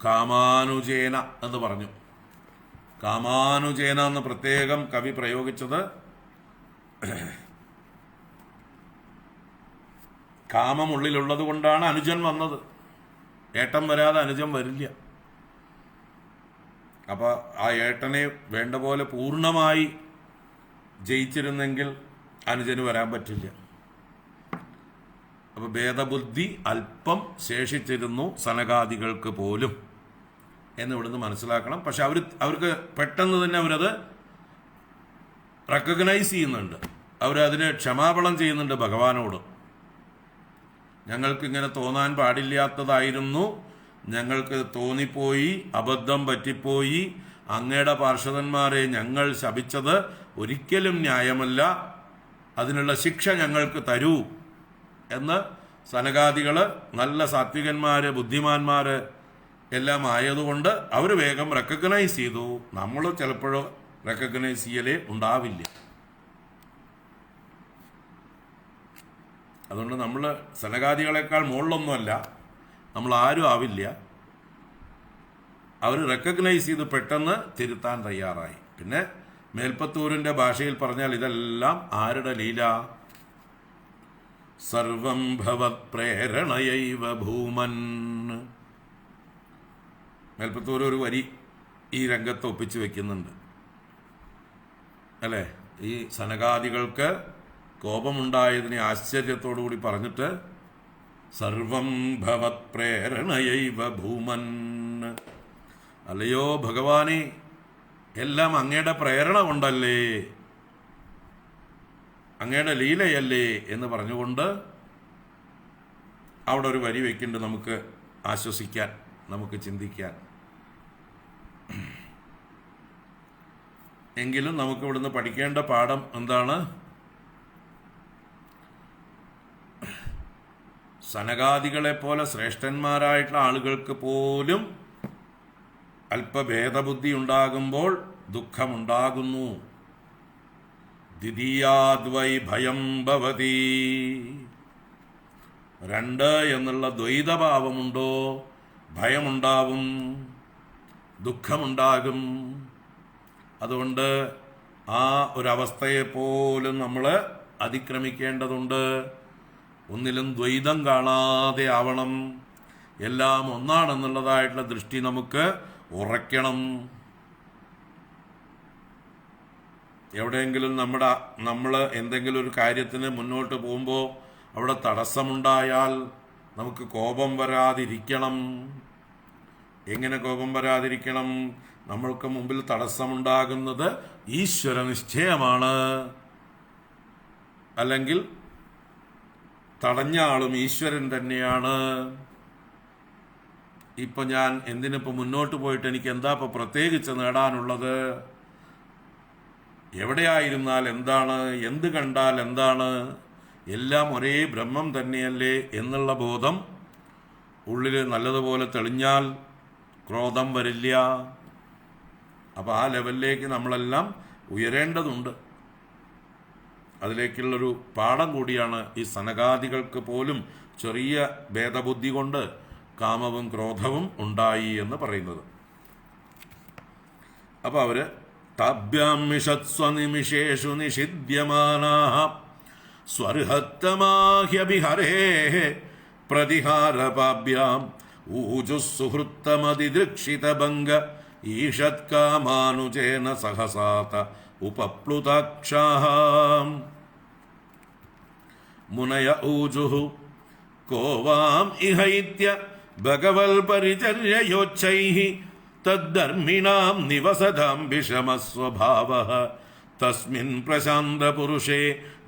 കാമാനുജേന എന്ന് പറഞ്ഞു. കാമാനുജേന എന്ന് പ്രത്യേകം കവി പ്രയോഗിച്ചത് കാമമുള്ളിലുള്ളത് കൊണ്ടാണ് അനുജൻ വന്നത്. ഏട്ടൻ വരാതെ അനുജൻ വരില്ല. അപ്പൊ ആ ഏട്ടനെ വേണ്ട പോലെ പൂർണ്ണമായി ജയിച്ചിരുന്നെങ്കിൽ അനുജന് വരാൻ പറ്റില്ല. അപ്പൊ ഭേദബുദ്ധി അല്പം ശേഷിച്ചിരുന്നു സനകാദികൾക്ക് പോലും എന്ന് ഇവിടുന്ന് മനസ്സിലാക്കണം. പക്ഷെ അവർക്ക് പെട്ടെന്ന് തന്നെ അവരത് റെക്കഗ്നൈസ് ചെയ്യുന്നുണ്ട്, അവരതിന് ക്ഷമാപണം ചെയ്യുന്നുണ്ട് ഭഗവാനോട്. ഞങ്ങൾക്ക് ഇങ്ങനെ തോന്നാൻ പാടില്ലാത്തതായിരുന്നു, ഞങ്ങൾക്ക് തോന്നിപ്പോയി, അബദ്ധം പറ്റിപ്പോയി, അങ്ങയുടെ പാർഷദന്മാരെ ഞങ്ങൾ ശപിച്ചത് ഒരിക്കലും ന്യായമല്ല, അതിനുള്ള ശിക്ഷ ഞങ്ങൾക്ക് തരൂ എന്ന് സനകാദികൾ നല്ല സാത്വികന്മാര്, ബുദ്ധിമാന്മാര് എല്ലാം ആയതുകൊണ്ട് അവർ വേഗം റെക്കഗ്നൈസ് ചെയ്തു. നമ്മൾ ചിലപ്പോഴോ റെക്കഗ്നൈസ് ചെയ്യലേ ഉണ്ടാവില്ല. അതുകൊണ്ട് നമ്മൾ സനകാദികളെക്കാൾ മുകളിലൊന്നുമല്ല, നമ്മൾ ആരും ആവില്ല. അവർ റെക്കഗ്നൈസ് ചെയ്ത് പെട്ടെന്ന് തിരുത്താൻ തയ്യാറായി. പിന്നെ മേൽപ്പത്തൂരിൻ്റെ ഭാഷയിൽ പറഞ്ഞാൽ ഇതെല്ലാം ആരുടെ ലീല? സർവം ഭവത് പ്രേരണയൈവ ഭൂമൻ. മേൽപ്പത്തൂർ ഒരു വരി ഈ രംഗത്ത് ഒപ്പിച്ച് വെക്കുന്നുണ്ട് അല്ലേ? ഈ സനകാദികൾക്ക് കോപമുണ്ടായതിനെ ആശ്ചര്യത്തോടു കൂടി പറഞ്ഞിട്ട് സർവം ഭവത് പ്രേരണയൈവ ഭൂമൻ, അല്ലയോ ഭഗവാനെ എല്ലാം അങ്ങയുടെ പ്രേരണ കൊണ്ടല്ലേ, അങ്ങയുടെ ലീലയല്ലേ എന്ന് പറഞ്ഞുകൊണ്ട് അവിടെ ഒരു വരി വെക്കുന്നുണ്ട്. നമുക്ക് ആശ്വസിക്കാൻ, നമുക്ക് ചിന്തിക്കാൻ. എങ്കിലും നമുക്ക് ഇവിടുന്ന് പഠിക്കേണ്ട പാഠം എന്താണ്? സനകാദികളെ പോലെ ശ്രേഷ്ഠന്മാരായിട്ടുള്ള ആളുകൾക്ക് പോലും അല്പഭേദബുദ്ധി ഉണ്ടാകുമ്പോൾ ദുഃഖമുണ്ടാകുന്നു. ദ്വിതീയാദ്വൈ ഭയം ഭവതി. രണ്ട് എന്നുള്ള ദ്വൈതഭാവമുണ്ടോ, ഭയമുണ്ടാവും, ദുഃഖമുണ്ടാകും. അതുകൊണ്ട് ആ ഒരവസ്ഥയെപ്പോലും നമ്മൾ അതിക്രമിക്കേണ്ടതുണ്ട്. ഒന്നിലും ദ്വൈതം കാണാതെ ആവണം. എല്ലാം ഒന്നാണെന്നുള്ളതായിട്ടുള്ള ദൃഷ്ടി നമുക്ക് ഉറയ്ക്കണം. എവിടെയെങ്കിലും നമ്മൾ എന്തെങ്കിലും ഒരു കാര്യത്തിന് മുന്നോട്ട് പോകുമ്പോൾ അവിടെ തടസ്സമുണ്ടായാൽ നമുക്ക് കോപം വരാതിരിക്കണം. എങ്ങനെ കോപം വരാതിരിക്കണം? നമ്മൾക്ക് മുമ്പിൽ തടസ്സമുണ്ടാകുന്നത് ഈശ്വര നിശ്ചയമാണ്. അല്ലെങ്കിൽ തടഞ്ഞ ആളും ഈശ്വരൻ തന്നെയാണ്. ഇപ്പൊ ഞാൻ എന്തിനിപ്പോ മുന്നോട്ട് പോയിട്ട് എനിക്ക് എന്താ ഇപ്പൊ പ്രത്യേകിച്ച് നേടാനുള്ളത്? എവിടെയായിരുന്നാൽ എന്താണ്, എന്ത് കണ്ടാൽ എന്താണ്, എല്ലാം ഒരേ ബ്രഹ്മം തന്നെയല്ലേ എന്നുള്ള ബോധം ഉള്ളിൽ നല്ലതുപോലെ തെളിഞ്ഞാൽ ക്രോധം വരില്ല. അപ്പൊ ആ ലെവലിലേക്ക് നമ്മളെല്ലാം ഉയരേണ്ടതുണ്ട്. അതിലേക്കുള്ളൊരു പാഠം കൂടിയാണ് ഈ സനകാദികൾക്ക് പോലും ചെറിയ ഭേദബുദ്ധി കൊണ്ട് കാമവും ക്രോധവും ഉണ്ടായി എന്ന് പറയുന്നത്. അപ്പൊ അവര് താഭ്യാം മിഷത്സ്വനിമിഷേഷു നിഷിദ്യമാനാഃ സ്വർഹത്തമാഹ്യഭിഹരേഃ പ്രതിഹാരപാഭ്യാം ഊജുസുഹൃത്തമതിദൃക്ഷിതഭംഗ ഈഷത്കാമാനുജേന സഹസാത ഉപപ്ലുതാക്ഷാഃ മുനയ ഊജുഃ കോ വാം ഇഹൈത്യ ഭഗവൽപരിചര്യയോച്ഛൈഃ തദ്ധർമ്മിണാം നിവസതാം വിഷമസ്വഭാവഃ തസ്മിൻ പ്രശാന്തപുരുഷേ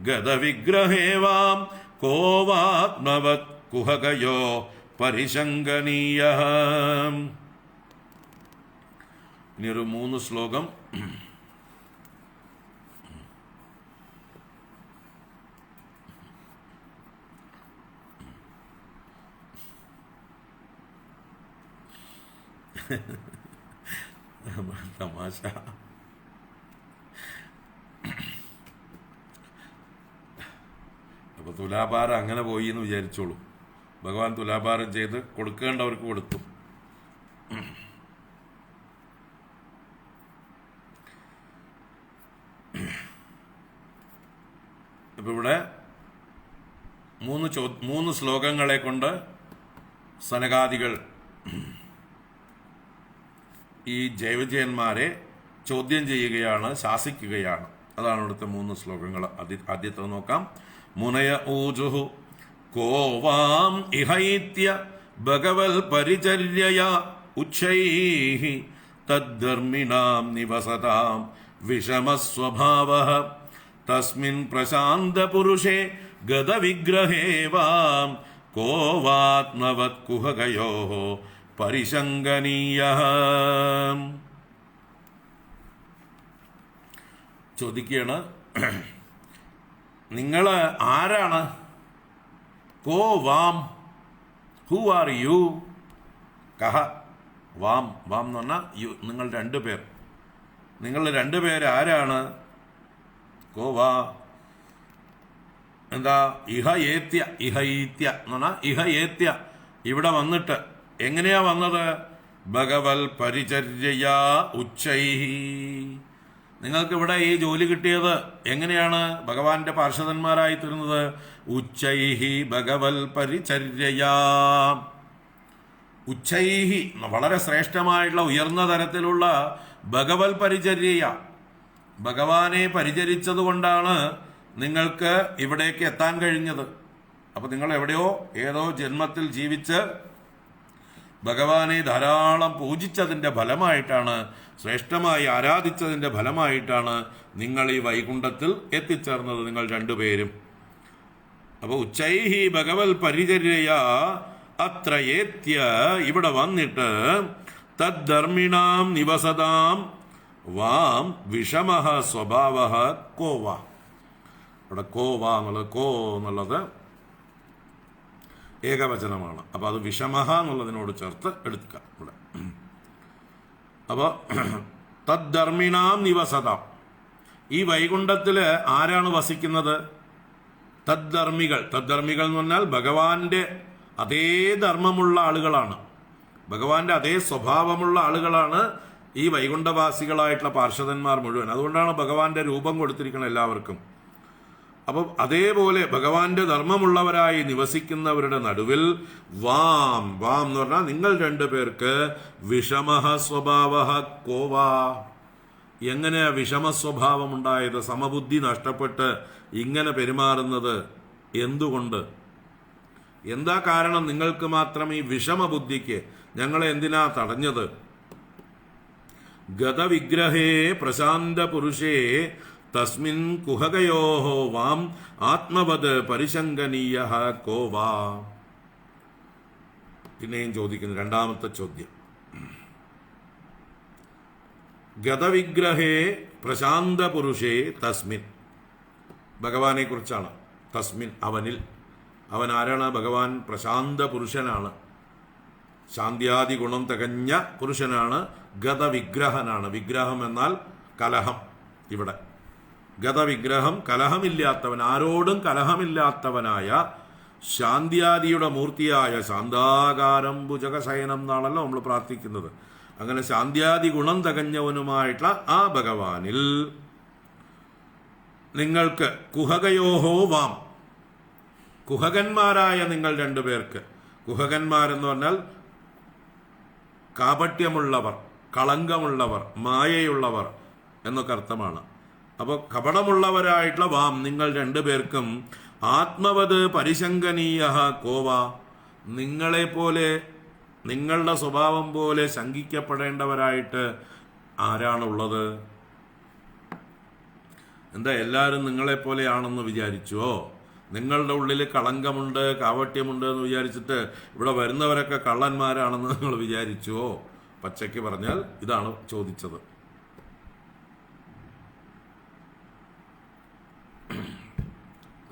ഗതവിഗ്രഹേ വാം കോ വാത്മവത് കുഹകയോ പരിശങ്കനീയഃ. ഇനിയൊരു 3 ശ്ലോകം. തമാശ. അപ്പൊ തുലാഭാരം അങ്ങനെ പോയി എന്ന് വിചാരിച്ചോളൂ. ഭഗവാൻ തുലാഭാരം ചെയ്ത് കൊടുക്കേണ്ടവർക്ക് കൊടുത്തു. ഇപ്പൊ ഇവിടെ 3 ശ്ലോകങ്ങളെ കൊണ്ട് സനകാദികൾ ഈ ജൈവജയന്മാരെ ചോദ്യം ചെയ്യുകയാണ്, ശാസിക്കുകയാണ്. അതാണ് ഇവിടുത്തെ 3 ശ്ലോകങ്ങൾ. ആദ്യത്തെ നോക്കാം. മുനയ ഊജുഃ കോ വാം ഇഹൈത്യ ഭഗവൽ പരിചര്യയാ ഉച്ഛൈഃ തദ്ധർമ്മിണാം നിവസതാം വിഷമസ്വഭാവഃ തസ്മിൻ പ്രശാന്തപുരുഷേ ഗതവിഗ്രഹേ വാം കോ വാത്മവത് കുഹകയോഃ പരിശങ്കനീയഃ. ചോദിക്കുകയാണ്, നിങ്ങൾ ആരാണ്? കോ വാം, ഹു ആർ യു? കഹ വാം, വാം എന്ന് പറഞ്ഞാൽ യു, നിങ്ങൾ 2 പേർ. നിങ്ങൾ 2 പേര് ആരാണ്? കോ വാ എന്താ? ഇഹ ഏത്യ, ഇഹൈത്യ എന്ന് പറഞ്ഞാൽ ഇഹ ഏത്യ, ഇവിടെ വന്നിട്ട്. എങ്ങനെയാ വന്നത്? ഭഗവൽ പരിചര്യയാ ഉച്ഛൈഃ. നിങ്ങൾക്ക് ഇവിടെ ഈ ജോലി കിട്ടിയത് എങ്ങനെയാണ്? ഭഗവാന്റെ പാർഷദന്മാരായി തീർന്നത് ഉച്ഛൈഃ ഭഗവൽ പരിചര്യയാ. ഉച്ഛൈഃ വളരെ ശ്രേഷ്ഠമായിട്ടുള്ള ഉയർന്ന തരത്തിലുള്ള ഭഗവൽ പരിചര്യയ, ഭഗവാനെ പരിചരിച്ചത് കൊണ്ടാണ് നിങ്ങൾക്ക് ഇവിടേക്ക് എത്താൻ കഴിഞ്ഞത്. അപ്പൊ നിങ്ങൾ എവിടെയോ ഏതോ ജന്മത്തിൽ ജീവിച്ച് ഭഗവാനെ ധാരാളം പൂജിച്ചതിന്റെ ഫലമായിട്ടാണ്, ശ്രേഷ്ഠമായി ആരാധിച്ചതിന്റെ ഫലമായിട്ടാണ് നിങ്ങൾ ഈ വൈകുണ്ഠത്തിൽ എത്തിച്ചേർന്നത്, നിങ്ങൾ 2 പേരും. അപ്പൊ ഉച്ചൈഃ ഭഗവൽ പരിചര്യയ അത്ര ഏത്യ, ഇവിടെ വന്നിട്ട് തദ്ധർമ്മിണാം നിവസതാം വാം വിഷമഃ സ്വഭാവഃ കോവ. ഇവിടെ കോവ എന്നുള്ളത്, കോ എന്നുള്ളത് ഏകവചനമാണ്. അപ്പൊ അത് വിഷമഃ എന്നുള്ളതിനോട് ചേർത്ത് എടുക്കുക ഇവിടെ. അപ്പൊ തദ്ധർമ്മിണാം നിവസതാം, ഈ വൈകുണ്ഠത്തില് ആരാണ് വസിക്കുന്നത്? തദ്ധർമ്മികൾ. തദ്ധർമ്മികൾ എന്ന് പറഞ്ഞാൽ ഭഗവാന്റെ അതേ ധർമ്മമുള്ള ആളുകളാണ്, ഭഗവാന്റെ അതേ സ്വഭാവമുള്ള ആളുകളാണ് ഈ വൈകുണ്ഠവാസികളായിട്ടുള്ള പാർഷദന്മാർ മുഴുവൻ. അതുകൊണ്ടാണ് ഭഗവാന്റെ രൂപം കൊടുത്തിരിക്കുന്നത് എല്ലാവർക്കും. അപ്പം അതേപോലെ ഭഗവാന്റെ ധർമ്മമുള്ളവരായി നിവസിക്കുന്നവരുടെ നടുവിൽ വാം, വാം എന്ന് പറഞ്ഞാൽ നിങ്ങൾ 2 പേർക്ക് വിഷമഃ സ്വഭാവഃ കോവാ. എങ്ങനെയാ വിഷമസ്വഭാവം ഉണ്ടായത്? സമബുദ്ധി നഷ്ടപ്പെട്ട് ഇങ്ങനെ പെരുമാറുന്നത് എന്തുകൊണ്ട്? എന്താ കാരണം നിങ്ങൾക്ക് മാത്രം ഈ വിഷമബുദ്ധിക്ക്? ഞങ്ങളെ എന്തിനാ തടഞ്ഞത്? ഗതവിഗ്രഹേ പ്രശാന്തപുരുഷേ തസ്മിൻ കുഹകയോഃ വാം ആത്മവത് പരിശങ്കനീയഃ കോ വാ. പിന്നെയും ചോദിക്കുന്നു രണ്ടാമത്തെ ചോദ്യം. ഗതവിഗ്രഹേ പ്രശാന്തപുരുഷേ തസ്മിൻ, ഭഗവാനെ കുറിച്ചാണ്. തസ്മിൻ, അവനിൽ. അവൻ ആരാണ്? ഭഗവാൻ പ്രശാന്ത പുരുഷനാണ്, ശാന്തിയാദി ഗുണം തികഞ്ഞ പുരുഷനാണ്, ഗതവിഗ്രഹനാണ്. വിഗ്രഹം എന്നാൽ കലഹം. ഇവിടെ ഗതവിഗ്രഹം, കലഹമില്ലാത്തവൻ, ആരോടും കലഹമില്ലാത്തവനായ ശാന്തിയാദിയുടെ മൂർത്തിയായ ശാന്താകാരം ഭുജഗശയനം എന്നാണല്ലോ നമ്മൾ പ്രാർത്ഥിക്കുന്നത്. അങ്ങനെ ശാന്തിയാദി ഗുണം തികഞ്ഞവനുമായിട്ടുള്ള ആ ഭഗവാനിൽ നിങ്ങൾക്ക് കുഹകയോഹോ വാം, കുഹകന്മാരായ നിങ്ങൾ രണ്ടുപേർക്ക്, കുഹകന്മാരെന്ന് പറഞ്ഞാൽ കാപട്യമുള്ളവർ, കളങ്കമുള്ളവർ, മായയുള്ളവർ എന്നൊക്കെ അർത്ഥമാണ്. അപ്പോൾ കപടമുള്ളവരായിട്ടുള്ള വാം, നിങ്ങൾ രണ്ടുപേർക്കും ആത്മവത് പരിശങ്കനീയ കോവ, നിങ്ങളെപ്പോലെ, നിങ്ങളുടെ സ്വഭാവം പോലെ ശങ്കിക്കപ്പെടേണ്ടവരായിട്ട് ആരാണുള്ളത്? എന്താ എല്ലാവരും നിങ്ങളെപ്പോലെയാണെന്ന് വിചാരിച്ചുവോ? നിങ്ങളുടെ ഉള്ളിൽ കളങ്കമുണ്ട്, കാവട്യമുണ്ട് എന്ന് വിചാരിച്ചിട്ട് ഇവിടെ വരുന്നവരൊക്കെ കള്ളന്മാരാണെന്ന് നിങ്ങൾ വിചാരിച്ചുവോ? പച്ചയ്ക്ക് പറഞ്ഞാൽ ഇതാണ് ചോദിച്ചത്.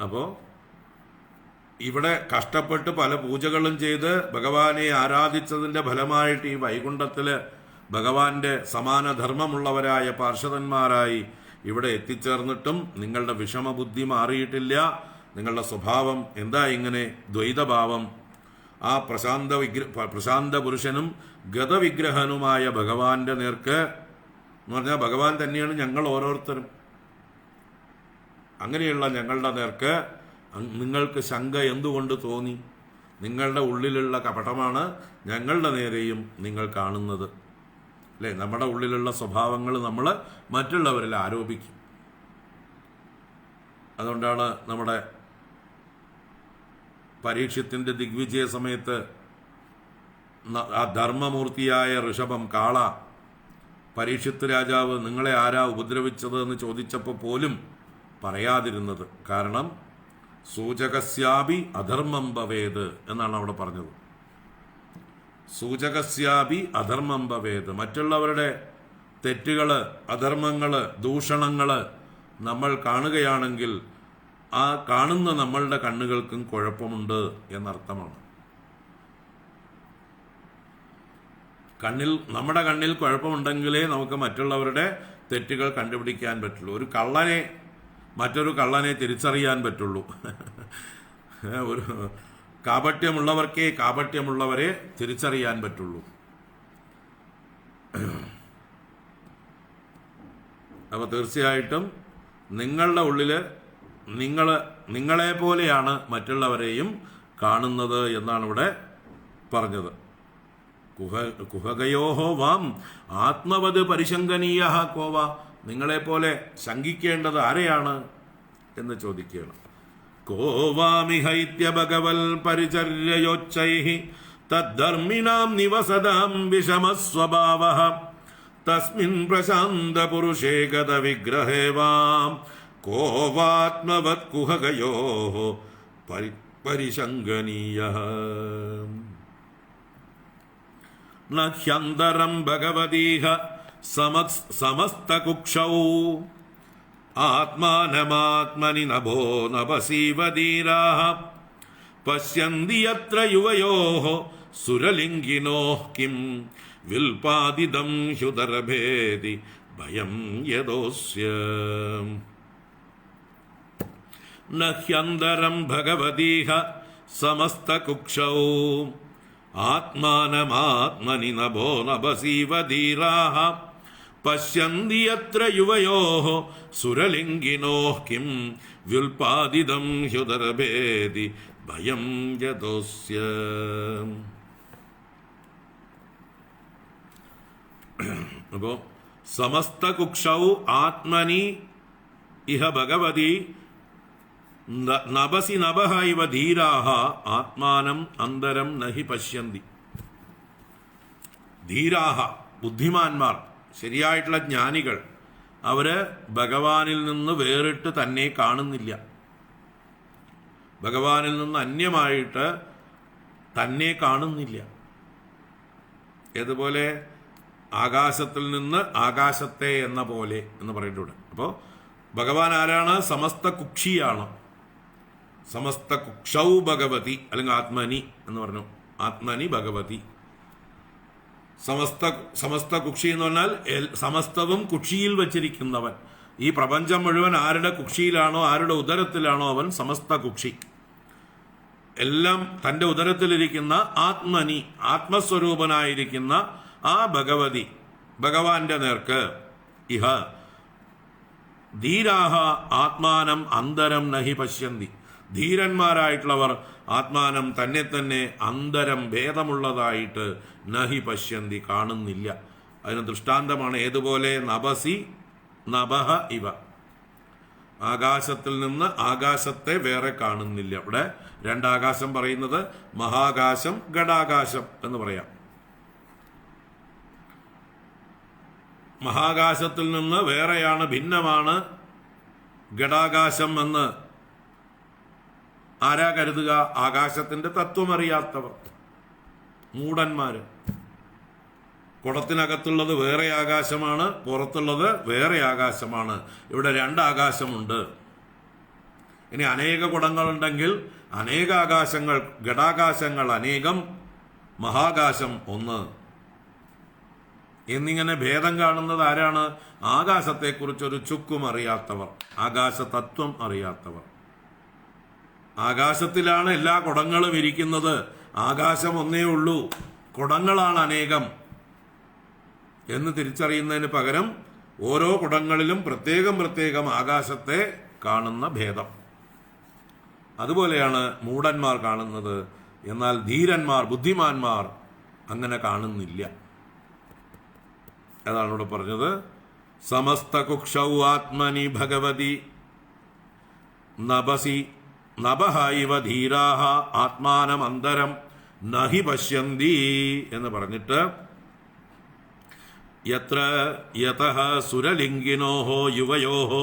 അപ്പോൾ ഇവിടെ കഷ്ടപ്പെട്ട് പല പൂജകളും ചെയ്ത് ഭഗവാനെ ആരാധിച്ചതിൻ്റെ ഫലമായിട്ട് ഈ വൈകുണ്ഠത്തിൽ ഭഗവാന്റെ സമാനധർമ്മമുള്ളവരായ പാർഷദന്മാരായി ഇവിടെ എത്തിച്ചേർന്നിട്ടും നിങ്ങളുടെ വിഷമബുദ്ധി മാറിയിട്ടില്ല. നിങ്ങളുടെ സ്വഭാവം എന്താ ഇങ്ങനെ ദ്വൈതഭാവം? ആ പ്രശാന്ത പുരുഷനും ഗതവിഗ്രഹനുമായ ഭഗവാന്റെ നേർക്ക് എന്ന് പറഞ്ഞാൽ ഭഗവാൻ തന്നെയാണ് ഞങ്ങൾ ഓരോരുത്തരും. അങ്ങനെയുള്ള ഞങ്ങളുടെ നേർക്ക് നിങ്ങൾക്ക് ശങ്ക എന്തുകൊണ്ട് തോന്നി? നിങ്ങളുടെ ഉള്ളിലുള്ള കപടമാണ് ഞങ്ങളുടെ നേരെയും നിങ്ങൾ കാണുന്നത്, അല്ലേ? നമ്മുടെ ഉള്ളിലുള്ള സ്വഭാവങ്ങൾ നമ്മൾ മറ്റുള്ളവരിൽ ആരോപിക്കും. അതുകൊണ്ടാണ് നമ്മുടെ പരീക്ഷത്തിൻ്റെ ദിഗ്വിജയ സമയത്ത് ആ ധർമ്മമൂർത്തിയായ ഋഷഭം, കാള, പരീക്ഷത്ത് രാജാവ് നിങ്ങളെ ആരാ ഉപദ്രവിച്ചത് എന്ന് ചോദിച്ചപ്പോൾ പോലും പറയാതിരുന്നത്. കാരണം സൂചകസ്യാപി അധർമ്മം ഭവേത് എന്നാണ് അവിടെ പറഞ്ഞത്. സൂചകസ്യാപി അധർമ്മം ഭവേത്, മറ്റുള്ളവരുടെ തെറ്റുകള്, അധർമ്മങ്ങള്, ദൂഷണങ്ങള് നമ്മൾ കാണുകയാണെങ്കിൽ ആ കാണുന്ന നമ്മളുടെ കണ്ണുകൾക്കും കുഴപ്പമുണ്ട് എന്നർത്ഥമാണ്. നമ്മുടെ കണ്ണിൽ കുഴപ്പമുണ്ടെങ്കിലേ നമുക്ക് മറ്റുള്ളവരുടെ തെറ്റുകൾ കണ്ടുപിടിക്കാൻ പറ്റുള്ളൂ. ഒരു കള്ളനെ മറ്റൊരു കള്ളനെ തിരിച്ചറിയാൻ പറ്റുള്ളൂ. ഒരു കാപട്യമുള്ളവർക്കേ കാപട്യമുള്ളവരെ തിരിച്ചറിയാൻ പറ്റുള്ളൂ. അപ്പോൾ തീർച്ചയായിട്ടും നിങ്ങളുടെ ഉള്ളില് നിങ്ങളെ പോലെയാണ് മറ്റുള്ളവരെയും കാണുന്നത് എന്നാണ് ഇവിടെ പറഞ്ഞത്. കുഹകയോഹോ വാം ആത്മവത് പരിശങ്കനീയ കോവ, നിങ്ങളെപ്പോലെ ശങ്കിക്കേണ്ടത് ആരെയാണ് എന്ന് ചോദിക്കുകയാണ്. കോവാമിഹൈത്യ ഭഗവൽ പരിചര്യയോച്ചൈഹി തദ്ധർമ്മിണാം നിവസതാം വിഷമസ്വഭാവഃ തസ്മിൻ പ്രശാന്ത പുരുഷേ ഗത വിഗ്രഹേ വാം കോവാത്മവത് കുഹകയോഃ പരിശങ്കനീയഃ ന ഹ്യന്തരം ഭഗവതീഹ സമസ്തകുക്ഷൗ ആത്മാനമാത്മനി നഭോ നഭസീവ ധീരാഃ പശ്യന്തി യത്ര യുവയോഃ സുരലിംഗിനോഃ കിം വിൽപാദിതം ഹ്യുദരഭേതി ഭയം യദോസ്യ ന ഹ്യന്തരം ഭഗവതീഹ സമസ്തകുക്ഷൗ ആത്മാനമാത്മനി നഭോ നഭസീവ ധീരാഃ പശ്യന്തി യത്ര യുവയോഃ സുരലിംഗിനോഃ കിം വ്യുൽപാദിതം ഹ്യുദരഭേതി ഭയം യദോസ്യ. അപ്പോ സമസ്തകുക്ഷൗ ആത്മനി ഇഹ ഭഗവതി നഭസി നഭഃ ഇവ ധീരാഃ ആത്മാനം അന്തരം നഹി പശ്യന്തി. ധീരാഃ ബുദ്ധിമാന്മാർ, ശരിയായിട്ടുള്ള ജ്ഞാനികൾ അവര് ഭഗവാനിൽ നിന്ന് വേറിട്ട് തന്നെ കാണുന്നില്ല. ഭഗവാനിൽ നിന്ന് അന്യമായിട്ട് തന്നെ കാണുന്നില്ല. ഏതുപോലെ ആകാശത്തിൽ നിന്ന് ആകാശത്തെ എന്ന പോലെ എന്ന് പറഞ്ഞിട്ടുണ്ട്. അപ്പോൾ ഭഗവാൻ ആരാണ്? സമസ്ത കുക്ഷിയാണ്. സമസ്ത കുക്ഷൗ ഭഗവതി, അല്ലെങ്കിൽ ആത്മനി എന്ന് പറഞ്ഞു. ആത്മനി ഭഗവതി. സമസ്ത കുക്ഷി എന്ന് പറഞ്ഞാൽ സമസ്തവും കുക്ഷിയിൽ വച്ചിരിക്കുന്നവൻ. ഈ പ്രപഞ്ചം മുഴുവൻ ആരുടെ കുക്ഷിയിലാണോ, ആരുടെ ഉദരത്തിലാണോ അവൻ സമസ്ത കുക്ഷി. എല്ലാം തൻ്റെ ഉദരത്തിലിരിക്കുന്ന ആത്മനി, ആത്മസ്വരൂപനായിരിക്കുന്ന ആ ഭഗവതി, ഭഗവാന്റെ നേർക്ക് ഇഹ ധീരാഹ ആത്മാനം അന്തരം നഹി പശ്യന്തി. ധീരന്മാരായിട്ടുള്ളവർ ആത്മാനം തന്നെ തന്നെ അന്തരം ഭേദമുള്ളതായിട്ട് നഹി പശ്യന്തി കാണുന്നില്ല. അതിന് ദൃഷ്ടാന്തമാണ് ഏതുപോലെ നഭസി നഭഹ ഇവ. ആകാശത്തിൽ നിന്ന് ആകാശത്തെ വേറെ കാണുന്നില്ല. ഇവിടെ രണ്ടാകാശം പറയുന്നത് മഹാകാശം, ഘടാകാശം എന്ന് പറയാം. മഹാകാശത്തിൽ നിന്ന് വേറെയാണ്, ഭിന്നമാണ് ഘടാകാശം എന്ന് ആരാ കരുതുക? ആകാശത്തിന്റെ തത്വം അറിയാത്തവർ, മൂഢന്മാര്. കുടത്തിനകത്തുള്ളത് വേറെ ആകാശമാണ്, പുറത്തുള്ളത് വേറെ ആകാശമാണ്. ഇവിടെ രണ്ടാകാശമുണ്ട്. ഇനി അനേക കുടങ്ങളുണ്ടെങ്കിൽ അനേക ആകാശങ്ങൾ, ഘടാകാശങ്ങൾ അനേകം, മഹാകാശം ഒന്ന് എന്നിങ്ങനെ ഭേദം കാണുന്നത് ആരാണ്? ആകാശത്തെക്കുറിച്ചൊരു ചുക്കും അറിയാത്തവർ, ആകാശ തത്വം അറിയാത്തവർ. ആകാശത്തിലാണ് എല്ലാ കുടങ്ങളും ഇരിക്കുന്നത്. ആകാശം ഒന്നേ ഉള്ളൂ, കുടങ്ങളാണ് അനേകം എന്ന് തിരിച്ചറിയുന്നതിന് പകരം ഓരോ കുടങ്ങളിലും പ്രത്യേകം പ്രത്യേകം ആകാശത്തെ കാണുന്ന ഭേദം. അതുപോലെയാണ് മൂഢന്മാർ കാണുന്നത്. എന്നാൽ ധീരന്മാർ, ബുദ്ധിമാന്മാർ അങ്ങനെ കാണുന്നില്ല. അതാണ് ഇവിടെ പറഞ്ഞത്. സമസ്ത കുക്ഷൗ ആത്മനി ഭഗവതി നഭസി നഭഹ ഇവ ധീരാഹ ആത്മാനം അന്തരം നഹി പശ്യന്തി എന്ന് പറഞ്ഞിട്ട് യത്ര യതഃ സുരലിംഗിനോഹോ യുവയോഹോ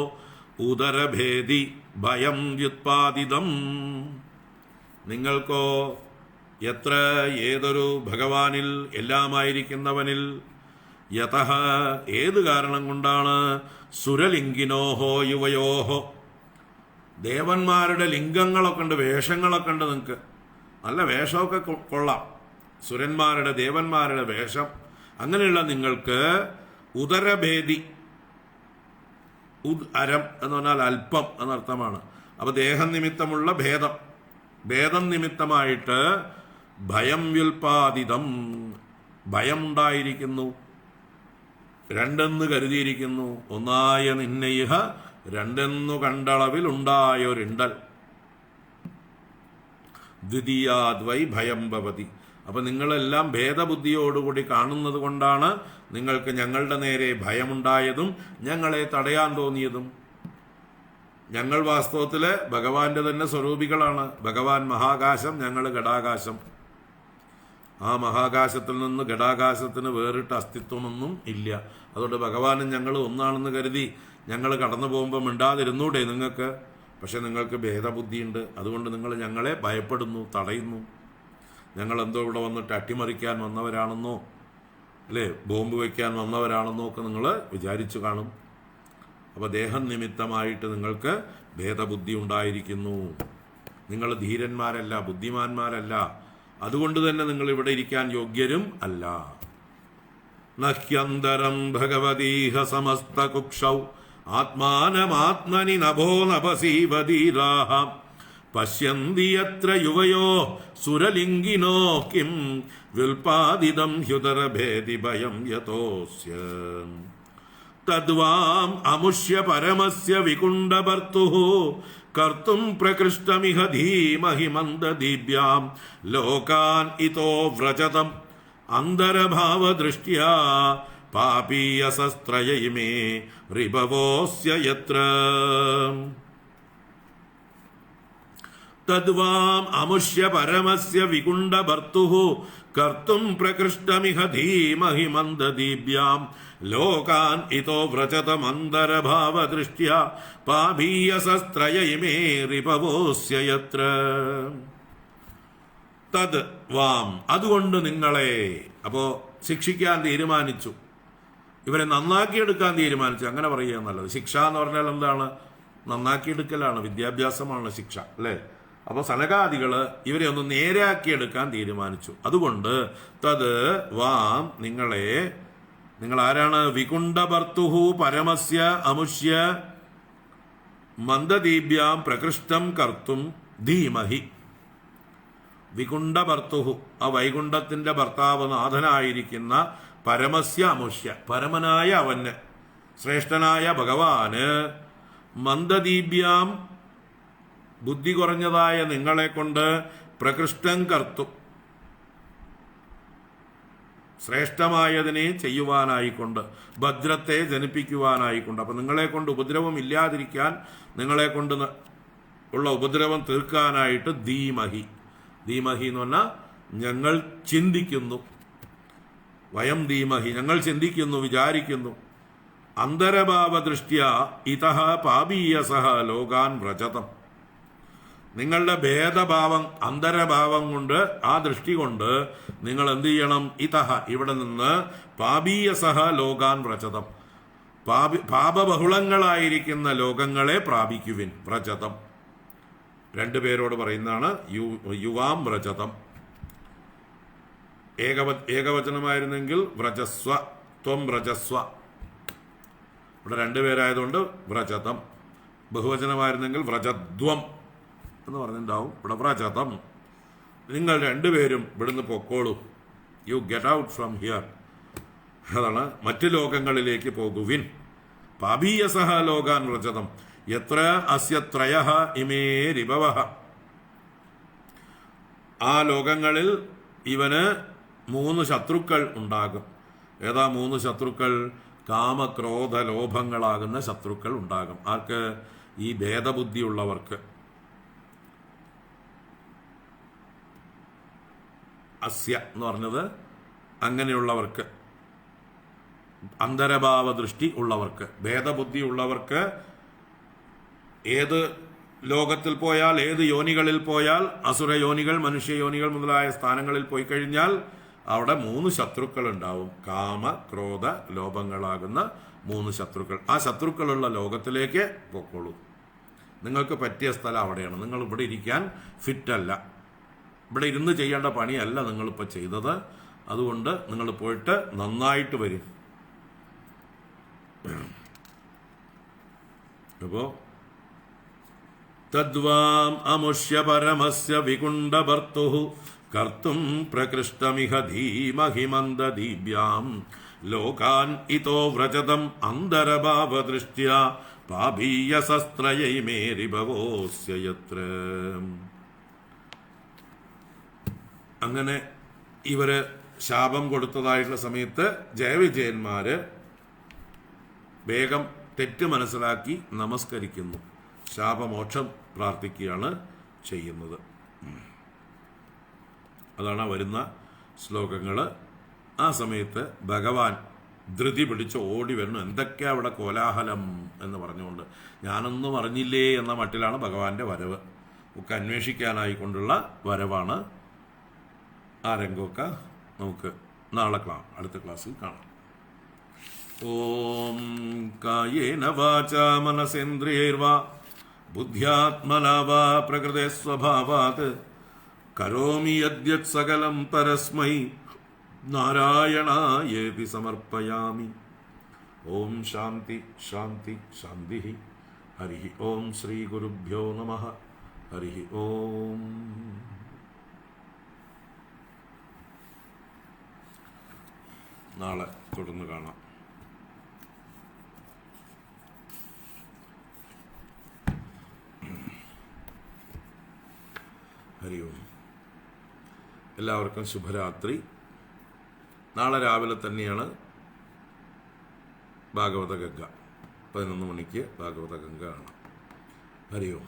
ഉദരഭേദി ഭയം വ്യുത്പാദിതം. നിങ്ങൾക്കോ എത്ര ഏതൊരു ഭഗവാനിൽ എല്ലാമായിരിക്കുന്നവനിൽ യതഃ ഏത് കാരണം കൊണ്ടാണ് സുരലിംഗിനോഹോ യുവയോഹോ ദേവന്മാരുടെ ലിംഗങ്ങളൊക്കെ ഉണ്ട്, വേഷങ്ങളൊക്കെ ഉണ്ട്. നിങ്ങൾക്ക് നല്ല വേഷമൊക്കെ കൊള്ളാം, സുരന്മാരുടെ ദേവന്മാരുടെ വേഷം. അങ്ങനെയുള്ള നിങ്ങൾക്ക് ഉദരഭേദി, അരം എന്ന് പറഞ്ഞാൽ അല്പം എന്നർത്ഥമാണ്. അപ്പൊ ദേഹം നിമിത്തമുള്ള ഭേദം, ഭേദം നിമിത്തമായിട്ട് ഭയം വ്യുൽപാദിതം, ഭയം ഉണ്ടായിരിക്കുന്നു. രണ്ടെന്ന് കരുതിയിരിക്കുന്നു. ഒന്നായ നിന്നയിഹ രണ്ടെന്നു കണ്ടളവിൽ ഉണ്ടായൊരിണ്ടൽ ദ്വിതീയാദ്വൈ ഭയം ഭവതി. അപ്പൊ നിങ്ങളെല്ലാം ഭേദബുദ്ധിയോടുകൂടി കാണുന്നത് കൊണ്ടാണ് നിങ്ങൾക്ക് ഞങ്ങളുടെ നേരെ ഭയമുണ്ടായതും ഞങ്ങളെ തടയാൻ തോന്നിയതും. ഞങ്ങൾ വാസ്തവത്തില് ഭഗവാന്റെ തന്നെ സ്വരൂപികളാണ്. ഭഗവാൻ മഹാകാശം, ഞങ്ങൾ ഘടാകാശം. ആ മഹാകാശത്തിൽ നിന്ന് ഘടാകാശത്തിന് വേറിട്ട അസ്തിത്വമൊന്നും ഇല്ല. അതുകൊണ്ട് ഭഗവാനും ഞങ്ങൾ ഒന്നാണെന്ന് കരുതി ഞങ്ങൾ കടന്നു പോകുമ്പോൾ മിണ്ടാതിരുന്നൂടെ നിങ്ങൾക്ക്? പക്ഷെ നിങ്ങൾക്ക് ഭേദബുദ്ധിയുണ്ട്. അതുകൊണ്ട് നിങ്ങൾ ഞങ്ങളെ ഭയപ്പെടുന്നു, തടയുന്നു. ഞങ്ങളെന്തോ ഇവിടെ വന്നിട്ട് അട്ടിമറിക്കാൻ വന്നവരാണെന്നോ, അല്ലേ, ബോംബ് വയ്ക്കാൻ വന്നവരാണെന്നോ ഒക്കെ നിങ്ങൾ വിചാരിച്ചു കാണും. അപ്പോൾ ദേഹം നിമിത്തമായിട്ട് നിങ്ങൾക്ക് ഭേദബുദ്ധി ഉണ്ടായിരിക്കുന്നു. നിങ്ങൾ ധീരന്മാരല്ല, ബുദ്ധിമാന്മാരല്ല. അതുകൊണ്ട് തന്നെ നിങ്ങൾ ഇവിടെ ഇരിക്കാൻ യോഗ്യരും അല്ല. നഹ്യന്തരം ഭഗവതീഹ സമസ്ത കുക്ഷൗ ആത്മാനമാത്മനി നഭോ നഭസീവധീരാഹ പശ്യന്തി യത്ര യുവയോ സുരലിംഗിനോ കിം വ്യുൽപാദിതം ഹ്യുദരഭേദി ഭയം യതോസ്യ തദ്വാം അമുഷ്യ പരമസ്യ വികുണ്ഠഭർത്തുഃ കർത്തും പ്രകൃഷ്ടമിഹ ധീമഹി മന്ദദീപ്യാം ലോകാൻ ഇതോ വ്രജതം അന്തരഭാവദൃഷ്ട്യാ പാപീയസസ്ത്രയൈമേ റിഭവോസ്യ യത്ര. തദ്വാം അമുഷ്യ പരമസ്യ വികുണ്ഠഭർത്തുഃ കർത്തും പ്രകൃഷ്ടമിഹ ധീമഹി മന്ദദീപ്യാം ലോകാൻ ഇതോ വ്രജതമന്തരഭാവദൃഷ്ട്യാ പാപീയസസ്ത്രയ ഇമേ റിപവോസ്യ യത്ര. തത് വാം, അതുകൊണ്ട് നിങ്ങളെ, അപ്പോ ശിക്ഷിക്കാൻ തീരുമാനിച്ചു, ഇവരെ നന്നാക്കിയെടുക്കാൻ തീരുമാനിച്ചു, അങ്ങനെ പറയുക നല്ലത്. ശിക്ഷ എന്ന് പറഞ്ഞാൽ എന്താണ്? നന്നാക്കിയെടുക്കലാണ്, വിദ്യാഭ്യാസമാണ് ശിക്ഷ, അല്ലേ? അപ്പൊ സനകാദികള് ഇവരെ ഒന്ന് നേരാക്കിയെടുക്കാൻ തീരുമാനിച്ചു. അതുകൊണ്ട് തത് വാം, നിങ്ങളെ, നിങ്ങൾ ആരാണ്? വികുണ്ഠഭർത്തുഃ പരമസ്യ അമുഷ്യ മന്ദദീപ്യാം പ്രകൃഷ്ടം കർത്തും ധീമഹി. വികുണ്ഠഭർത്തുഃ, ആ വൈകുണ്ഠത്തിന്റെ ഭർത്താവ് നാഥനായിരിക്കുന്ന പരമസ്യ അമുഷ്യ, പരമനായ അവന്, ശ്രേഷ്ഠനായ ഭഗവാന്, മന്ദദീപ്യാം ബുദ്ധി കുറഞ്ഞതായ നിങ്ങളെ കൊണ്ട് പ്രകൃഷ്ടം കർത്തും, ശ്രേഷ്ഠമായതിനെ ചെയ്യുവാനായിക്കൊണ്ട്, ഭദ്രത്തെ ജനിപ്പിക്കുവാനായിക്കൊണ്ട്. അപ്പൊ നിങ്ങളെ കൊണ്ട് ഉപദ്രവം ഇല്ലാതിരിക്കാൻ, നിങ്ങളെ കൊണ്ട് ഉള്ള ഉപദ്രവം തീർക്കാനായിട്ട് ധീമഹി. ധീമഹി എന്ന് പറഞ്ഞാൽ ഞങ്ങൾ ചിന്തിക്കുന്നു, വയം ധീമഹി, ഞങ്ങൾ ചിന്തിക്കുന്നു, വിചാരിക്കുന്നു. അന്തരഭാവദൃഷ്ട്യാ ഇതഃ പാപീയസഃ ലോകാൻ വ്രജതം. നിങ്ങളുടെ ഭേദഭാവം, അന്തരഭാവം കൊണ്ട്, ആ ദൃഷ്ടി കൊണ്ട് നിങ്ങൾ എന്ത് ചെയ്യണം? ഇതഃ, ഇവിടെ നിന്ന്, പാപീയസഃ ലോകാൻ വ്രജതം, പാപബഹുളങ്ങളായിരിക്കുന്ന ലോകങ്ങളെ പ്രാപിക്കുവിൻ. വ്രജതം രണ്ടുപേരോട് പറയുന്നതാണ്. യുവാം വ്രജതം. ഏകവചനമായിരുന്നെങ്കിൽ വ്രജസ്വ, ത്വം വ്രജസ്വ. ഇവിടെ രണ്ടുപേരായതുകൊണ്ട് വ്രജതം. ബഹുവചനമായിരുന്നെങ്കിൽ വ്രജദ്വം എന്ന് പറഞ്ഞിട്ടുണ്ടാവും. ഇവിടെ വ്രജതം. നിങ്ങൾ രണ്ടുപേരും ഇവിടുന്ന് പൊക്കോളൂ. You get out from here. അതാണ്, മറ്റു ലോകങ്ങളിലേക്ക് പോകുവിൻ. പാപീയസഃ ലോകാൻ വ്രജതം യത്ര അസ്യ ത്രയഃ ഇമേ രിപവഃ. ആ ലോകങ്ങളിൽ ഇവന് 3 ശത്രുക്കൾ ഉണ്ടാകും. ഏതാ 3 ശത്രുക്കൾ? കാമക്രോധ ലോഭങ്ങളാകുന്ന ശത്രുക്കൾ ഉണ്ടാകും. ആർക്ക്? ഈ ഭേദബുദ്ധിയുള്ളവർക്ക്. അസ്യ എന്ന് പറഞ്ഞത് അങ്ങനെയുള്ളവർക്ക്, അന്തരഭാവ ദൃഷ്ടി ഉള്ളവർക്ക്, ഭേദബുദ്ധി ഉള്ളവർക്ക്. ഏത് ലോകത്തിൽ പോയാൽ, ഏത് യോനികളിൽ പോയാൽ, അസുരയോനികൾ, മനുഷ്യയോനികൾ മുതലായ സ്ഥാനങ്ങളിൽ പോയി കഴിഞ്ഞാൽ അവിടെ 3 ശത്രുക്കൾ ഉണ്ടാവും. കാമ ക്രോധ ലോഭങ്ങളാകുന്ന 3 ശത്രുക്കൾ. ആ ശത്രുക്കളുള്ള ലോകത്തിലേക്ക് പോയിക്കോളൂ. നിങ്ങൾക്ക് പറ്റിയ സ്ഥലം അവിടെയാണ്. നിങ്ങൾ ഇവിടെ ഇരിക്കാൻ ഫിറ്റല്ല, ഇവിടെ ഇരുന്ന് ചെയ്യേണ്ട പണിയല്ല നിങ്ങളിപ്പോൾ ചെയ്തത്. അതുകൊണ്ട് നിങ്ങൾ പോയിട്ട് നന്നായിട്ട് വരും. അപ്പോ തദ്വാം അമുഷ്യ പരമസ്യ വികുണ്ഠഭർത്തുഃ കർത്തും പ്രകൃഷ്ടമിഹ ധീമഹി മന്ദദീപ്യാം ലോകാൻ ഇതോ വ്രജതം അന്തരഭാവദൃഷ്ട്യാ പാപീയസസ്ത്രയൈമേ രിപവോസ്യ യത്ര. അങ്ങനെ ഇവര് ശാപം കൊടുത്തതായിട്ടുള്ള സമയത്ത് ജയവിജയന്മാര് വേഗം തെറ്റ് മനസ്സിലാക്കി നമസ്കരിക്കുന്നു, ശാപമോക്ഷം പ്രാർത്ഥിക്കുകയാണ് ചെയ്യുന്നത്. അതാണ് വരുന്ന ശ്ലോകങ്ങൾ. ആ സമയത്ത് ഭഗവാൻ ധൃതി പിടിച്ച് ഓടി വരുന്നു. എന്തൊക്കെയാ അവിടെ കോലാഹലം എന്ന് പറഞ്ഞുകൊണ്ട്, ഞാനൊന്നും അറിഞ്ഞില്ലേ എന്ന മട്ടിലാണ് ഭഗവാന്റെ വരവ്. ഒക്കെ അന്വേഷിക്കാനായിക്കൊണ്ടുള്ള വരവാണ്. ആ രംഗമൊക്കെ നമുക്ക് നാളെ അടുത്ത ക്ലാസ്സിൽ കാണാം. ഓം കായേന വാചാ മനസേന്ദ്രിയൈർവാ ബുദ്ധ്യാത്മനാ വാ പ്രകൃതേ സ്വഭാവാത് കരോമി യദ്യത് സകലം പരസ്മൈ നാരായണായേതി സമർപ്പയാമി. ഓം ശാന്തി ശാന്തി ശാന്തി. ഹരി ഓം ശ്രീ ഗുരുഭ്യോ നമഃ. ഹരി ഓം. നാളെ തുടർന്ന് കാണാം. ഹരി ഓം. എല്ലാവർക്കും ശുഭരാത്രി. നാളെ രാവിലെ തന്നെയാണ് ഭാഗവത ഗംഗ. 11 മണിക്ക് ഭാഗവത ഗംഗ കാണാം. ഹരി ഓം.